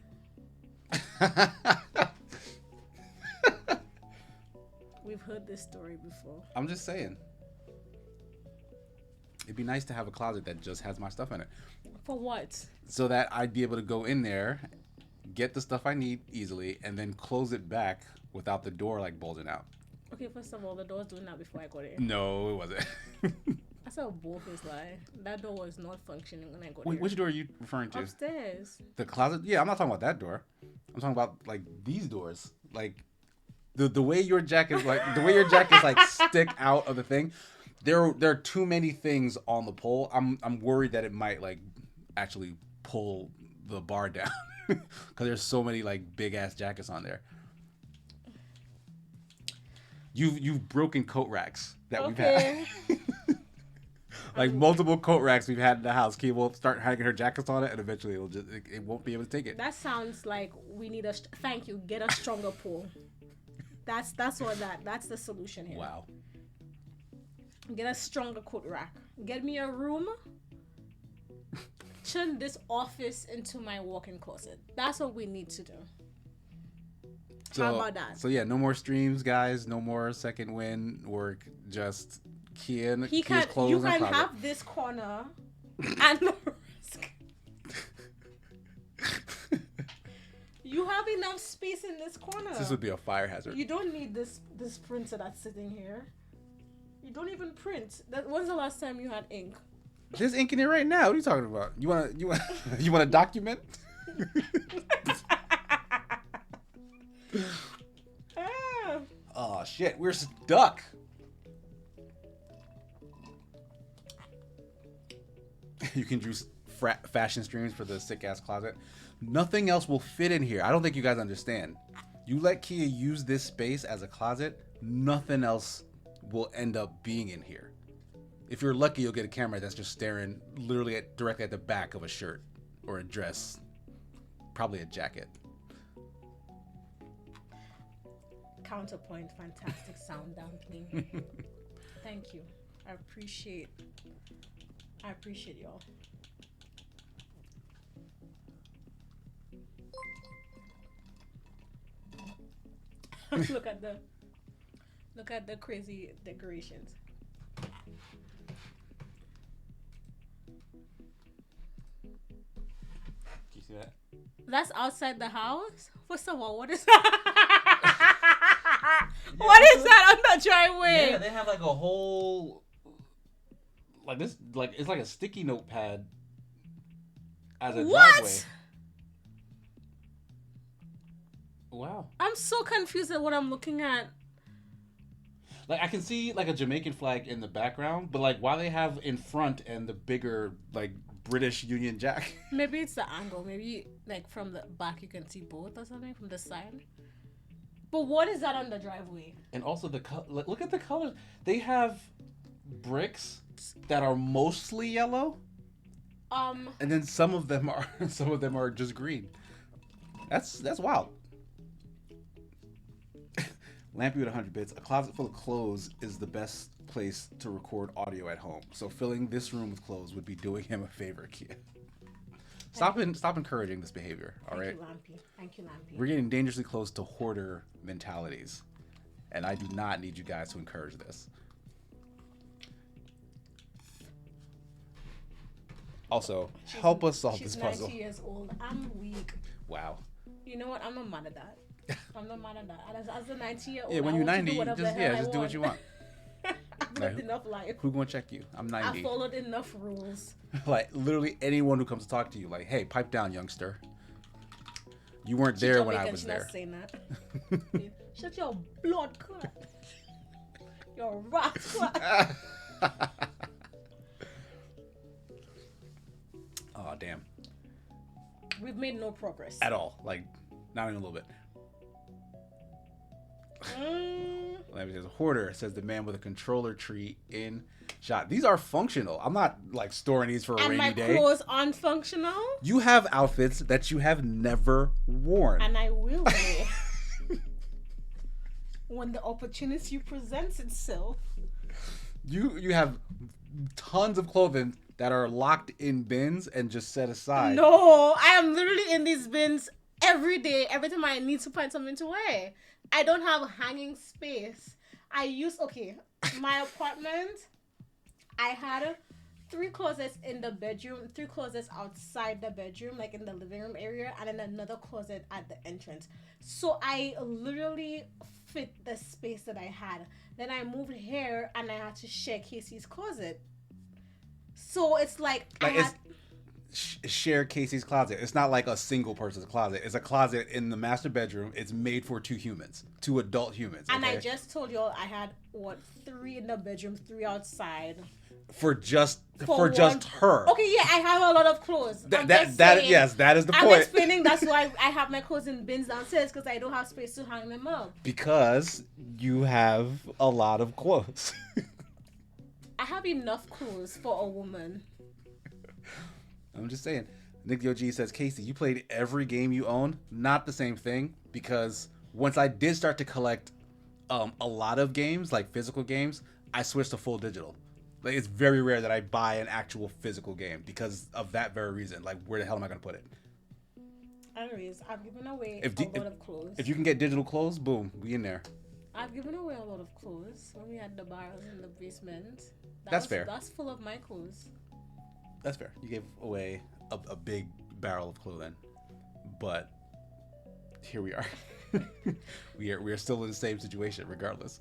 We've heard this story before. I'm just saying. It'd be nice to have a closet that just has my stuff in it. For what? So that I'd be able to go in there, get the stuff I need easily, and then close it back without the door like bulging out. Okay, first of all, the door's doing that before I got in. No, it wasn't. That's a bullface lie. That door was not functioning when I got Wait, there. which door are you referring to? Upstairs. The closet? Yeah, I'm not talking about that door. I'm talking about like these doors. Like the way your jacket like stick out of the thing. There are too many things on the pole. I'm worried that it might like actually pull the bar down because there's so many like big ass jackets on there. You've broken coat racks that we've had. Like multiple coat racks we've had in the house. Kia will start hanging her jackets on it, and eventually it won't be able to take it. That sounds like we need thank you. Get a stronger pole. That's the solution here. Wow. Get a stronger coat rack. Get me a room. Turn this office into my walk-in closet. That's what we need to do. How about that? So yeah, no more streams, guys. No more second win work. Just Kia's clothes you and can closet. have this corner and the rest. You have enough space in this corner. This would be a fire hazard. You don't need this printer that's sitting here. You don't even print. When's the last time you had ink? There's ink in here right now. What are you talking about? You want a document? Ah. Oh shit, we're stuck. You can do fashion streams for the sick ass closet. Nothing else will fit in here. I don't think you guys understand. You let Kia use this space as a closet, nothing else will end up being in here. If you're lucky, you'll get a camera that's just staring literally directly at the back of a shirt or a dress, probably a jacket. Counterpoint, fantastic sound dampening. Thank you. I appreciate y'all. Look at the crazy decorations. Do you see that? That's outside the house? First of all, what is that? What is that on the driveway? Yeah, they have like a whole like this, like it's like a sticky notepad as a driveway. Wow. I'm so confused at what I'm looking at. Like I can see like a Jamaican flag in the background, but like why they have in front and the bigger like British Union Jack? Maybe it's the angle. Maybe like from the back you can see both or something from the side. But what is that on the driveway? And also the look at the colors. They have bricks that are mostly yellow, and then some of them are just green. That's wild. Lampy with 100 bits. A closet full of clothes is the best place to record audio at home. So filling this room with clothes would be doing him a favor, kid. Stop encouraging this behavior. All right. Thank you, Lampy. We're getting dangerously close to hoarder mentalities, and I do not need you guys to encourage this. Also, help us solve this puzzle. She's 90 years old. I'm weak. Wow. You know what? I'm not mad at that. I'm not mad at that. As a 90-year-old, Yeah, when you're 90, just do what you want. I've lived enough life. Who gonna check you? I'm 90. I followed enough rules. Like literally anyone who comes to talk to you, like, hey, pipe down, youngster. You weren't there when I was there. Saying that. Shut your blood clot. Your rat clot. Oh damn. We've made no progress At all. Like, not even a little bit. There's a hoarder. Says the man with a controller tree in shot. These are functional. I'm not like storing these for a rainy day. And my clothes aren't functional. You have outfits that you have never worn. And I will wear when the opportunity presents itself. You have tons of clothing that are locked in bins and just set aside. No, I am literally in these bins every day. Every time I need to find something to wear. I don't have hanging space. My apartment, I had 3 closets in the bedroom, 3 closets outside the bedroom, like in the living room area, and then another closet at the entrance. So I literally fit the space that I had. Then I moved here and I had to share Casey's closet. So it's like share Casey's closet. It's not like a single person's closet. It's a closet in the master bedroom. It's made for 2 humans, 2 adult humans. And I just told y'all I had 3 in the bedroom, 3 outside. For just her. Okay, yeah, I have a lot of clothes. Yes, that is the point. I'm explaining that's why I have my clothes in bins downstairs because I don't have space to hang them up. Because you have a lot of clothes. I have enough clothes for a woman. I'm just saying. Nick OG says, Casey, you played every game you own. Not the same thing, because once I did start to collect a lot of games, like physical games, I switched to full digital. Like, it's very rare that I buy an actual physical game because of that very reason. Like, where the hell am I going to put it? Anyways, I've given away a lot of clothes. If you can get digital clothes, boom, we in there. I've given away a lot of clothes when we had the barrels in the basement. That's fair. That's full of my clothes. That's fair. You gave away a big barrel of clothing, but here we are. we are still in the same situation, regardless.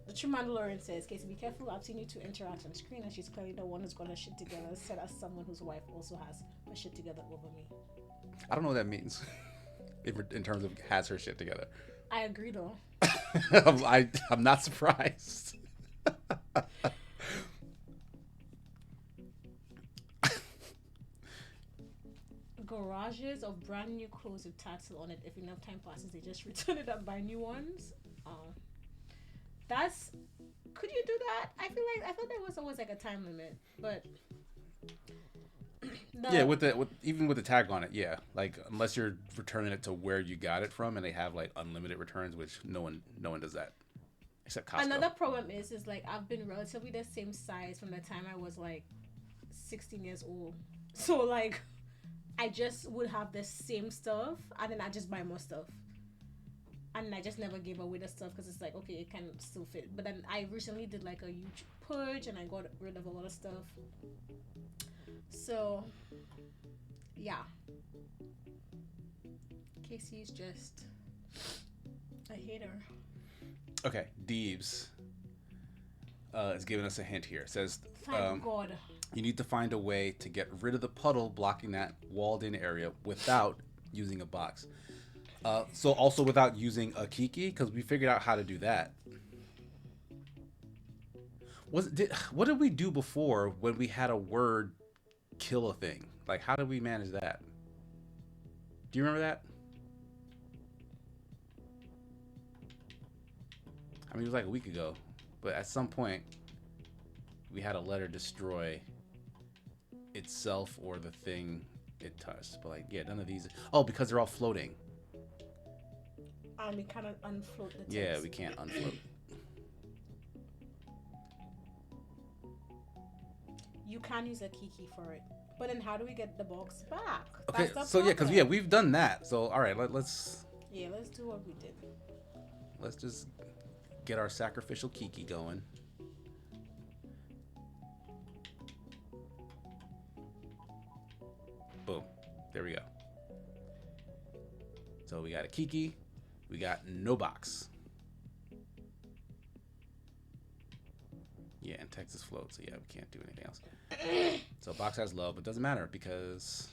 The true Mandalorian says, Casey, be careful. I've seen you 2 interact on screen, and she's clearly the one who's got her shit together. Said as someone whose wife also has her shit together over me. I don't know what that means. In terms of has her shit together. I agree, though. I'm not surprised. Garages of brand new clothes with tags on it. If enough time passes, they just return it and buy new ones. Could you do that? I thought there was always like a time limit, but yeah, even with the tag on it, yeah. Like unless you're returning it to where you got it from, and they have like unlimited returns, which no one does that except Costco. Another problem is like I've been relatively the same size from the time I was like 16 years old. So like I just would have the same stuff, and then I just buy more stuff. And I just never gave away the stuff because it's like, okay, it can still fit. But then I recently did like a huge purge, and I got rid of a lot of stuff. So, yeah. Casey's just a hater. Okay, Deebs is giving us a hint here. It says, Thank God. You need to find a way to get rid of the puddle blocking that walled-in area without using a box. So also without using a Kiki, because we figured out how to do that. What did we do before when we had a word kill a thing? Like, how did we manage that? Do you remember that? I mean, it was like a week ago, but at some point we had a letter destroy itself or the thing it touched. But like, yeah, none of these. Oh, because they're all floating. And we cannot unfloat the text. Yeah, we can't unfloat. You can use a Kiki for it. But then how do we get the box back? Okay, That's so the yeah, because problem. we've done that. So all right, let's Yeah, let's do what we did. just get our sacrificial Kiki going. Boom. There we go. So we got a Kiki. We got no box. Yeah, and Texas float. So yeah, we can't do anything else. So box has love, but doesn't matter because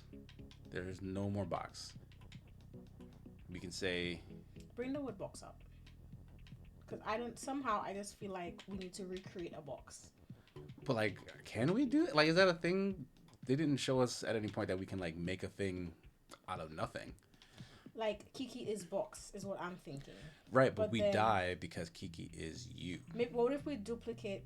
there's no more box. We can say Bring the wood box up. Because I just feel like we need to recreate a box. but like, can we do it? Like, is that a thing? They didn't show us at any point that we can like make a thing out of nothing. Like, Kiki is box, is what I'm thinking. Right, but we then, die because Kiki is you. Maybe, what if we duplicate...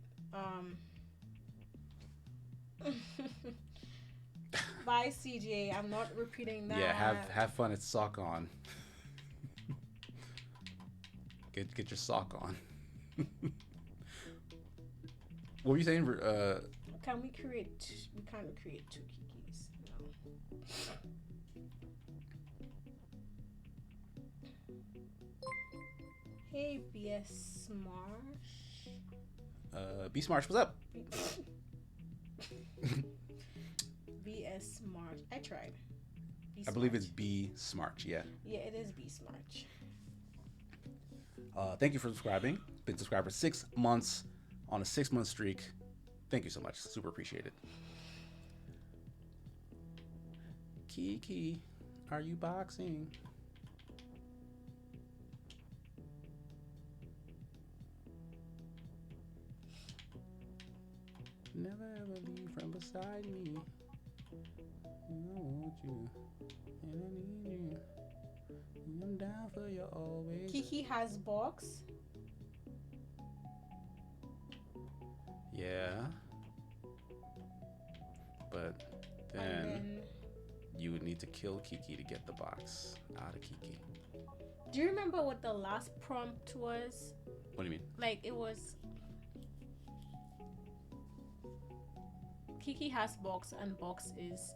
Bye, CJ. I'm not repeating that. Yeah, have fun. It's sock on. Get your sock on. What were you saying? Can we create... We can't create two Kikis. No. Hey, BS Smarsh. B Smarsh, what's up? BS Smarsh. I tried. I believe it's B Smarch, yeah. Yeah, it is B Smarch. Thank you for subscribing. Been subscribed for 6 months on a 6-month streak. Thank you so much. Super appreciate it. Kiki, are you boxing? Never ever leave from beside me. I want you, and I need you. I'm down for you always. Kiki has box. Yeah. But then you would need to kill Kiki to get the box out of Kiki. Do you remember what the last prompt was? What do you mean? Like, it was... Kiki has box and box is...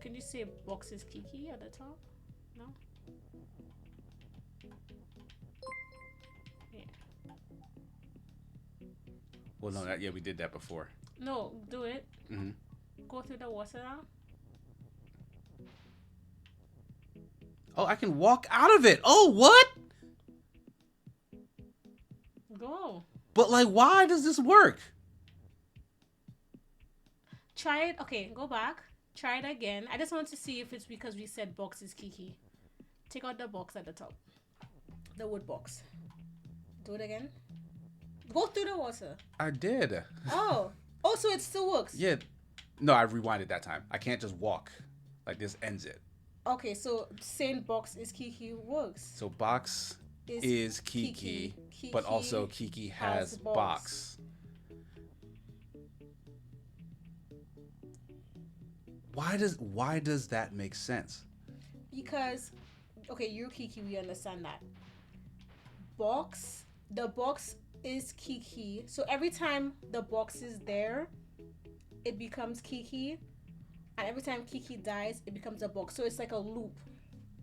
Can you say box is Kiki at the top? No? Yeah. Well, no, yeah, we did that before. No, do it. Mm-hmm. Go through the water now. Oh, I can walk out of it. Oh, what? Go. But, like, why does this work? Try it. Okay, go back. Try it again. I just want to see if it's because we said box is Kiki. Take out the box at the top. The wood box. Do it again. Go through the water. I did. Oh. Oh, so it still works. Yeah. No, I rewinded that time. I can't just walk. Like, this ends it. Okay, so saying box is Kiki works. So box is Kiki, Kiki but also Kiki has box. Why does that make sense? Because, okay, you're Kiki, we understand that. The box is Kiki. So every time the box is there, it becomes Kiki. And every time Kiki dies, it becomes a box. So it's like a loop.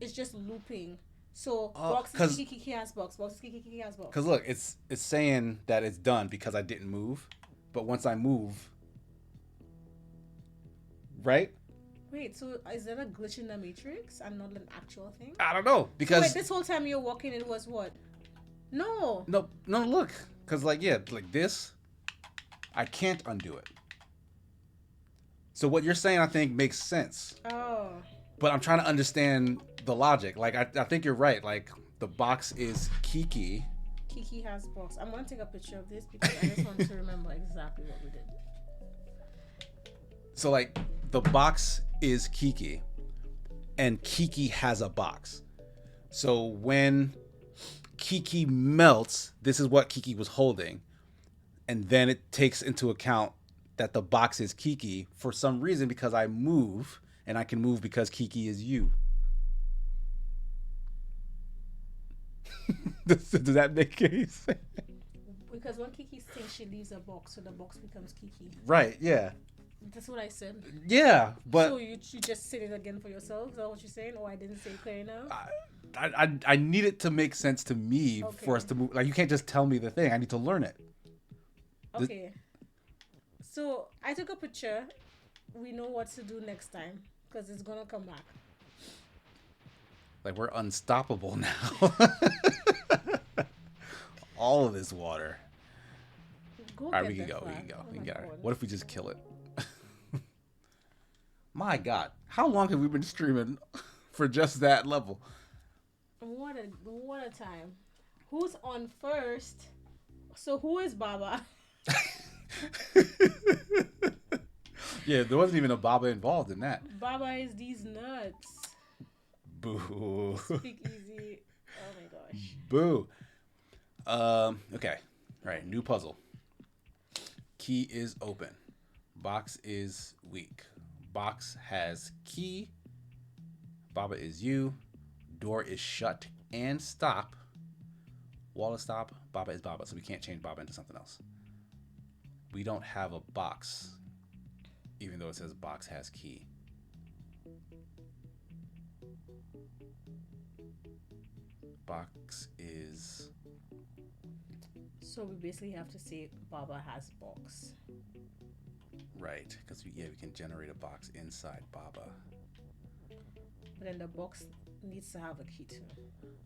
It's just looping. So box is Kiki, Kiki has box. Box is Kiki, Kiki has box. Because look, it's saying that it's done because I didn't move. But once I move, right? Wait, so is there a glitch in the Matrix and not an actual thing? I don't know. Because So wait, this whole time you're walking, it was what? No. No, look. Because, like, yeah, like this, I can't undo it. So what you're saying, I think, makes sense. Oh. But I'm trying to understand the logic. Like I think you're right. Like the box is Kiki. Kiki has box. I'm gonna take a picture of this because I just want to remember exactly what we did. So like the box is Kiki, and Kiki has a box. So when Kiki melts, this is what Kiki was holding, and then it takes into account that the box is Kiki for some reason because I move, and I can move because Kiki is you. Does that make any sense? Because when Kiki sings, she leaves a box, so the box becomes Kiki. Right, yeah. That's what I said. Yeah, but So you just said it again for yourself? Is that what you're saying? Or I didn't say it clear enough? I need it to make sense to me for us to move. Like you can't just tell me the thing. I need to learn it. Okay. So I took a picture. We know what to do next time because it's gonna come back. Like we're unstoppable now. All of this water. Go All right, get we can that go. We flag. can go. Oh We my can get it. God. What if we just kill it? My God, how long have we been streaming for just that level? What a time. Who's on first? So who is Baba? Yeah, there wasn't even a Baba involved in that. Baba is these nuts. Boo. Speak easy. Oh my gosh. Boo. Okay. All right. New puzzle. Key is open. Box is weak. Box has key. Baba is you. Door is shut and stop. Wall is stop. Baba is Baba. So we can't change Baba into something else. We don't have a box, even though it says box has key. Box is So we basically have to say Baba has box. right, because we can generate a box inside Baba. But then the box needs to have a key too.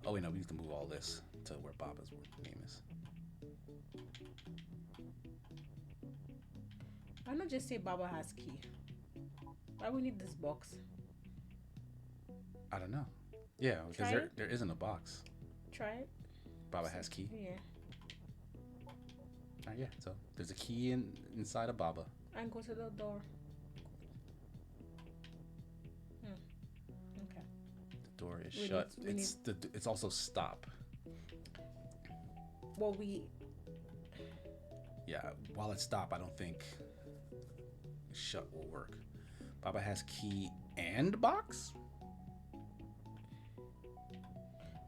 Oh wait, no, we need to move all this to where Baba's name is. Why not just say Baba has key? Why we need this box? I don't know. Yeah, because there isn't a box. Try it. Baba has key. Yeah. Yeah, so there's a key inside of Baba. And go to the door. Okay. The door is shut. It's also stop. Well, Yeah, while it's stop, I don't think shut will work. Baba has key and box?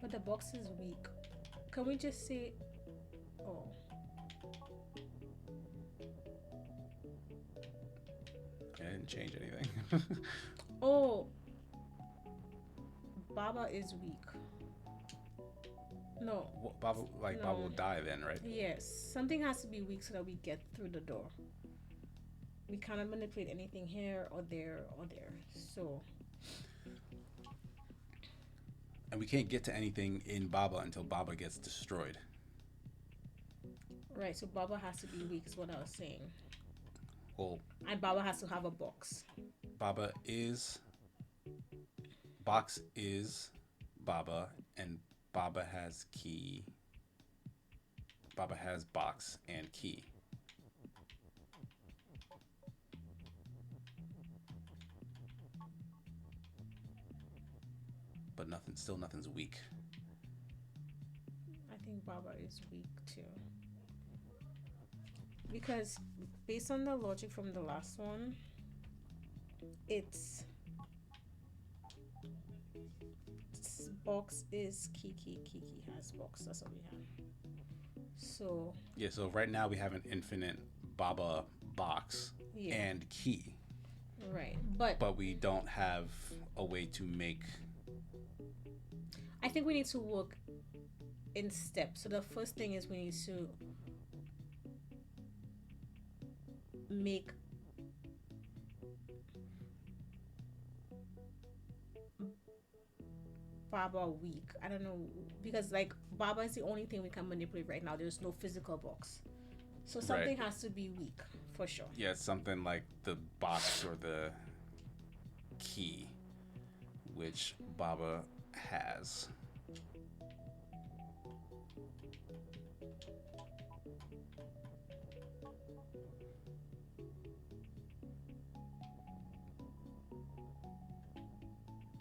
but the box is weak. Can we just say, oh, I didn't change anything. oh, Baba is weak. No. Well, Baba will die then, right? Yes, something has to be weak so that we get through the door. We cannot manipulate anything here or there or there. So. And we can't get to anything in Baba until Baba gets destroyed. Right, so Baba has to be weak is what I was saying. Well, and Baba has to have a box. Box is Baba, and Baba has key. Baba has box and key. But nothing's weak. I think Baba is weak too. Because based on the logic from the last one, it's box is Kiki. Kiki has box. That's what we have. So yeah. So right now we have an infinite Baba box and key. Right, but we don't have a way to make. I think we need to work in steps. So the first thing is we need to make Baba weak. I don't know, because like Baba is the only thing we can manipulate right now. There's no physical box, so something has to be weak for sure. Yeah, something like the box or the key. which Baba has.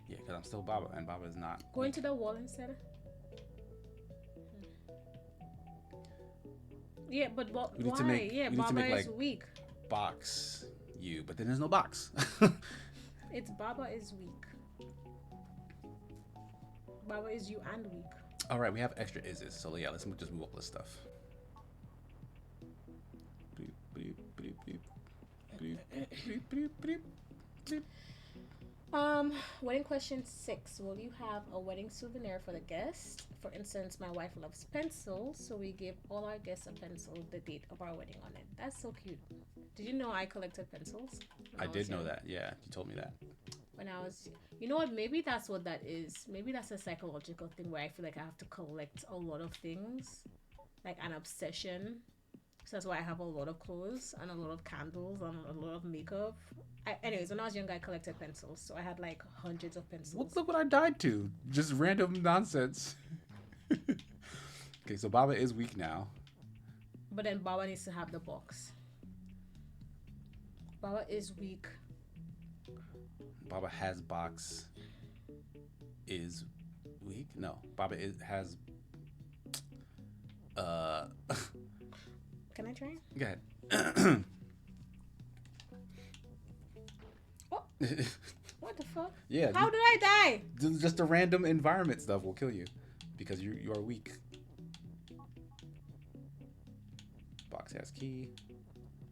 Yeah, because I'm still Baba, and Baba is not. Go into the wall instead. Yeah, but We need why? to make. Yeah, We need to Baba make is like weak. box you, but then there's no box. It's Baba is weak. Baba is you and weak. All right, we have extra ises, so yeah, let's just move all this stuff. Bleep, bleep, bleep, bleep, bleep, bleep, bleep, bleep, bleep. Wedding question 6. Will you have a wedding souvenir for the guest? For instance, my wife loves pencils, so we give all our guests a pencil with the date of our wedding on it. That's so cute. Did you know I collected pencils? I Was did know young? that. Yeah, you told me that. When I was, you know what? Maybe that's what that is. Maybe that's a psychological thing where I feel like I have to collect a lot of things, like an obsession. So that's why I have a lot of clothes and a lot of candles and a lot of makeup. Anyways, when I was younger, I collected pencils, so I had like hundreds of pencils. Look what I died to. Just random nonsense. Okay, so Baba is weak now. But then Baba needs to have the box. Baba is weak. Baba has box. Is weak? No, Baba has. Uh, Can I try? go ahead. Oh, what the fuck? Yeah. How did I die? Just the random environment stuff will kill you because you are weak. Box has key.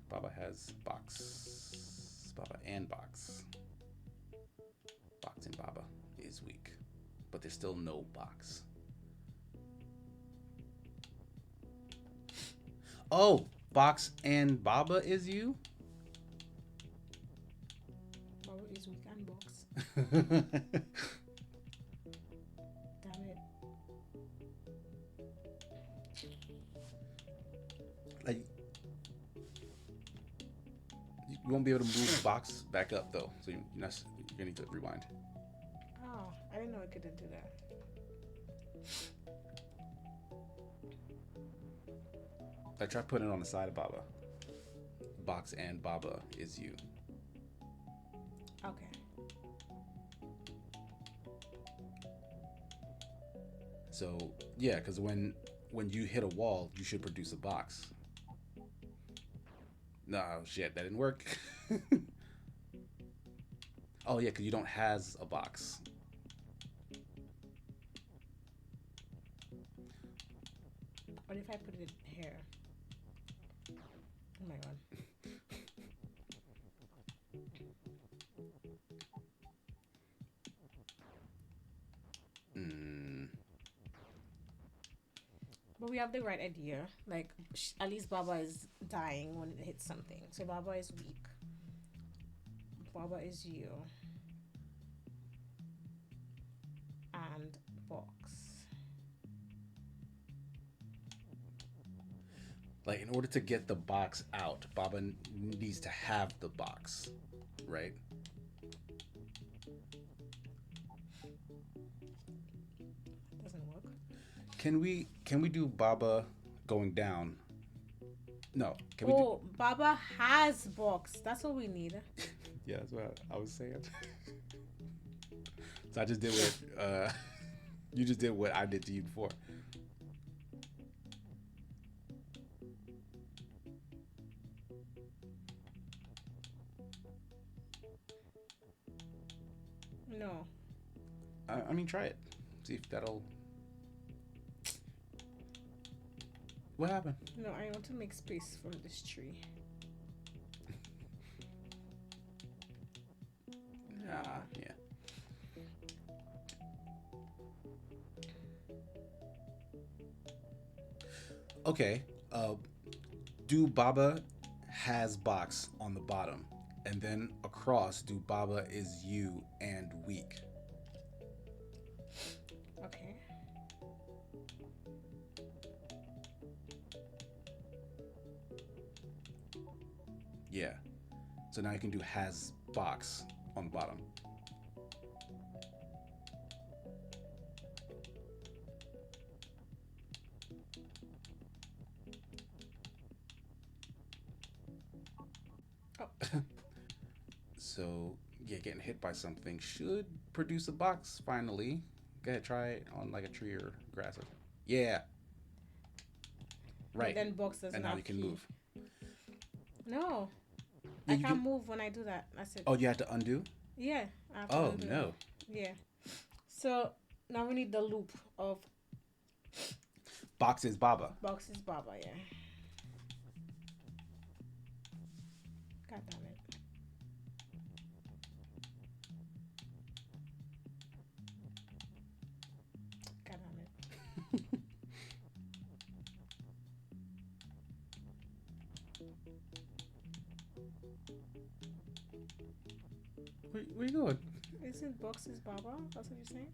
Baba has box. Baba and box. Box and Baba is weak, but there's still no box. Oh, box and Baba is you? Baba is weak and box. Damn it. Like you won't be able to move the box back up though, so you're gonna need to rewind. Oh, I didn't know I couldn't do that. I try putting it on the side of Baba. Box and Baba is you. Okay. So yeah, because when you hit a wall, you should produce a box. No, shit, that didn't work. Oh yeah, because you don't has a box. What if I put it here? Oh my god. Mm. But we have the right idea. Like, at least Baba is dying when it hits something. So Baba is weak. Baba is you. And box. Like in order to get the box out, Baba needs to have the box, right? Doesn't work. Can we do Baba going down? No. Can we? Oh, Baba has box. That's what we need. Yeah, that's what I was saying. So I just did what you just did what I did to you before. No. I mean, try it. See if that'll. What happened? No, I want to make space for this tree. Yeah. Okay. Do Baba has box on the bottom, and then across do Baba is you and weak. Okay. Yeah. So now you can do has box on the bottom. So yeah, getting hit by something should produce a box finally. Go ahead, try it on like a tree or grass. Yeah, But right. then box And doesn't now you have can key. move. No, Yeah, I you can't can. move when I do that. I said, Oh, you had to undo. yeah, I have to Oh undo it. no, Yeah. So now we need the loop of box is Baba. boxes Baba. Yeah. God damn it. God damn it. Where you going? Isn't boxes Baba? That's what you're saying?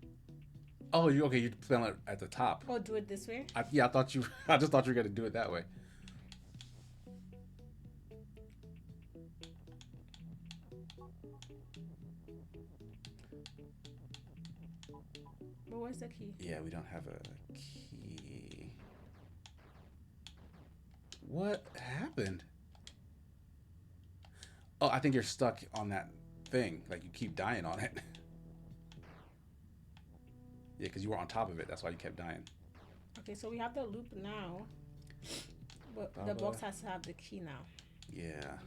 Oh, you okay? You spell it at the top. Oh, do it this way. Yeah, I thought you. I just thought you were gonna do it that way. But where's the key? Yeah, we don't have a key. What happened? Oh, I think you're stuck on that thing. Like you keep dying on it. Yeah, because you were on top of it. That's why you kept dying. Okay, so we have the loop now, but the Baba. box has to have the key now. Yeah.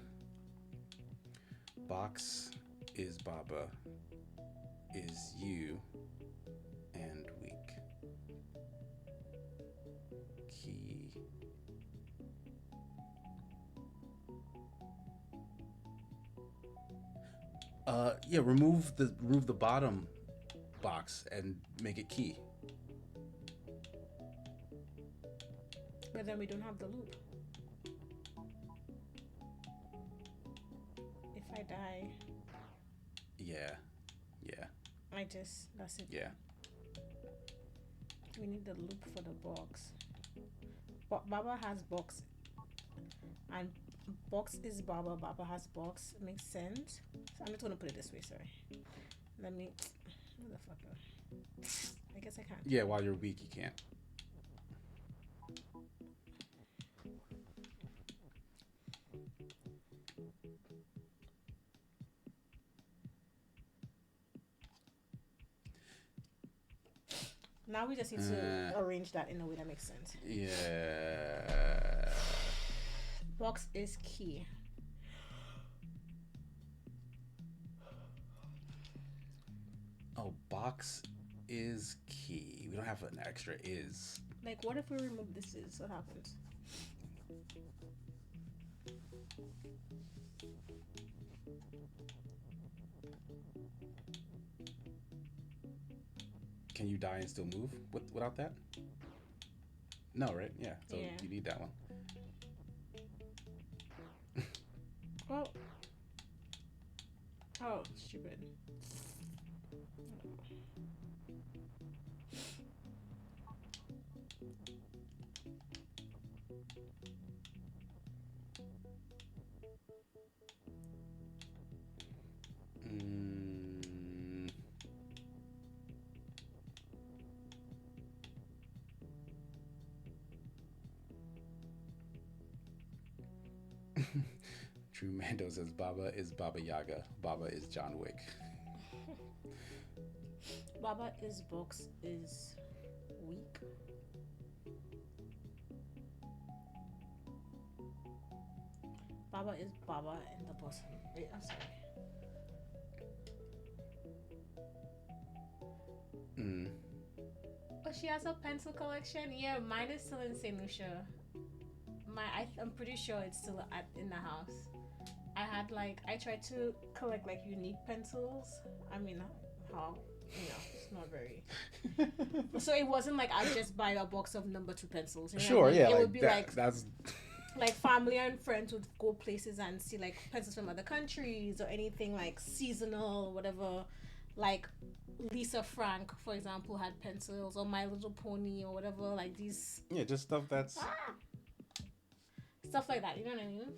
Box is Baba. Is you and weak. Key. Yeah. Remove the bottom box and make it key. But then we don't have the loop. If I die, Yeah. Yeah. that's it. Yeah. We need the loop for the box. But Baba has box, and box is Baba. Baba has box. Makes sense. So I'm just gonna put it this way. Sorry. Let me. Motherfucker. I guess I can't. Yeah. While you're weak, you can't. Now we just need to arrange that in a way that makes sense. Yeah. Box is key. Oh, box is key. We don't have an extra is. Like, what if we remove this is? What happens? Can you die and still move without that? No, right? Yeah. So Yeah. you need that one. Well. Oh, stupid. Mm. True Mando says Baba is Baba Yaga. Baba is John Wick. Baba is box is weak. Baba is Baba in the boss. Wait, I'm sorry. Mm. Oh, she has a pencil collection. Yeah, mine is still in Saint Lucia. I'm pretty sure it's still in the house. I tried to collect like unique pencils. I mean, how it's not very. So it wasn't like I just buy a box of number two pencils. You know Sure, what I mean? yeah. It Like would be that, that's like family and friends would go places and see like pencils from other countries or anything like seasonal, whatever. Like Lisa Frank, for example, had pencils, or My Little Pony, or whatever. Like these yeah, just stuff that's stuff like that. You know what I mean?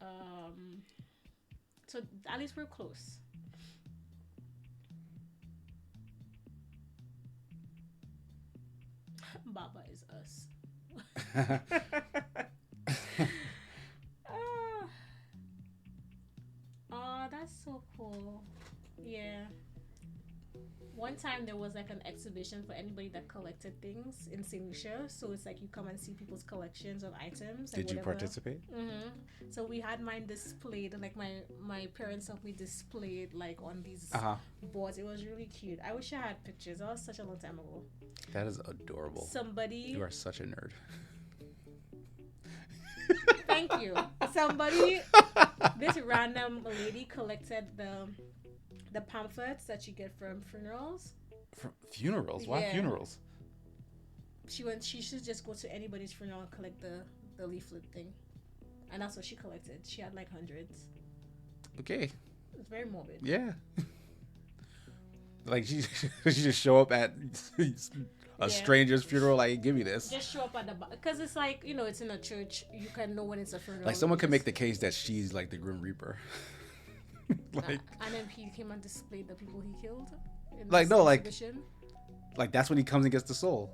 um. So at least we're close. Baba is us. Ah, oh, that's so cool. Yeah. One time there was like an exhibition for anybody that collected things in St. Lucia. So it's like you come and see people's collections of items and Did you whatever. participate? Mm-hmm. So we had mine displayed, like my parents helped me display it like on these Uh huh. boards. It was really cute. I wish I had pictures. That was such a long time ago. That is adorable. Somebody, You are such a nerd. thank you. Somebody, this random lady collected the pamphlets that you get from funerals. Funerals? Why Yeah. funerals? She should just go to anybody's funeral and collect the leaflet thing. And that's what she collected. She had like hundreds. Okay. It's very morbid. Yeah. Like she just show up at a stranger's funeral. Like, give me this. Just show up at the because it's like, you know, it's in a church. You can know when it's a funeral. Like someone could make the case that she's like the Grim Reaper. Like, and then he came and displayed the people he killed. Like, no, like- exhibition. like that's when he comes and gets the soul.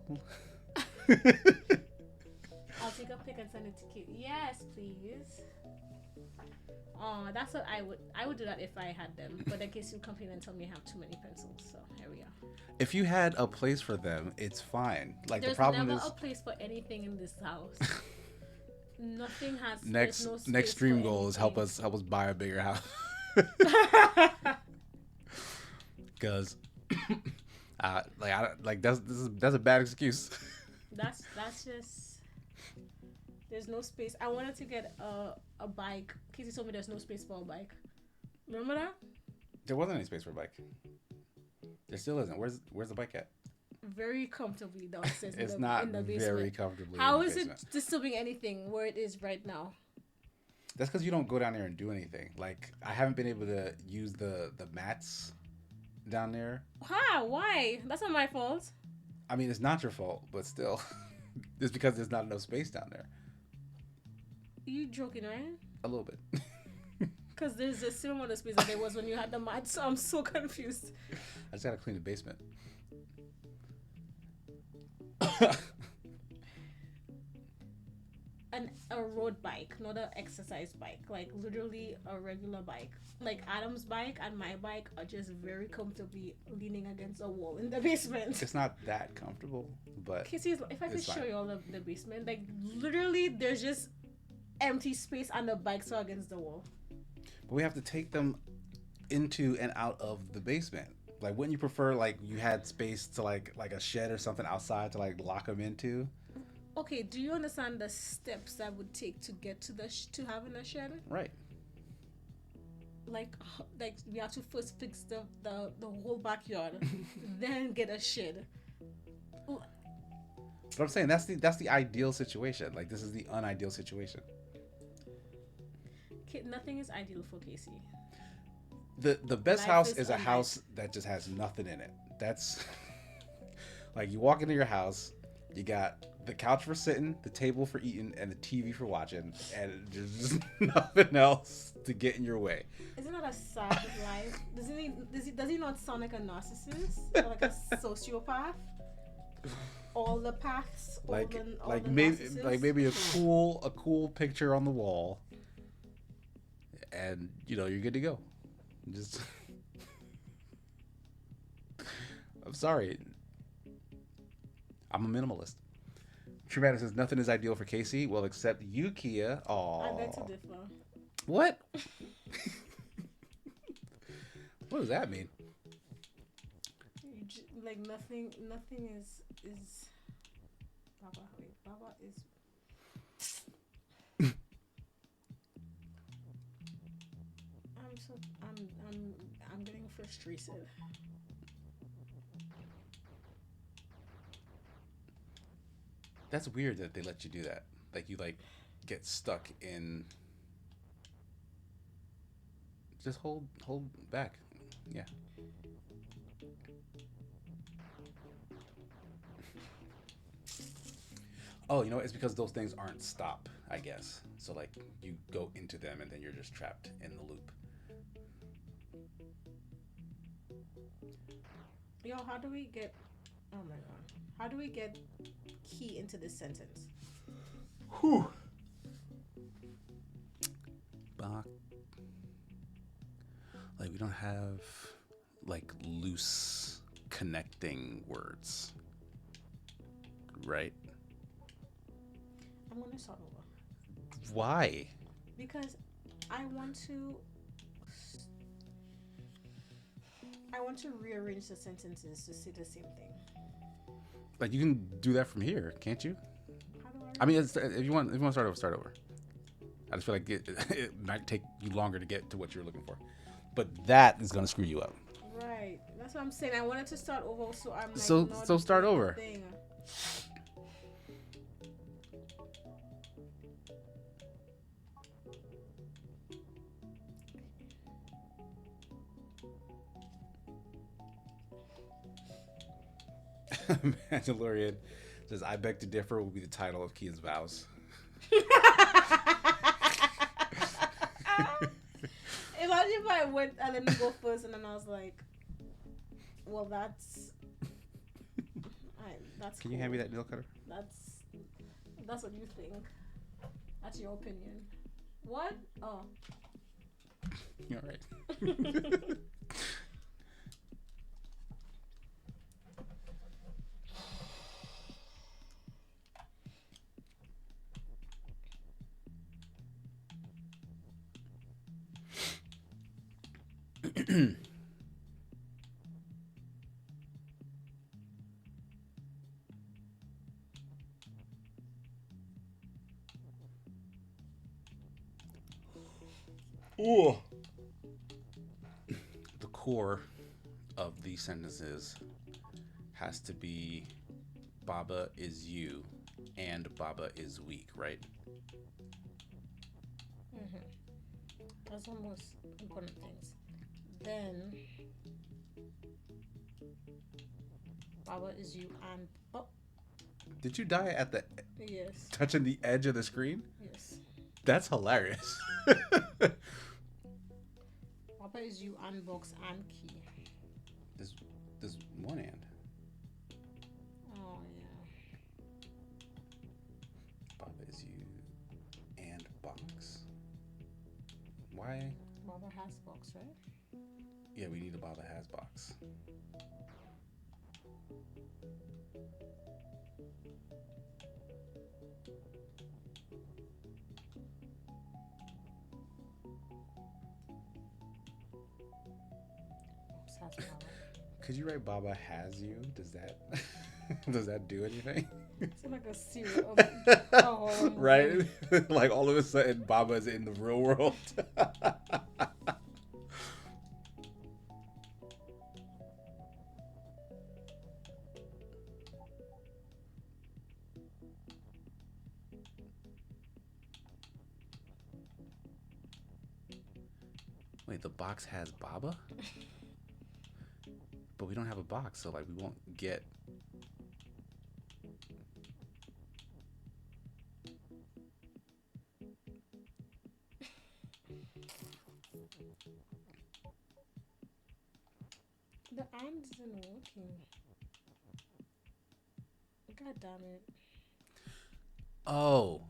I'll take a pic and send it to Kate. Yes, please. Oh, that's what I would do that if I had them. But in case you complain and tell me I have too many pencils. So here we are. If you had a place for them, it's fine. Like There's the problem never is a place for anything in this house. Nothing has next there's no space next for dream goal is help anything. us buy a bigger house. Because that's a bad excuse. That's just there's no space. I wanted to get a bike. Casey told me there's no space for a bike. Remember that? There wasn't any space for a bike. There still isn't. Where's the bike at? Very comfortably downstairs. It's in not the basement. very comfortably. How in the is it basement. disturbing anything where it is right now? That's because you don't go down there and do anything. Like I haven't been able to use the mats down there. How? Why? That's not my fault. I mean, it's not your fault, but still, it's because there's not enough space down there. You joking, right? A little bit. Because there's the same amount of space that there was when you had the mat, so I'm so confused. I just gotta clean the basement. A road bike, not an exercise bike. Like literally a regular bike. Like Adam's bike and my bike are just very comfortably leaning against a wall in the basement. It's not that comfortable, but Casey, if I could it's show fine. you all of the basement, like literally there's just empty space and the bikes are against the wall. we have to take them into and out of the basement. Like, wouldn't you prefer like you had space to like a shed or something outside to like lock them into? Okay, do you understand the steps that would take to get to to having a shed? Right. Like we have to first fix the whole backyard, then get a shed. But I'm saying that's the ideal situation. Like, this is the unideal situation. Nothing is ideal for Casey. The best Life house is is a unlike- house that just has nothing in it. That's like, you walk into your house, you got the couch for sitting, the table for eating, and the TV for watching, and there's just nothing else to get in your way. Isn't that a sad life? Does he not sound like a narcissist or like a sociopath? All the paths, all the narcissists? maybe a cool picture on the wall, and you're good to go. Just I'm sorry, I'm a minimalist. True Matter says nothing is ideal for Casey. Well, except you, Kia. Aww. I beg to differ. What? What does that mean? Like nothing is Baba. Wait, Baba is. I'm getting frustrated. That's weird that they let you do that. Like, you get stuck in. Just hold back. Yeah. Oh, it's because those things aren't stop, I guess. So like, you go into them and then you're just trapped in the loop. Yo, how do we get? Oh my god, how do we get key into this sentence? Whew. Bach. Like we don't have like loose connecting words, right? I'm gonna start over Why? because I want to. I want to rearrange the sentences to say the same thing. Like you can do that from here, can't you? How do I? I mean, if you want to start over, start over. I just feel like it might take you longer to get to what you're looking for, but that is gonna screw you up. Right. That's what I'm saying. I wanted to start over, so I'm like So not so start doing the over. thing. Mandalorian says, "I beg to differ" will be the title of Kia's vows. Imagine if I went and let me go first, and then I was like, "Well, that's." Can cool. you hand me that nail cutter? That's what you think. That's your opinion. What? Oh. All right. Ooh. The core of these sentences has to be Baba is you and Baba is weak, right? That's the most important things. Then, Baba is you and oh Did you die at the yes, touching the edge of the screen? yes. That's hilarious. Baba is you and box and key. There's one and. Oh yeah. Baba is you and box. Why? Baba has box, right? Yeah, we need a Baba has box. Box has Baba. Could you write Baba has you? Does that does that do anything? It's like a serial of Right? Like all of a sudden Baba's in the real world. Wait, the box has Baba? But we don't have a box, so like we won't get. The and isn't working. God damn it. Oh,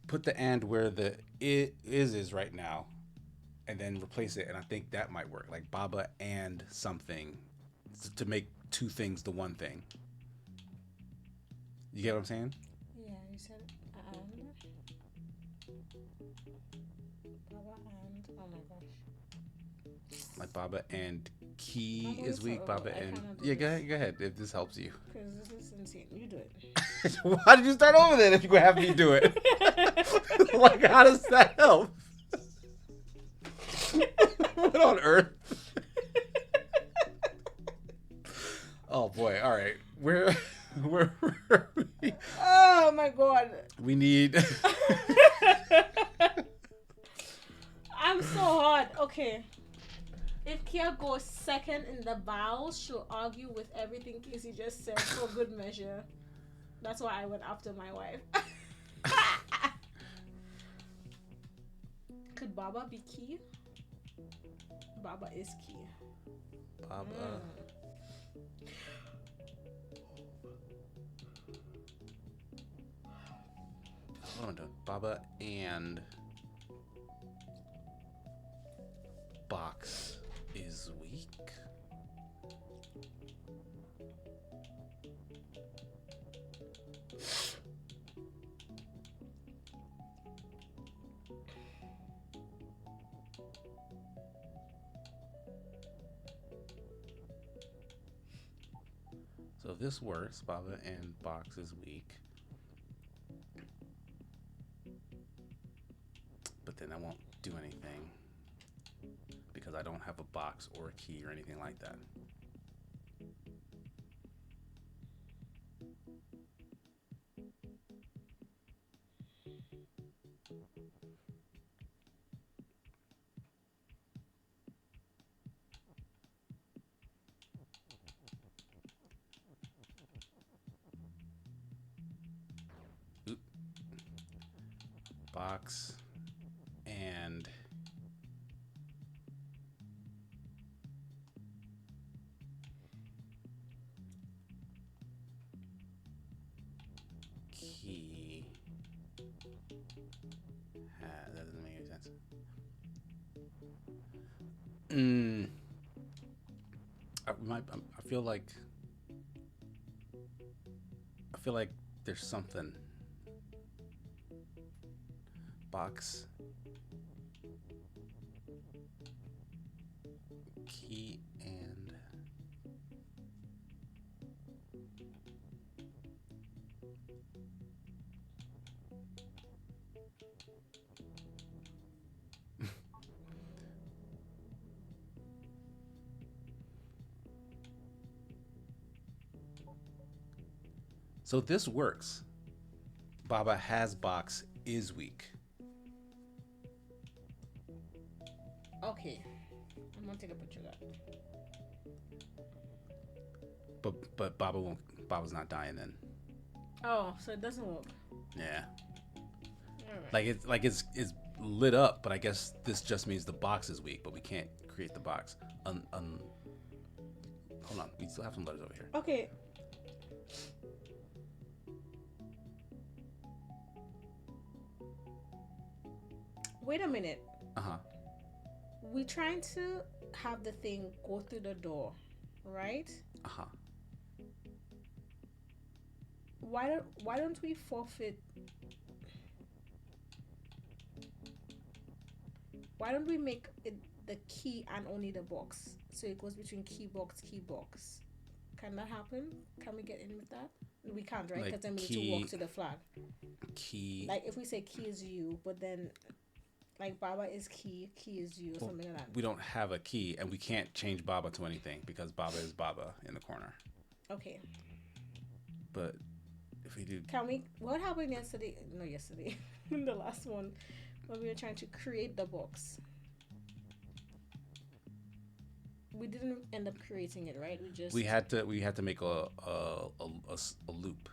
put the and where the it is right now, and then replace it, and I think that might work. Like Baba and something, to make two things the one thing. You get what I'm saying? Yeah, you said and. Baba and. Oh my gosh. Like Baba and Key I'm is weak. Baba I and cannot do yeah, this. go ahead if this helps you. Because this is insane. You do it. Why did you start over then if you're gonna have me do it? Like, how does that help? What on earth? Oh boy! All right, we're Oh my god. we need. I'm so hot. Okay. If Kia goes second in the vows, she'll argue with everything Casey just said for good measure. That's why I went after my wife. Could Baba be key? Baba is key. Baba. what am I doing? Baba and box is weak. So if this works, Baba and box is weak. But then I won't do anything because I don't have a box or a key or anything like that. Oop. Box and key. That doesn't make any sense. I feel like there's something. Box, key, and so this works. Baba has box is weak. Okay. I'm gonna take a picture of that. But Baba won't. Baba's not dying then. Oh, so it doesn't work. Yeah. Alright. Like it's lit up, but I guess this just means the box is weak, but we can't create the box. Hold on, we still have some letters over here. Okay. Wait a minute. Uh-huh. We're trying to have the thing go through the door, right? Uh-huh. Why don't we forfeit? Why don't we make it the key and only the box? So it goes between key box, key box. Can that happen? Can we get in with that? We can't, right? Because Like then we need key- to walk to the flag. Key. Like if we say key is you, but then like Baba is key, key is you, or Well, something like that. we don't have a key, and we can't change Baba to anything because Baba is Baba in the corner. Okay. But if we do, Can we? What happened yesterday? No, yesterday. In the last one, when we were trying to create the box, we didn't end up creating it, right? we had to make a loop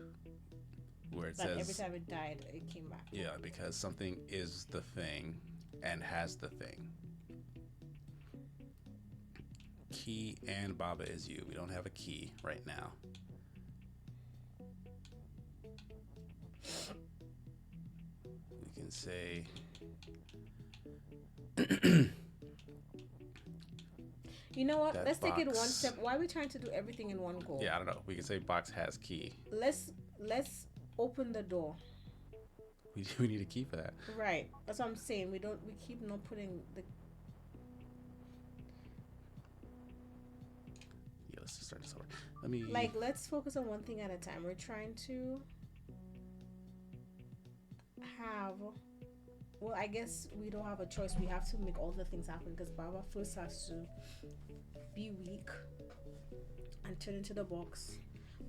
where it like says every time it died, it came back. yeah, because something is the thing and has the thing. Key and Baba is you. We don't have a key right now. We can say You know what? That Let's take it one box. step. Why are we trying to do everything in one go? yeah, I don't know. We can say box has key. Let's open the door. We need a key for that. Right. That's what I'm saying. We keep not putting the Yeah, let's just start this over. Let me let's focus on one thing at a time. We're trying to have well, I guess we don't have a choice. We have to make all the things happen because Baba first has to be weak and turn into the box.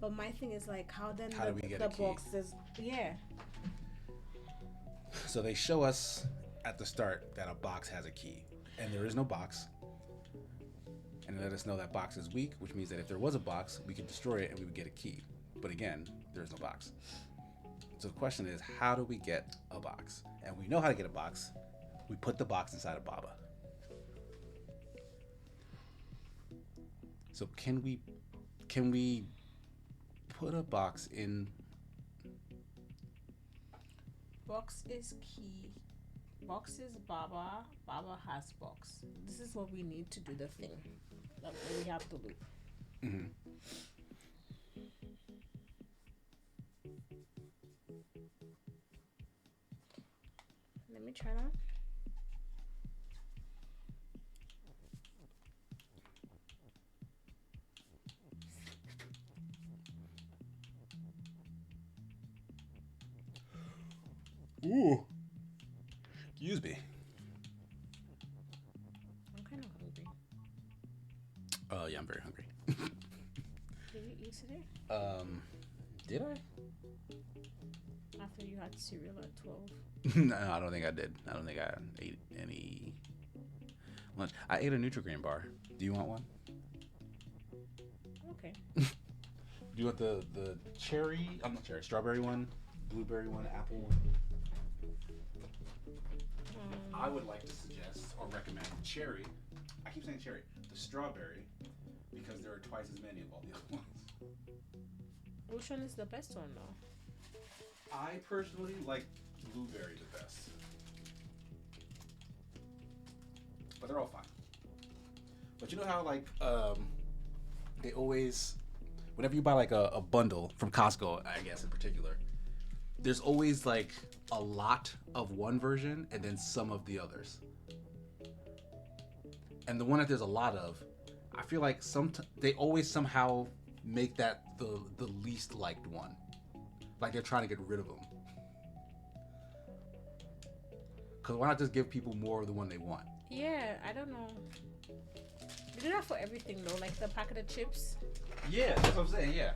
But my thing is like, how then How do we get the a key? box is So they show us at the start that a box has a key, and there is no box. And they let us know that box is weak, which means that if there was a box, we could destroy it and we would get a key. But again, there is no box. So the question is, how do we get a box? And we know how to get a box. We put the box inside of Baba. So can we put a box in? Box is key. Box is Baba. Baba has box. This is what we need to do the thing. That we have to loop. Hmm. Let me try that. Ooh. Excuse me. I'm kind of hungry. Oh yeah, I'm very hungry. Did you eat today? Did I? After you had cereal at 12. No, I don't think I did. I don't think I ate any lunch. I ate a Nutri-Grain bar. Do you want one? Okay. Do you want the cherry? I'm not cherry. Strawberry one, blueberry one, apple one. I would like to suggest or recommend cherry. I keep saying cherry. The strawberry, because there are twice as many of all the other ones. Which one is the best one though? I personally like blueberry the best, but they're all fine. But you know how like they always, whenever you buy like a bundle from Costco, I guess in particular, there's always like a lot of one version and then some of the others. And the one that there's a lot of, I feel like they always somehow make that the least liked one. Like they're trying to get rid of them. Because why not just give people more of the one they want? Yeah, I don't know. They do that for everything though, like the packet of chips. Yeah, that's what I'm saying, yeah.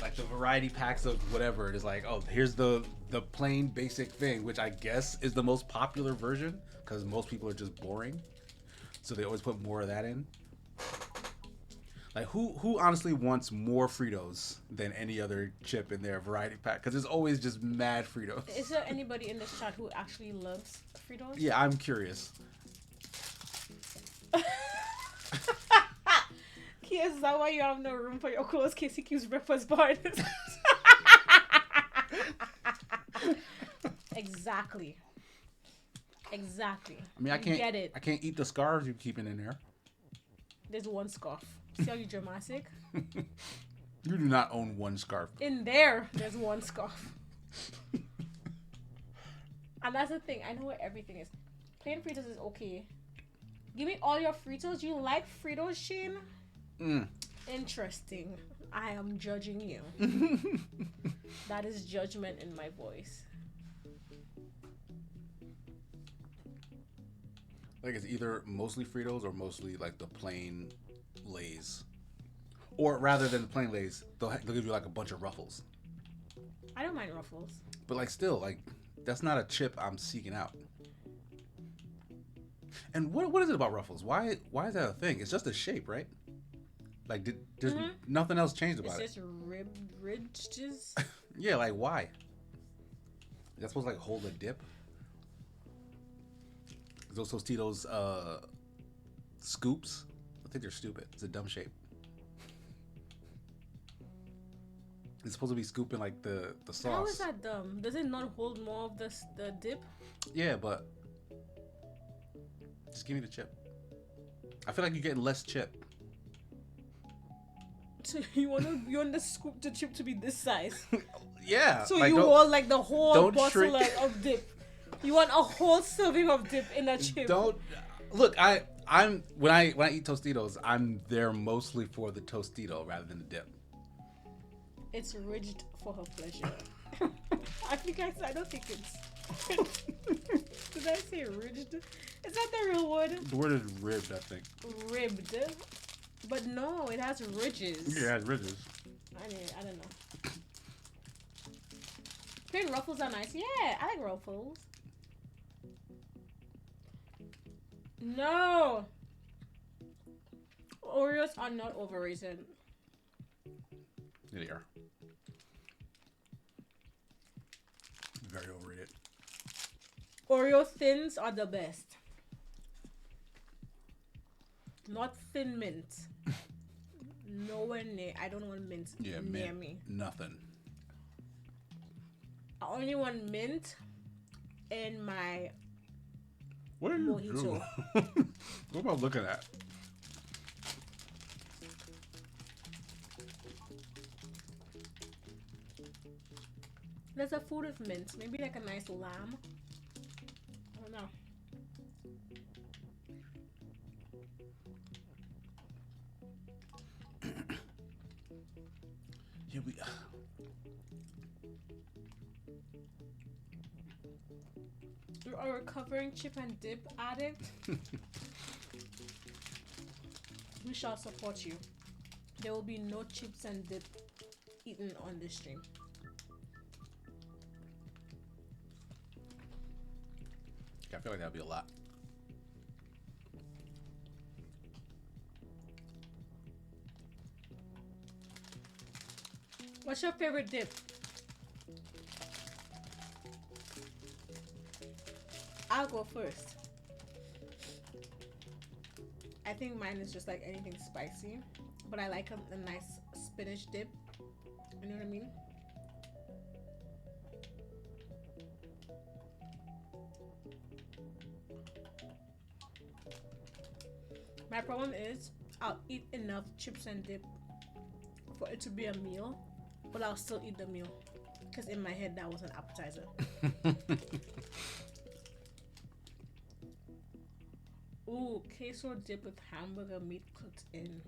Like the variety packs of whatever. It's like, oh, here's the plain basic thing, which I guess is the most popular version because most people are just boring. So they always put more of that in. Like who honestly wants more Fritos than any other chip in their variety pack? Because there's always just mad Fritos. Is there anybody in this chat who actually loves Fritos? Yeah, I'm curious. Kias, is that why you have no room for your clothes? Casey keeps breakfast bars. Exactly. Exactly. I mean, I You can't get it. I can't eat the scarves you're keeping in there. There's one scarf. See how you dramatic? You do not own one scarf. In there, there's one scarf. And that's the thing. I know where everything is. Plain Fritos is okay. Give me all your Fritos. You like Fritos, Shane? Mm. Interesting. I am judging you. That is judgment in my voice. Like it's either mostly Fritos or mostly like the plain Lay's. Or rather than the plain Lay's, they'll give you like a bunch of Ruffles. I don't mind Ruffles. But like still, like that's not a chip I'm seeking out. And what is it about Ruffles? Why is that a thing? It's just a shape, right? Like there's nothing else changed about It's it. just ridges. Yeah, like why? That's supposed to like hold a dip. Those Tostitos scoops, I think they're stupid. It's a dumb shape. It's supposed to be scooping like the sauce. How is that dumb? Does it not hold more of the dip? Yeah, but just give me the chip. I feel like you're getting less chip. So you want the scoop the chip to be this size? Yeah. So like, you want like the whole don't bottle shrink. of dip. You want a whole serving of dip in a chip. Don't look. I'm when I eat Tostitos, I'm there mostly for the Tostito rather than the dip. It's ridged for her pleasure. I don't think it's. Did I say ridged? Is that the real word? The word is ribbed, I think. Ribbed. But no, it has ridges. Yeah, it has ridges. I don't know. Plain Ruffles are nice. Yeah, I like Ruffles. No. Oreos are not overrated. Yeah, they are. Very overrated. Oreo thins are the best. Not thin mint. Nowhere near. I don't want mint near me. Nothing. I only want mint in my What are you mojito. doing? What am I looking at? There's a food with mint. Maybe like a nice lamb. I don't know. Yeah, You're a recovering chip and dip addict. We shall support you. There will be no chips and dip eaten on this stream. I feel like that'd be a lot. What's your favorite dip? I'll go first. I think mine is just like anything spicy, but I like a nice spinach dip. You know what I mean? My problem is I'll eat enough chips and dip for it to be a meal, but I'll still eat the meal because in my head that was an appetizer. Ooh, queso dip with hamburger meat cooked in.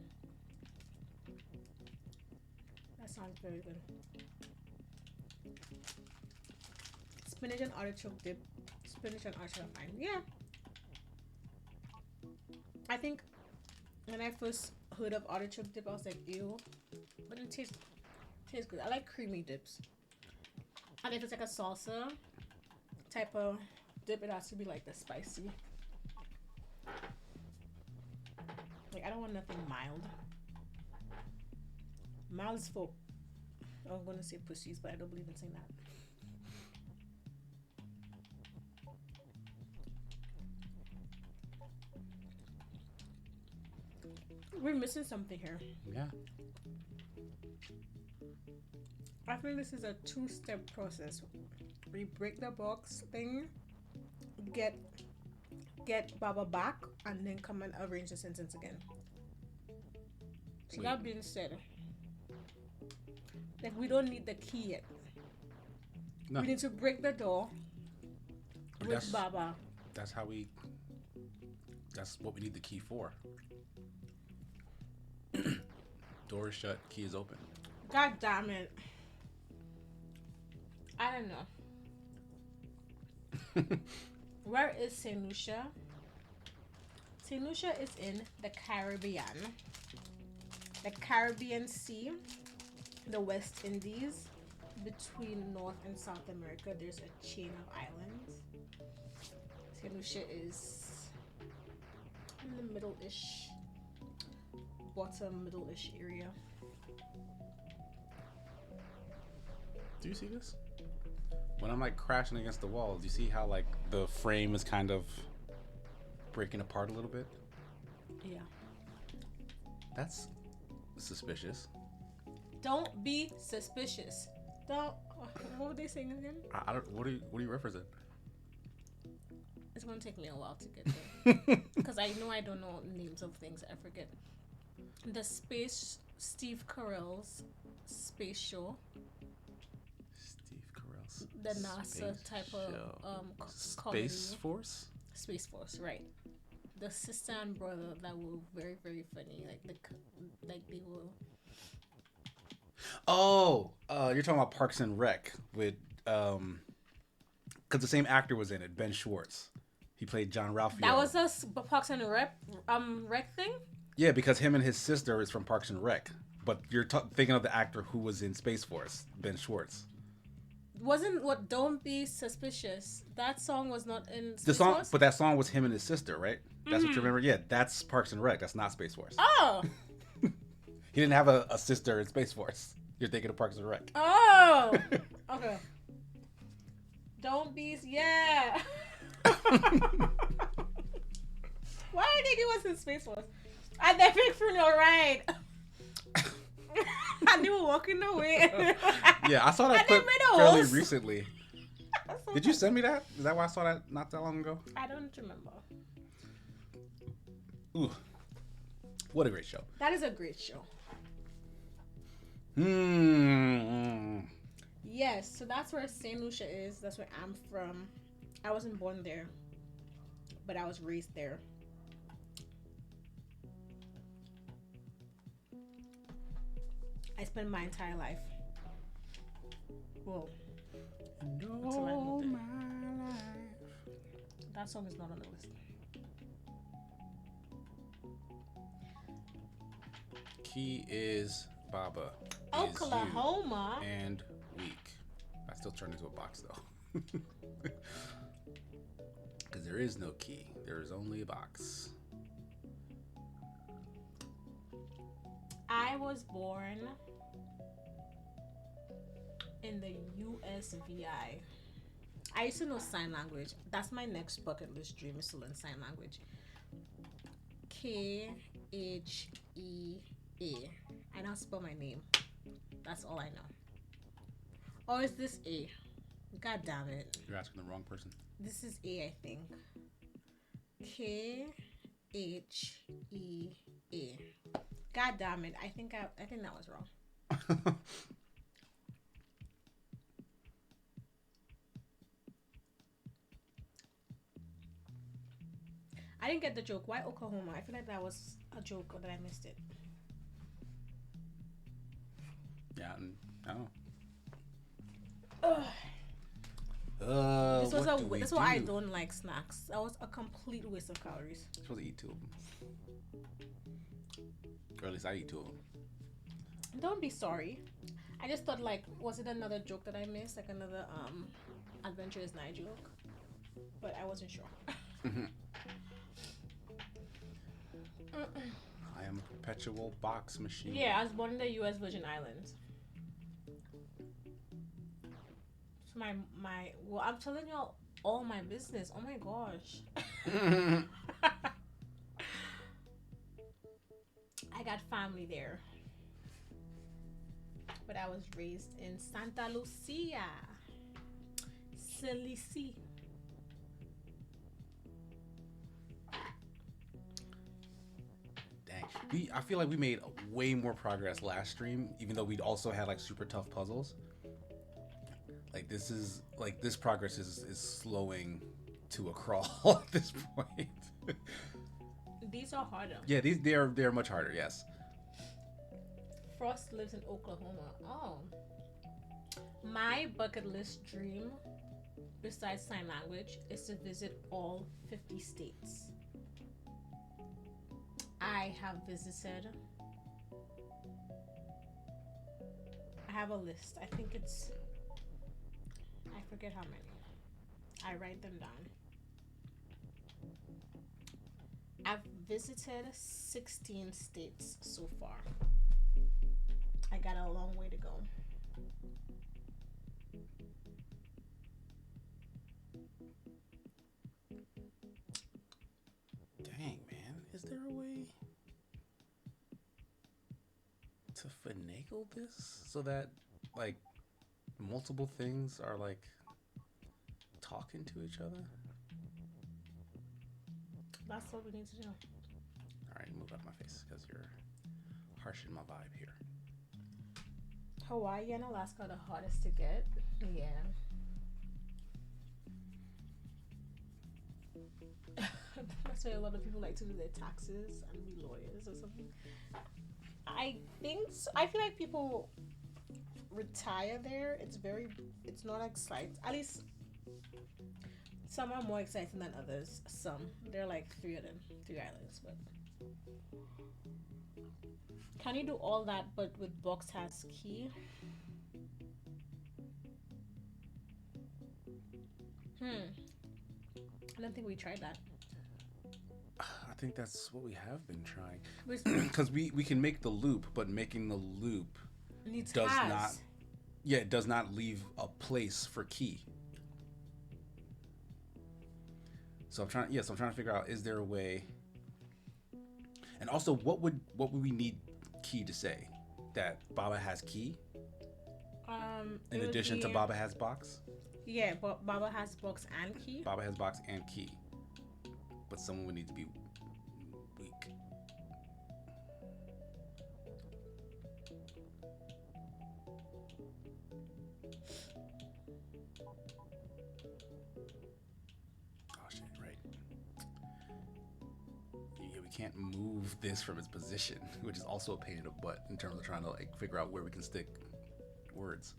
That sounds very good. Spinach and artichoke dip. Spinach and artichoke are fine. Yeah. I think when I first heard of artichoke dip, I was like, ew. But it tastes good. I like creamy dips. And if it's like a salsa type of dip, it has to be like the spicy. Like, I don't want nothing mild. Mild is for, I'm going to say pussies, but I don't believe in saying that. We're missing something here. Yeah. I think this is a two-step process. We break the box thing, get Baba back, and then come and arrange the sentence again. So that being said, like, we don't need the key yet. No. We need to break the door with Baba. That's what we need the key for. Door is shut, key is open. God damn it. I don't know. Where is St. Lucia? St. Lucia is in the Caribbean. The Caribbean Sea, the West Indies. Between North and South America, there's a chain of islands. St. Lucia is in the middle-ish, bottom middle-ish area. Do you see this? When I'm like crashing against the wall, do you see how like the frame is kind of breaking apart a little bit? Yeah. That's suspicious. Don't be suspicious. Don't. What were they saying again? I don't. What do you represent? It's gonna take me a while to get there because I know I don't know names of things. I forget. The Steve Carell's space show. Steve Carell's. The NASA type of comedy. Space Force. Space Force, right? The sister and brother that were very, very funny. Like they were. Oh, you're talking about Parks and Rec with because the same actor was in it, Ben Schwartz. He played John Ralphio. That was a Parks and Rec thing. Yeah, because him and his sister is from Parks and Rec. But you're thinking of the actor who was in Space Force, Ben Schwartz. Wasn't what? Don't be suspicious. That song was not in Space the song, Force? but that song was him and his sister, right? That's what you remember. Yeah, that's Parks and Rec. That's not Space Force. Oh. He didn't have a sister in Space Force. You're thinking of Parks and Rec. Oh. Okay. Don't be. Yeah. Why did they give us in Space Force? And they picked funeral right. And they were walking away. Yeah, I saw that clip fairly recently. Did you send me that? Is that why I saw that not that long ago? I don't remember. Ooh, what a great show. That is a great show. Yes, so that's where St. Lucia is. That's where I'm from. I wasn't born there, but I was raised there. I spent my entire life. Well, until I moved there. My life. That song is not on the list. Key is Baba. Oklahoma. And weak. I still turn into a box though. Because there is no key. There is only a box. I was born in the USVI. I used to know sign language. That's my next bucket list dream, is to learn sign language. KHEA. I don't spell my name. That's all I know. Or is this A? God damn it. You're asking the wrong person. This is A, I think. KHEA. God damn it. I think that was wrong. I didn't get the joke. Why Oklahoma? I feel like that was a joke or that I missed it. Yeah, I don't know. This was what that's why I don't like snacks. That was a complete waste of calories. You're supposed to eat 2 of them. Or at least I eat 2 of them. Don't be sorry. I just thought, like, was it another joke that I missed? Like another Adventure is Night joke? But I wasn't sure. I am a perpetual box machine. Yeah, I was born in the U.S. Virgin Islands. So well, I'm telling y'all all my business. Oh my gosh. I got family there. But I was raised in Santa Lucia. Silisi. Dang. I feel like we made way more progress last stream, even though we'd also had like super tough puzzles. Like this progress is slowing to a crawl at this point. These are harder. Yeah, they're much harder, yes. Frost lives in Oklahoma. Oh. My bucket list dream, besides sign language, is to visit all 50 states. I have visited. I have a list. I think it's. I forget how many. I write them down. I've visited 16 states so far. I got a long way to go. Dang, man. Is there a way to finagle this so that, like, multiple things are, like, talking to each other? That's what we need to do. Alright, move out of my face because you're harshing my vibe here. Hawaii and Alaska are the hardest to get. Yeah. That's why a lot of people like to do their taxes and be lawyers or something. I think so. I feel like people retire there. It's not exciting. At least some are more exciting than others. Some. There are like 3 of them, 3 islands, but can you do all that but with box has key? I don't think we tried that. I think that's what we have been trying. With Because we can make the loop, but making the loop needs does has. not. Yeah, it does not leave a place for key. So I'm trying. So I'm trying to figure out: is there a way? And also, what would we need key to say? That Baba has key. In addition to Baba has box. Yeah, but Baba has box and key. Baba has box and key, but someone would need to be weak. Oh shit! Right. Yeah, we can't move this from its position, which is also a pain in the butt in terms of trying to like figure out where we can stick words.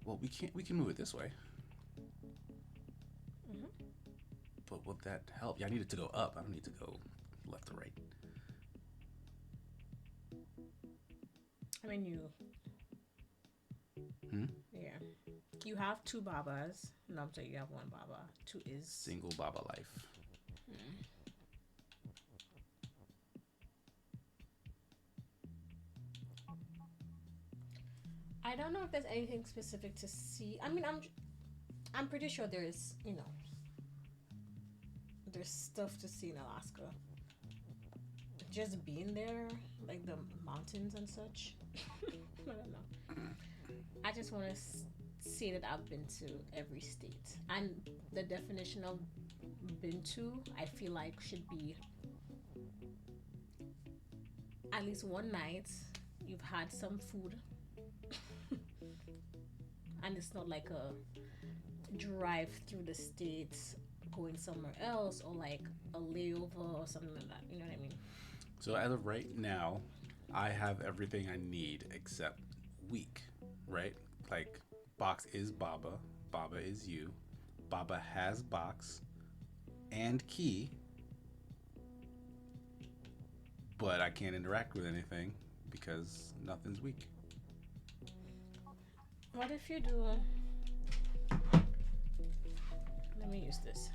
Well, we can't. We can move it this way, Hmm. but will that help? Yeah, I need it to go up. I don't need to go left or right. I mean, Hmm? yeah, you have two Babas. No, I'm saying you have one Baba. Two is. Single Baba life. Hmm. I don't know if there's anything specific to see. I mean, I'm pretty sure there's stuff to see in Alaska. Just being there, like the mountains and such. I don't know. I just want to say that I've been to every state, and the definition of been to, I feel like should be at least one night. You've had some food, and it's not like a drive through the states going somewhere else or like a layover or something like that. You know what I mean? So as of right now, I have everything I need except weak, right? Like box is Baba, Baba is you, Baba has box and key, but I can't interact with anything because nothing's weak. What if you do? Let me use this.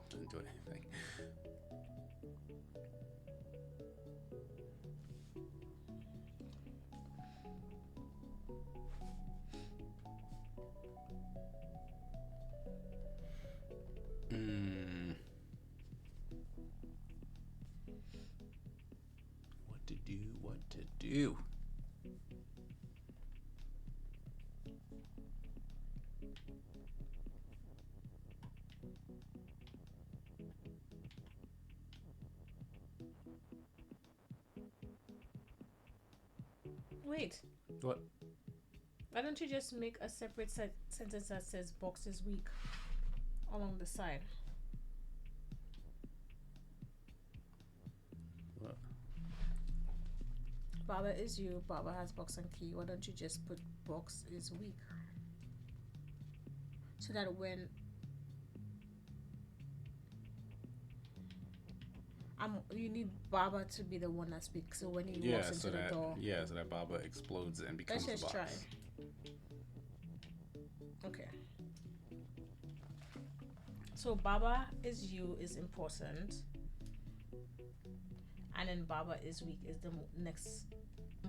Doesn't do anything. Mm, what to do? What to do? Wait, What? why don't you just make a separate sentence that says box is weak along the side? What? Baba is you. Baba has box and key. Why don't you just put box is weak so that when you need Baba to be the one that speaks. So when he walks into the door, So that Baba explodes and becomes let's the just try. box. Okay. So Baba is you is important, and then Baba is weak is the next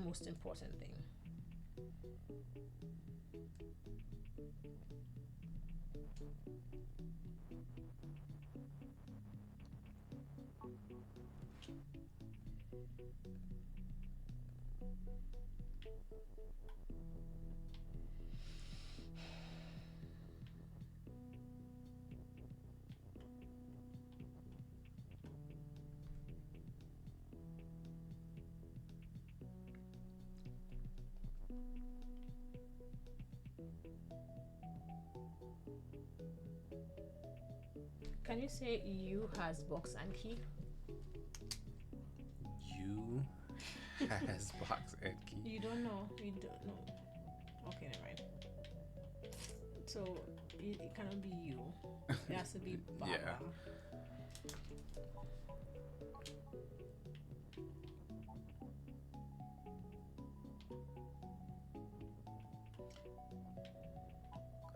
most important thing. Can you say you has box and key? You has box and key. You don't know. You don't know. Okay, never mind. So it cannot be you. It has to be Baba. Yeah.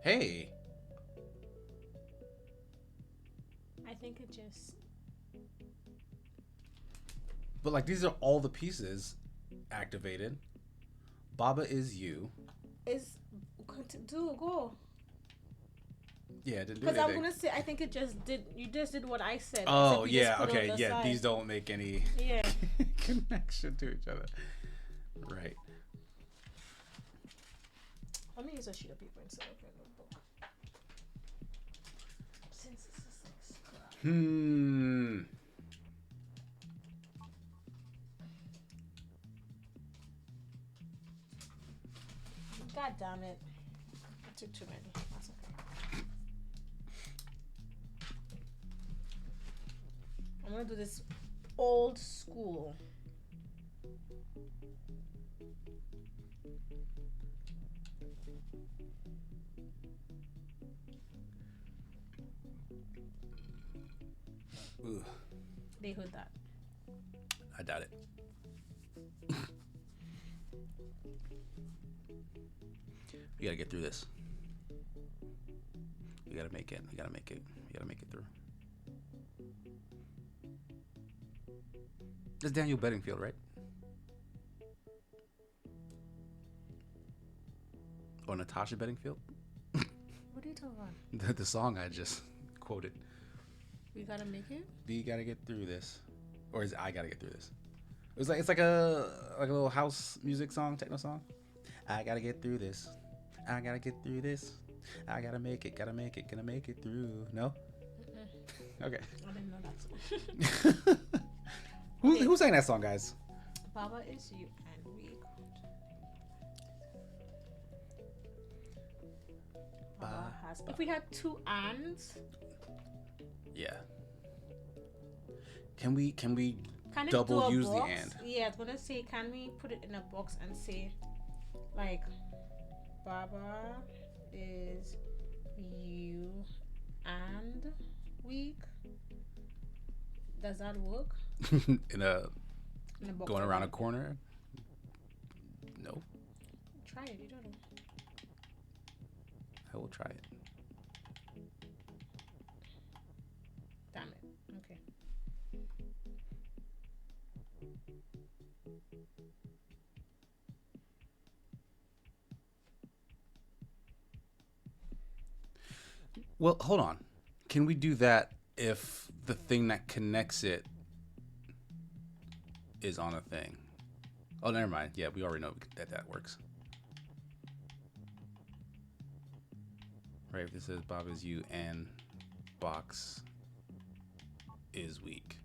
Hey. I think it just But like these are all the pieces activated. Baba is you. Is do go. Yeah, it didn't do Because I'm anything. gonna say I think it just did. You just did what I said. Oh Except you just yeah, put it on okay, the yeah. side. These don't make any Yeah. connection to each other. Right. Let me use a sheet of paper instead of a notebook. Since it's a six. Hmm. God damn it. I took too many. That's okay. I'm gonna do this old school. Ugh, They heard that. I doubt it. We gotta get through this. We gotta make it. We gotta make it. We gotta make it through. That's Daniel Bedingfield, right? Or Natasha Bedingfield? What are you talking about? The song I just quoted. We gotta make it? We gotta get through this. Or is it I gotta get through this? It's like a little house music song, techno song. I gotta get through this. I gotta get through this. I gotta make it, gonna make it through. No? Okay. I didn't know that. Who sang that song, guys? Baba is you and we. Baba has. If we had two ands, Yeah. Can we can it double do a use box? the and? Yeah, I was gonna say, can we put it in a box and say, like, Baba is you and weak? Does that work? In a In a box going like around a that? corner? No. Try it. You don't know. I will try it. Damn it. Okay. Well, hold on. Can we do that if the thing that connects it is on a thing? Oh, never mind. Yeah, we already know that works. Right, if this says Bob is you and box is weak.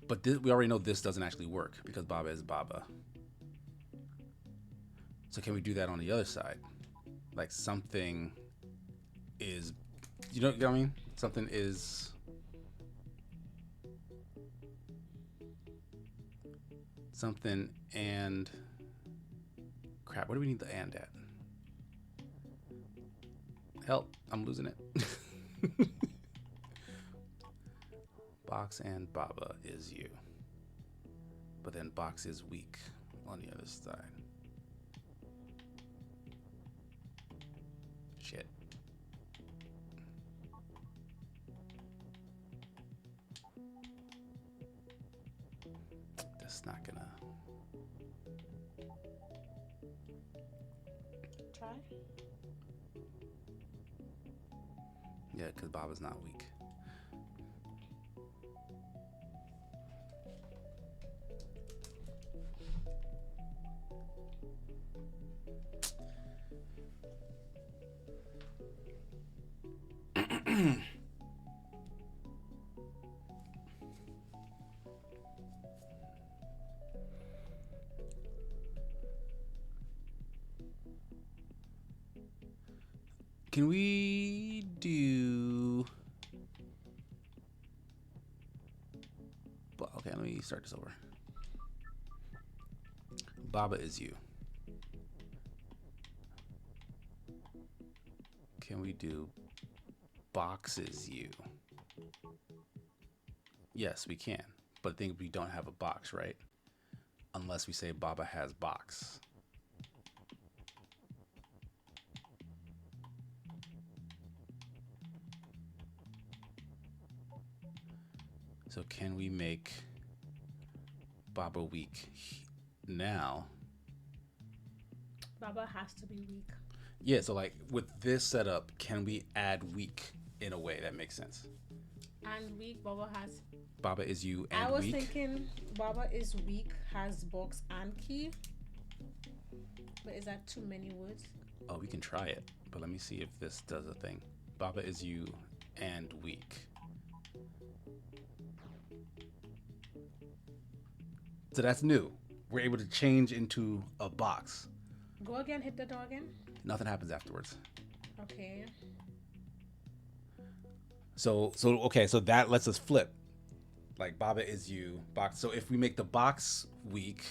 But we already know this doesn't actually work because Baba is Baba. So can we do that on the other side? Like something is, you know what I mean? Something is something and crap. What do we need the and at? Help! I'm losing it. Box and Baba is you, but then box is weak on the other side. Shit. That's not gonna. Try. Yeah, because Baba's not weak. Can we do? Okay, let me start this over. Baba is you. Can we do box is you? Yes, we can. But I think we don't have a box, right? Unless we say Baba has box. So can we make Baba weak now? Baba has to be weak. Yeah, so like with this setup, can we add weak in a way that makes sense? And weak, Baba has. Baba is you and I was weak. thinking Baba is weak, has box and key. But is that too many words? Oh, we can try it, but let me see if this does a thing. Baba is you and weak. So that's new. We're able to change into a box. Go again, hit the door again. Nothing happens afterwards. Okay. So okay, so that lets us flip. Like Baba is you, box. So if we make the box weak,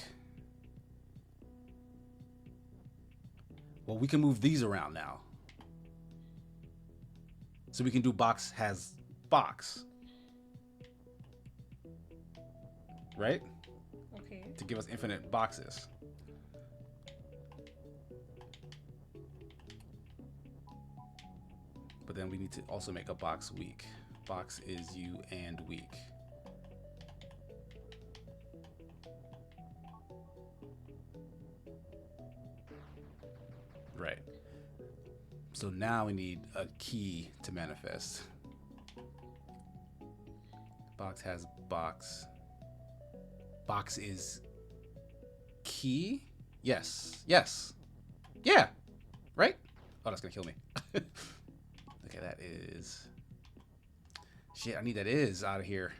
well, we can move these around now. So we can do box has box. Right? Okay. To give us infinite boxes. But then we need to also make a box weak. Box is you and weak. Right. So now we need a key to manifest. Box has box. Box is key? Yes. Yes. Yeah. Right? Oh, that's gonna kill me. Okay, that is... Shit, I need that is out of here.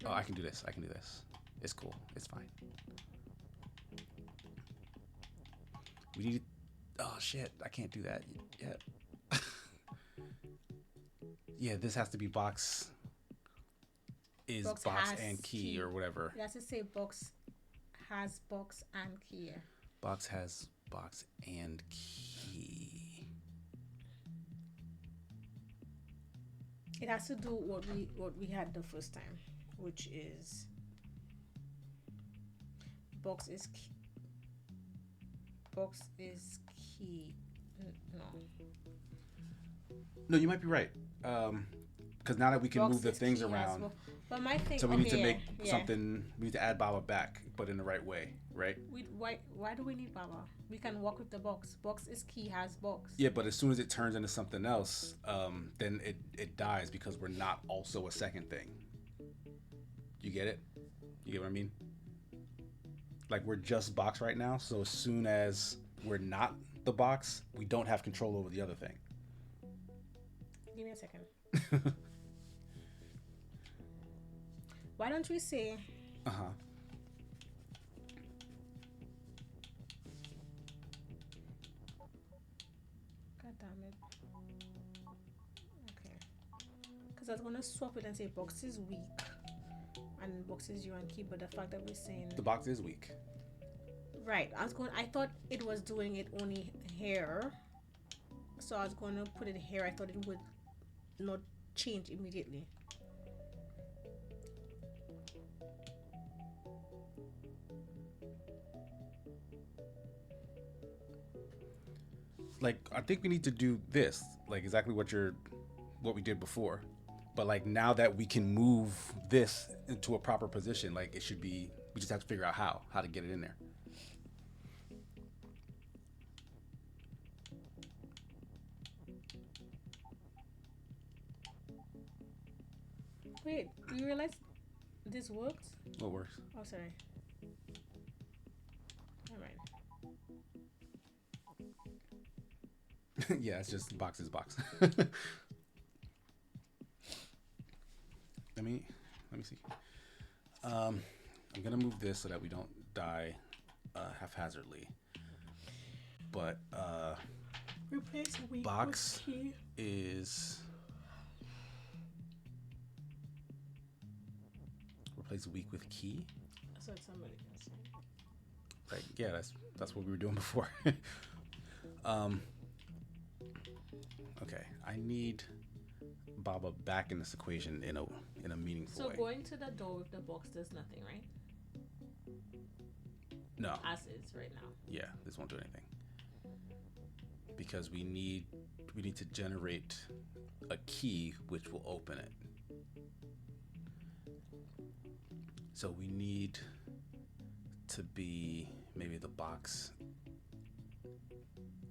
Oh, I can do this. I can do this. It's cool. It's fine. We need... Oh, shit. I can't do that yet. Yeah, this has to be box... Is box and key or whatever. It has to say box has box and key. Box has box and key. It has to do what we had the first time, which is box is key. Box is key. No. No, you might be right. Because now that we can Box move the is things key around, but my thing. so we need to make yeah. something. We need to add Baba back, but in the right way, right? Why do we need Baba? We can walk with the box. Box is key has box. Yeah, but as soon as it turns into something else, then it dies because we're not also a second thing. You get it? You get what I mean? Like we're just box right now, so as soon as we're not the box, we don't have control over the other thing. Give me a second. Why don't we say? Uh-huh. God damn it. Okay. Because I was gonna swap it and say box is weak, and box is you and key. But the fact that we're saying The box is weak. right, I thought it was doing it only here, so I was going to put it here. I thought it would not change immediately. Like I think we need to do this, like exactly what we did before, but like now that we can move this into a proper position, like it should be. We just have to figure out how to get it in there. Wait, do you realize this works? What works? Oh, sorry. All right. Yeah, it's just box is box. Let me see. I'm gonna move this so that we don't die haphazardly. But Replace weak box with key. is replace weak with key. So somebody can say. Right? Yeah, that's what we were doing before. Okay, I need Baba back in this equation in a meaningful So way. going to the door with the box does nothing, right? No. As is right now. Yeah, this won't do anything. Because we need to generate a key which will open it. So we need to be maybe the box.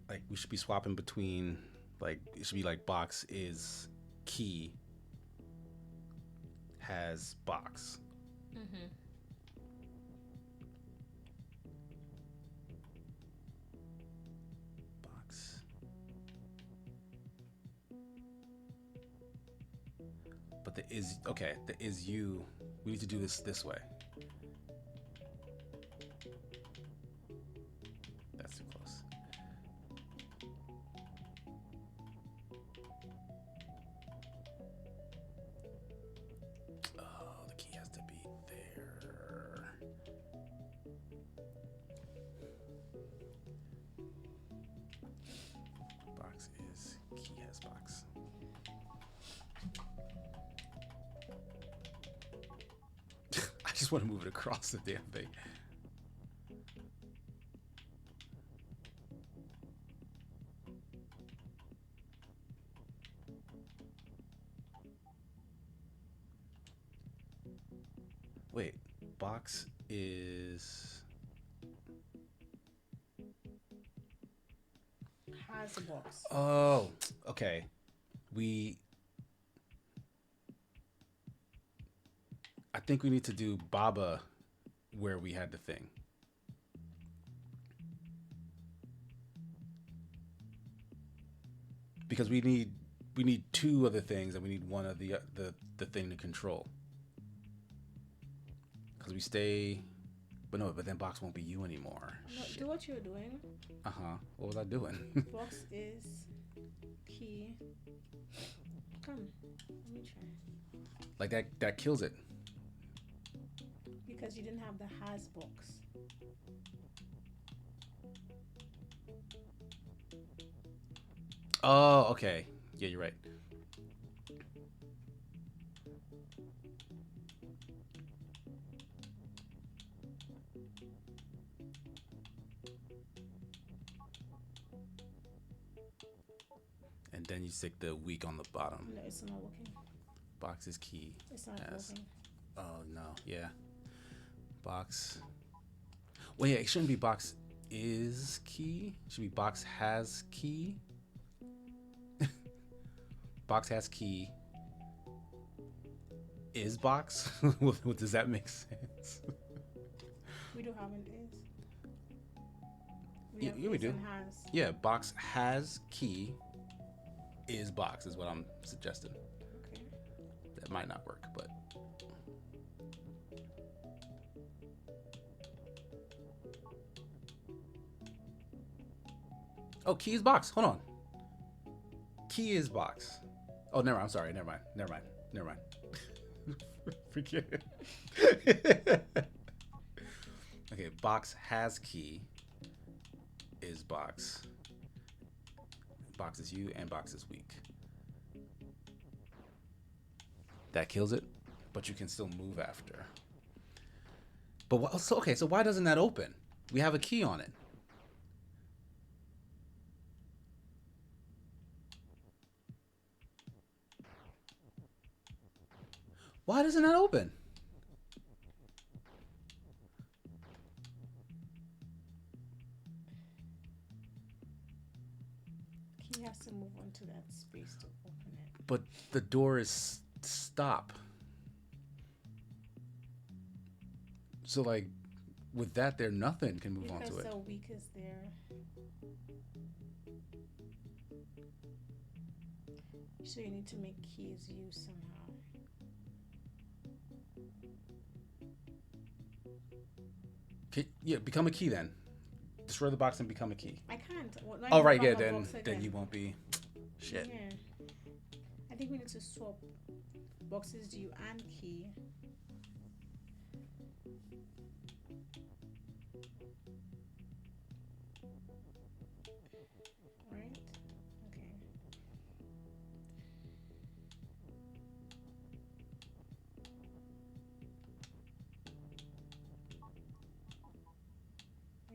Like we should be swapping between, like it should be like box is key has box. Mm-hmm. Box. But the is okay. The is you. We need to do this way. That's too close. Oh, the key has to be there. Box is key has box. I just want to move it across the damn thing. Wait, box is Has a box. oh, okay. We I think we need to do Baba where we had the thing. Because we need two of the things and we need one of the thing to control. Because we stay but no, but then box won't be you anymore. No, do what you're doing. Uh-huh. What was I doing? Box is key. Come, let me try. Like that kills it. Because you didn't have the has box. Oh, okay. Yeah, you're right. And then you stick the weak on the bottom. No, it's not working. Box is key. It's not As working. oh no, yeah. Box. Well, yeah, it shouldn't be box is key. It should be box has key. Box has key. Is box? What does that make sense? We do have an is. We Yeah, have yeah, we is do. and has. Yeah, box has key. Is box is what I'm suggesting. Okay. That might not work, but oh, key is box. Hold on. Key is box. Oh, never mind. I'm sorry. Never mind. Never mind. Never mind. Forget it. Okay, box has key is box. Box is you and box is weak. That kills it, but you can still move after. But what, so okay, so why doesn't that open? We have a key on it. Why doesn't that open? Key has to move onto that space to open it. But the door is stop. So like with that there nothing can move onto Because it. the weak is there. So you need to make keys you somehow. Yeah, become a key then. Destroy the box and become a key. I can't. Oh right, yeah, then you won't be shit. Yeah. I think we need to swap boxes you and key. Right? Okay.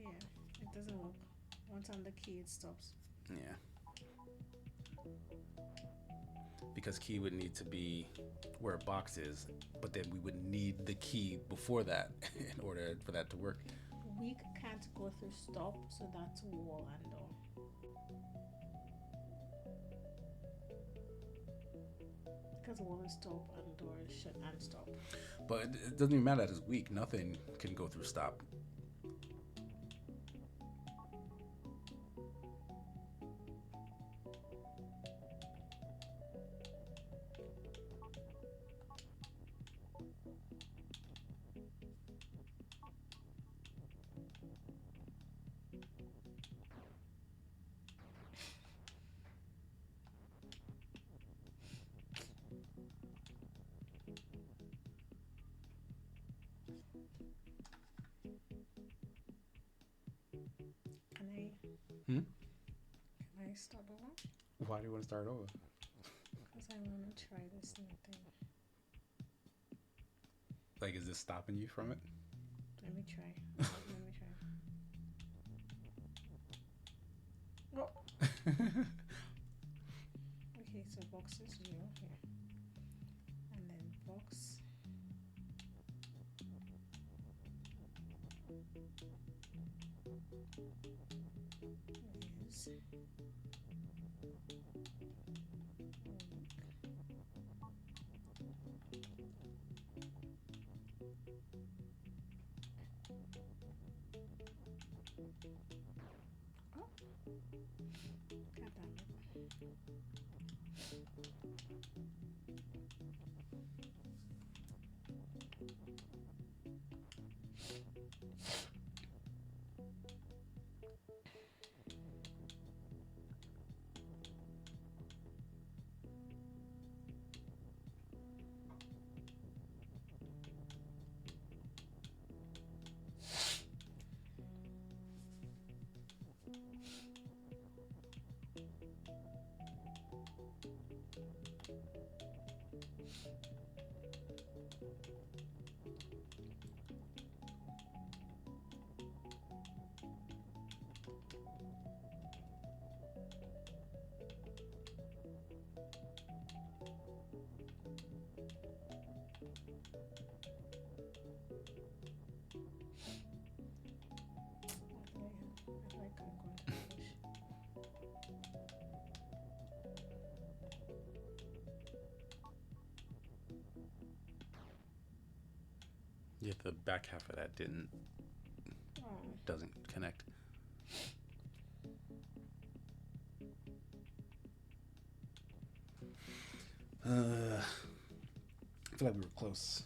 Yeah, it doesn't work. Once on the key, it stops. Yeah. because key would need to be where a box is, but then we would need the key before that in order for that to work. Weak can't go through stop, so that's wall and door. Because wall is stop and door is shut and stop. But it doesn't even matter that it's weak. Nothing can go through stop. Can I Hmm? can I start over? Why do you want to start over? Because I want to try this new thing. Like, is this stopping you from it? Let me try. Let me try. Oh. Okay, so box is zero here. And then box is oh, god damn it. I like I'm going to push. Yeah, the back half of that Oh. doesn't connect. I feel like we were close.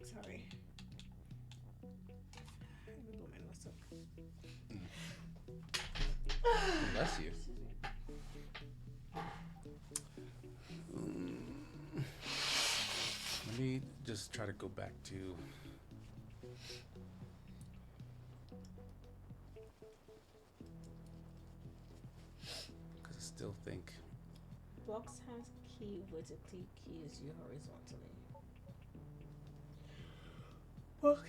Sorry. I will blow my nose up. Bless you. Let me just try to go back to. Because I still think. Box has key vertically, key is you horizontally. Box.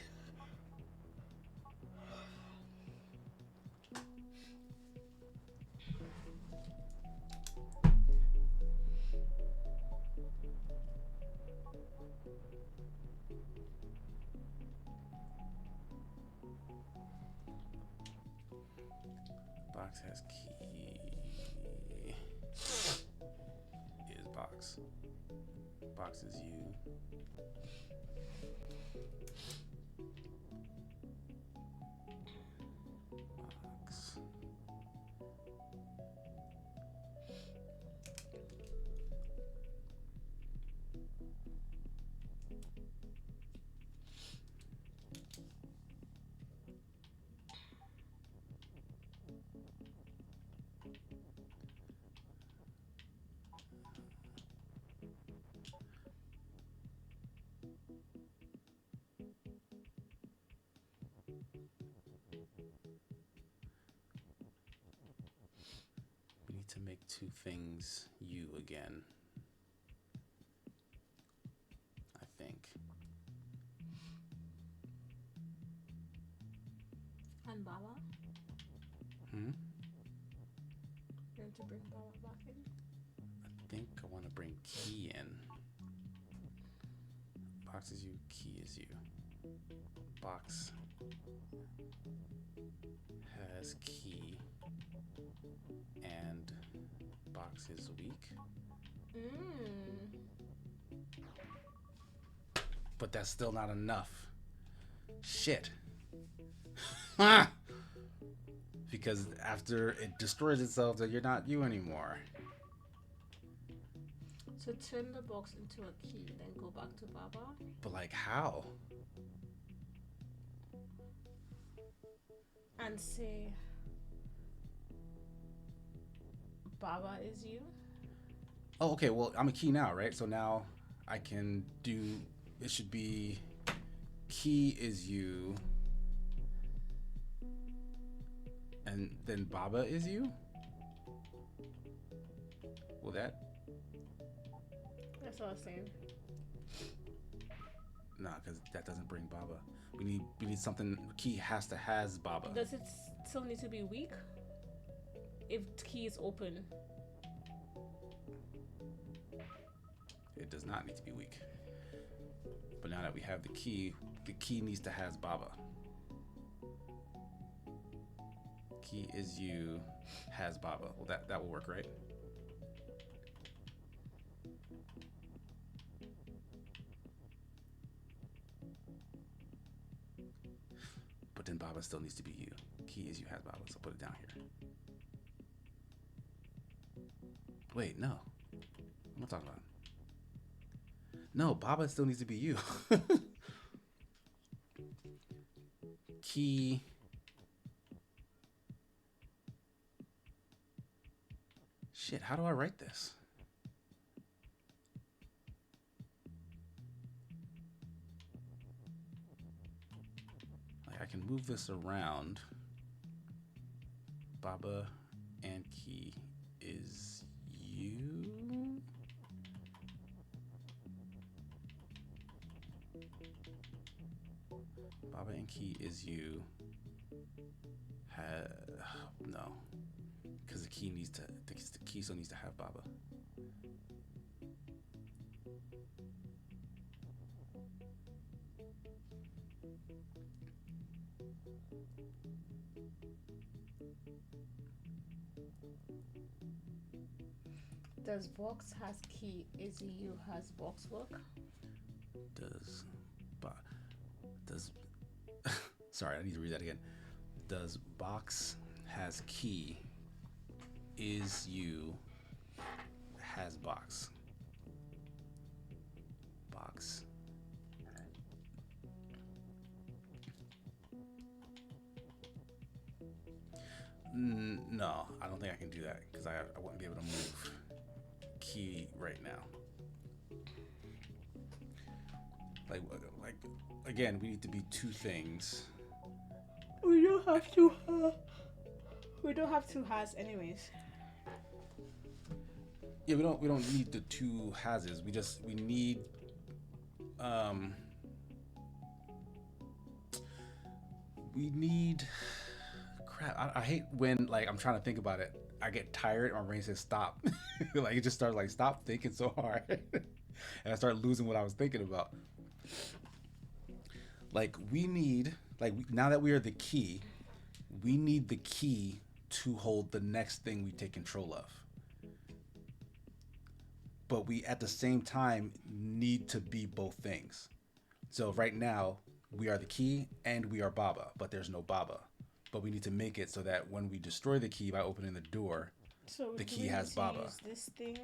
Box has key. Is box. Box is you. Box. make two things you again. I think. And Baba? Hmm? You're going to bring Baba back in? I think I want to bring Key in. Box is you, Key is you. Box has Key and Box is weak. But that's still not enough. Shit. Because after it destroys itself, then you're not you anymore. So turn the box into a key, then go back to Baba. But like how? And say Baba is you. Oh, okay. Well, I'm a Key now, right? So now I can do. It should be Key is you, and then Baba is you. Will that? That's what I was saying. Nah, because that doesn't bring Baba. We need something. Key has to has Baba. Does it still need to be weak? If key is open. It does not need to be weak. But now that we have the key needs to has Baba. Key is you, has Baba. Well, that will work, right? But then Baba still needs to be you. Key is you, has Baba. So put it down here. Wait, no. What am I talking about? No, Baba still needs to be you. Key. Shit, how do I write this? Like I can move this around. Baba and Key is you. Baba and Key is you. No, because the key needs to. The key still needs to have Baba. Does box has key is you has box work? Does sorry, I need to read that again. Does box has key is you has box. Box. No, I don't think I can do that because I wouldn't be able to move key right now. Like again, we need to be two things. We don't have to. We don't have two has anyways. Yeah, we don't need the two hases. We need we need crap. I hate when like I'm trying to think about it. I get tired. My brain says stop. Like it just starts like stop thinking so hard, and I start losing what I was thinking about. Like we need now that we are the key, we need the key to hold the next thing we take control of. But we at the same time need to be both things. So right now we are the key and we are Baba, but there's no Baba. But we need to make it so that when we destroy the key by opening the door, So the key has Baba. Use this thing.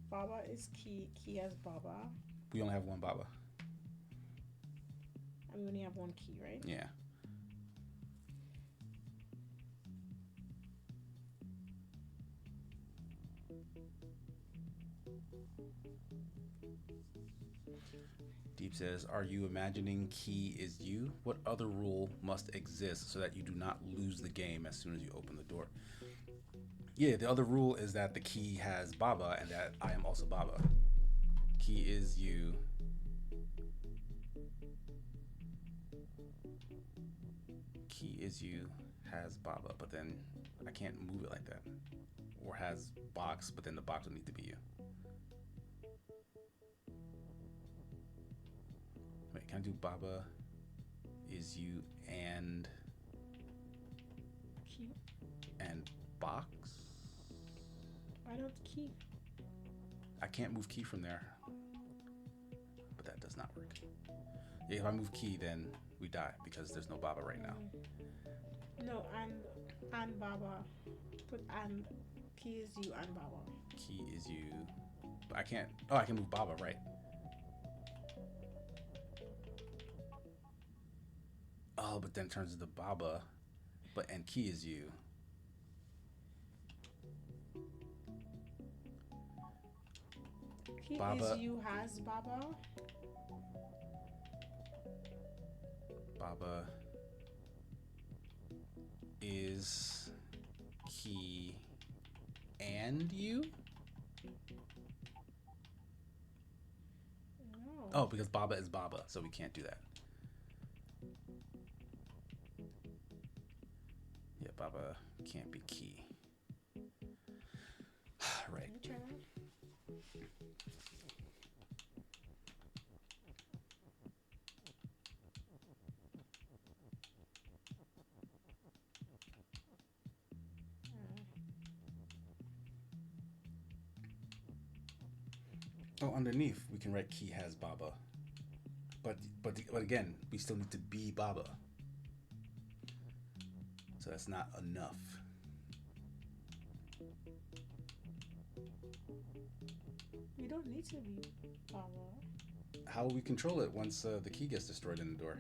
Baba is key. Key has Baba. We only have one Baba. And we only have one key, right? Yeah. Deep says, "Are you imagining key is you? What other rule must exist so that you do not lose the game as soon as you open the door?" Yeah, the other rule is that the key has Baba and that I am also Baba. Key is you. Key is you has Baba, but then I can't move it like that. Or has box, but then the box would need to be you. Wait, can I do Baba is you Key. and box? Why not key? I can't move key from there, but that does not work. Yeah, if I move key, then we die because there's no Baba right now. No, and Baba. Put and key is you and Baba. Key is you. But I can't. Oh, I can move Baba, right? Oh, but then it turns into Baba. But and key is you. Key Baba. is you has Baba. Baba is key and you? No. Oh, because Baba is Baba, so we can't do that. Yeah, Baba can't be key. Right. Can you try that? Oh, underneath we can write key has Baba. But again, we still need to be Baba. So that's not enough. You don't need to be Baba. How will we control it once the key gets destroyed in the door?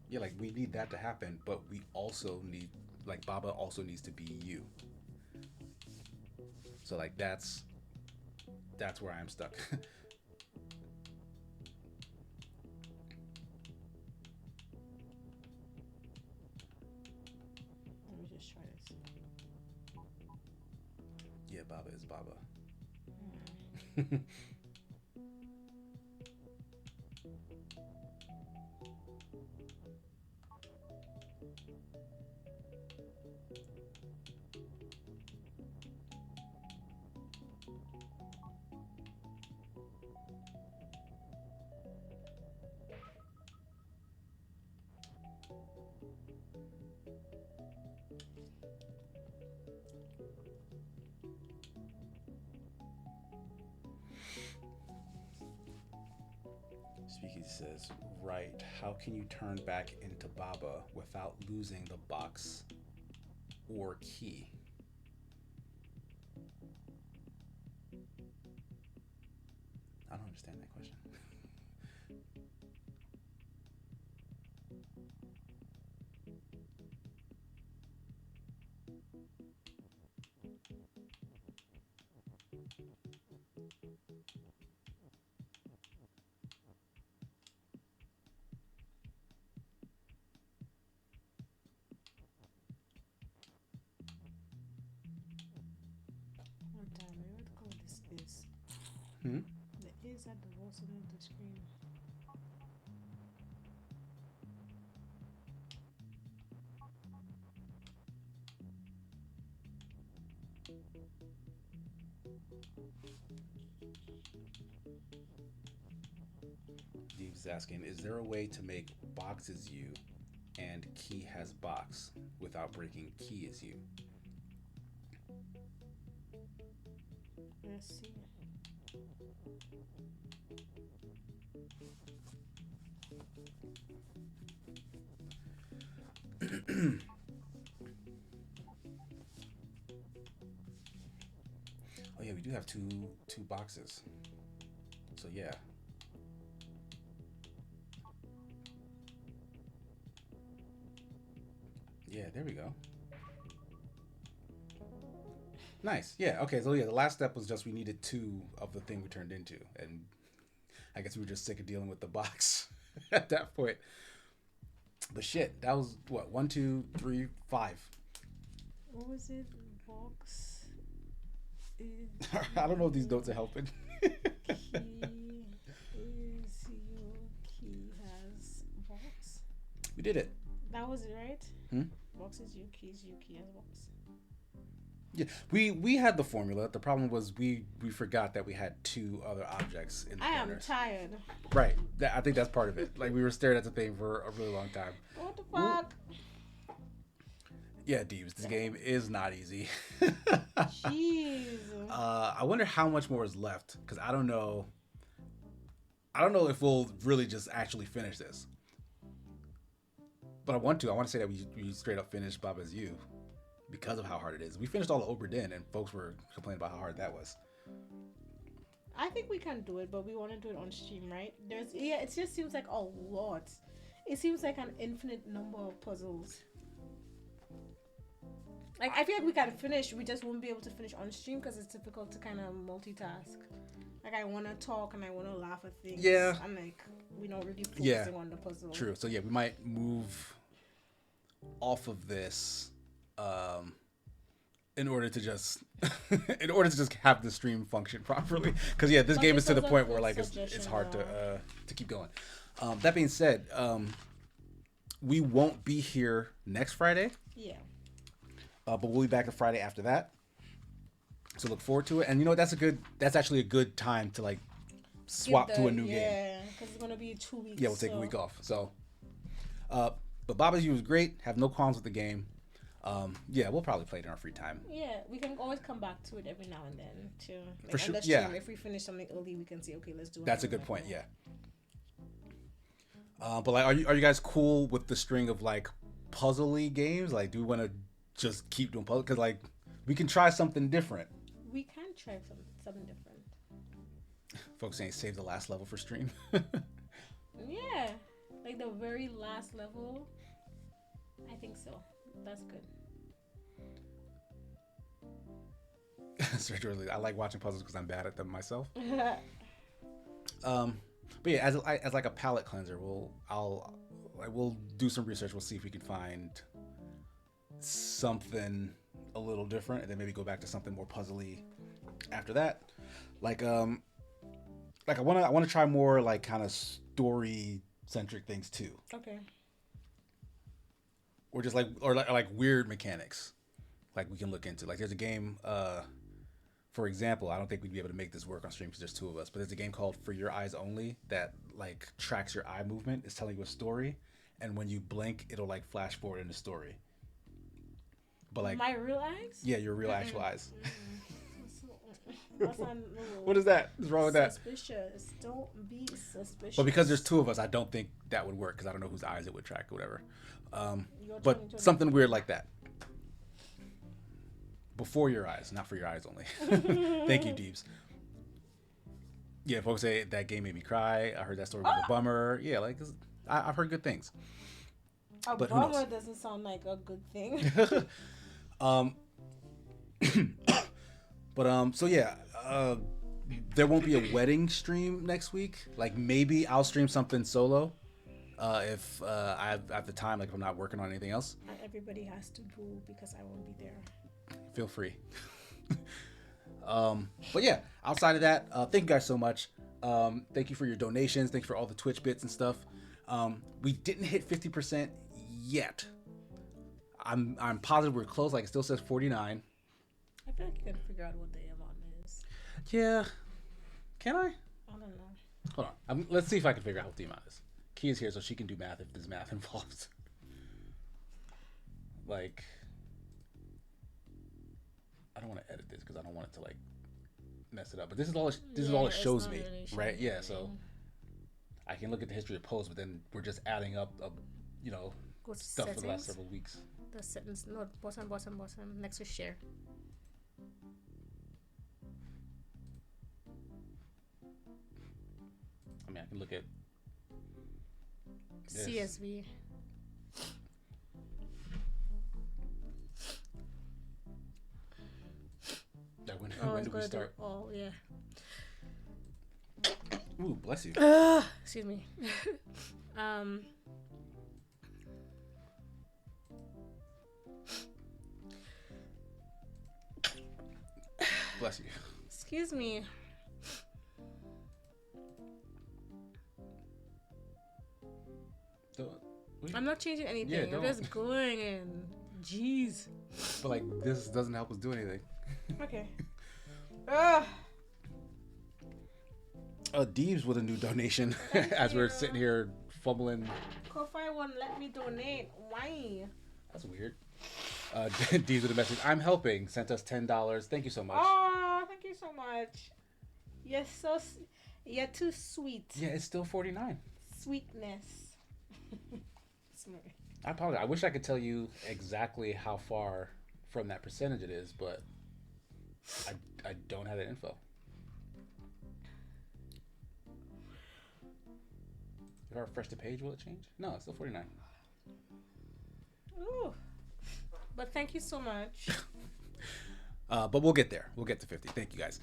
Yeah, like we need that to happen, but we also need, like, Baba also needs to be you. So like that's where I'm stuck. Let me just try this. Yeah, Baba is Baba. Speakeasy says, right, how can you turn back into Baba without losing the box or key? I don't understand that question. Oh damn! I what color this is. Hmm? The is at the bottom of the screen. Deeps is asking, is there a way to make box is you and key has box without breaking key is you? Let's see. Oh yeah, we do have two boxes. So yeah. Yeah, there we go. Nice. Yeah. Okay. So yeah, the last step was just we needed two of the thing we turned into, and I guess we were just sick of dealing with the box at that point. But shit, that was what 1, 2, 3, 5. What was it? Box. I don't know if these notes are helping. Key is you. Key has box. We did it. That was it, right? Hmm? Box is you. Key is you. Key has box. Yeah, we had the formula. The problem was we forgot that we had two other objects in the I corners. am tired. Right. I think that's part of it. Like we were staring at the thing for a really long time. What the fuck? Yeah, Deeves, this game is not easy. Jeez. I wonder how much more is left because I don't know. I don't know if we'll really just actually finish this. But I want to. I want to say that we straight up finished Baba's You because of how hard it is. We finished all the Obra Dinn and folks were complaining about how hard that was. I think we can do it, but we want to do it on stream, right? It just seems like a lot. It seems like an infinite number of puzzles. Like I feel like we can finish, we just won't be able to finish on stream because it's difficult to kind of multitask. Like I want to talk and I want to laugh at things. Yeah. I'm like, we're not really focusing on the puzzle. True. So yeah, we might move off of this in order to just have the stream function properly. Because yeah, this game is to the point where like it's hard to keep going. That being said, we won't be here next Friday. Yeah. But we'll be back the Friday after that. So look forward to it. And you know what? That's actually a good time to like swap to a new game. Yeah, because it's gonna be 2 weeks. Yeah, we'll take a week off. So, but Baba's You was great. Have no qualms with the game. Yeah, we'll probably play it in our free time. Yeah, we can always come back to it every now and then too. Like For sure. on the stream, Yeah. If we finish something early, we can say, okay, let's do it. That's a good point. Yeah. But like, are you guys cool with the string of like puzzly games? Like, do we want to just keep doing puzzle? Because like, we can try something different. We can try something different. Folks saying save the last level for stream. Yeah, like the very last level. I think so. That's good. I like watching puzzles because I'm bad at them myself. But yeah, as like a palate cleanser, we'll do some research. We'll see if we can find something a little different, and then maybe go back to something more puzzly after that. Like I want to try more like kind of story centric things too. Okay. Or just like weird mechanics, like we can look into. Like there's a game, for example, I don't think we'd be able to make this work on stream because there's two of us. But there's a game called For Your Eyes Only that like tracks your eye movement. It's telling you a story, and when you blink, it'll like flash forward in the story. But like my real eyes? Yeah, your real actual eyes. That's not, What is that? What's wrong with that? Suspicious. Don't be suspicious. But because there's two of us, I don't think that would work because I don't know whose eyes it would track or whatever. But something weird like that. Before your eyes, not for your eyes only. Thank you, Deebs. Yeah, folks say that game made me cry. I heard that story was a bummer. Yeah, like I've heard good things. A but bummer doesn't sound like a good thing. So yeah, there won't be a wedding stream next week. Like maybe I'll stream something solo if I have the time. Like if I'm not working on anything else. Not everybody has to go because I won't be there. Feel free. But yeah, outside of that, thank you guys so much. Thank you for your donations. Thank you for all the Twitch bits and stuff. We didn't hit 50% yet. I'm positive we're close. Like it still says 49. I feel like you can figure out what the amount is. Yeah. Can I? I don't know. Hold on. Let's see if I can figure out what the amount is. Key is here so she can do math if there's math involved. Like, I don't want to edit this because I don't want it to like mess it up. But this is all it shows me, really right? Yeah. So I can look at the history of posts, but then we're just adding up, stuff for the last several weeks. The sentence, no, bottom, next to share. Look at this. CSV. When do we start? Oh, yeah. Ooh, bless you. Excuse me. Bless you. Excuse me. I'm not changing anything. Yeah, I'm just going in. Jeez. But like this doesn't help us do anything. Okay. Deeves with a new donation as we're sitting here fumbling. Ko-Fi won't let me donate. Why? That's weird. Deeves with a message. I'm helping. Sent us $10. Thank you so much. Oh, thank you so much. You're too sweet. Yeah, it's still 49. Sweetness. I apologize. I wish I could tell you exactly how far from that percentage it is, but I don't have that info. If I refresh the page, will it change? No, it's still 49. Ooh. But thank you so much. But we'll get there. We'll get to 50. Thank you guys.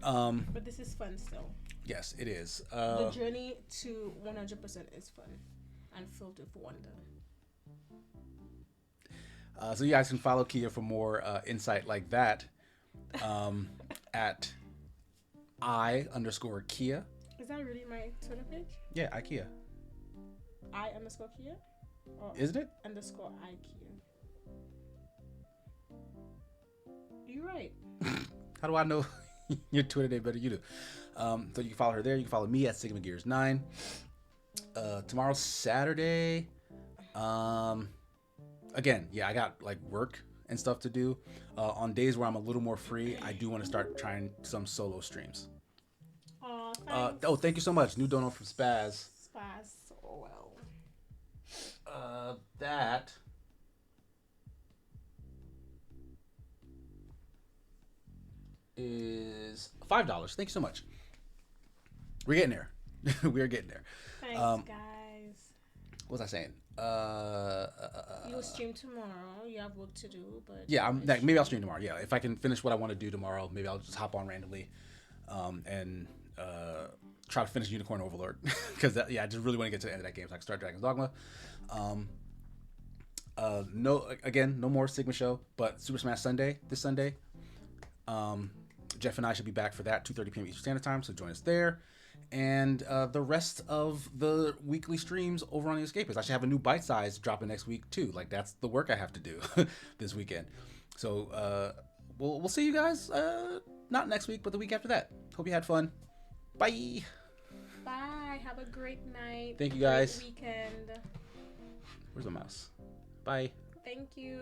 But this is fun still. Yes, it is. The journey to 100% is fun and filled with wonder. So you guys can follow Kia for more insight like that at I_Kia. Is that really my Twitter page? Yeah, IKEA. I_Kia? Or Isn't it? _IKEA. You're right. How do I know your Twitter name better than you do? So you can follow her there. You can follow me at Sigma Gears 9. Tomorrow's Saturday. Again, yeah, I got like work and stuff to do. On days where I'm a little more free, I do want to start trying some solo streams. Thank you so much. New dono from Spaz. Spaz, oh well. That is $5. Thank you so much. We're getting there. We're getting there. Thanks, guys. What was I saying? You'll stream tomorrow. You have work to do, but yeah, maybe I'll stream tomorrow. Yeah, if I can finish what I want to do tomorrow, maybe I'll just hop on randomly, and try to finish Unicorn Overlord because I just really want to get to the end of that game so I can start Dragon's Dogma. No more Sigma show, but Super Smash Sunday this Sunday. Jeff and I should be back for that 2:30 p.m. Eastern Standard Time, so join us there. And the rest of the weekly streams over on The Escapist. I should have a new bite size dropping next week too. Like that's the work I have to do this weekend. So we'll see you guys not next week, but the week after that. Hope you had fun. Bye. Bye. Have a great night. Thank you guys. Great weekend. Where's the mouse? Bye. Thank you.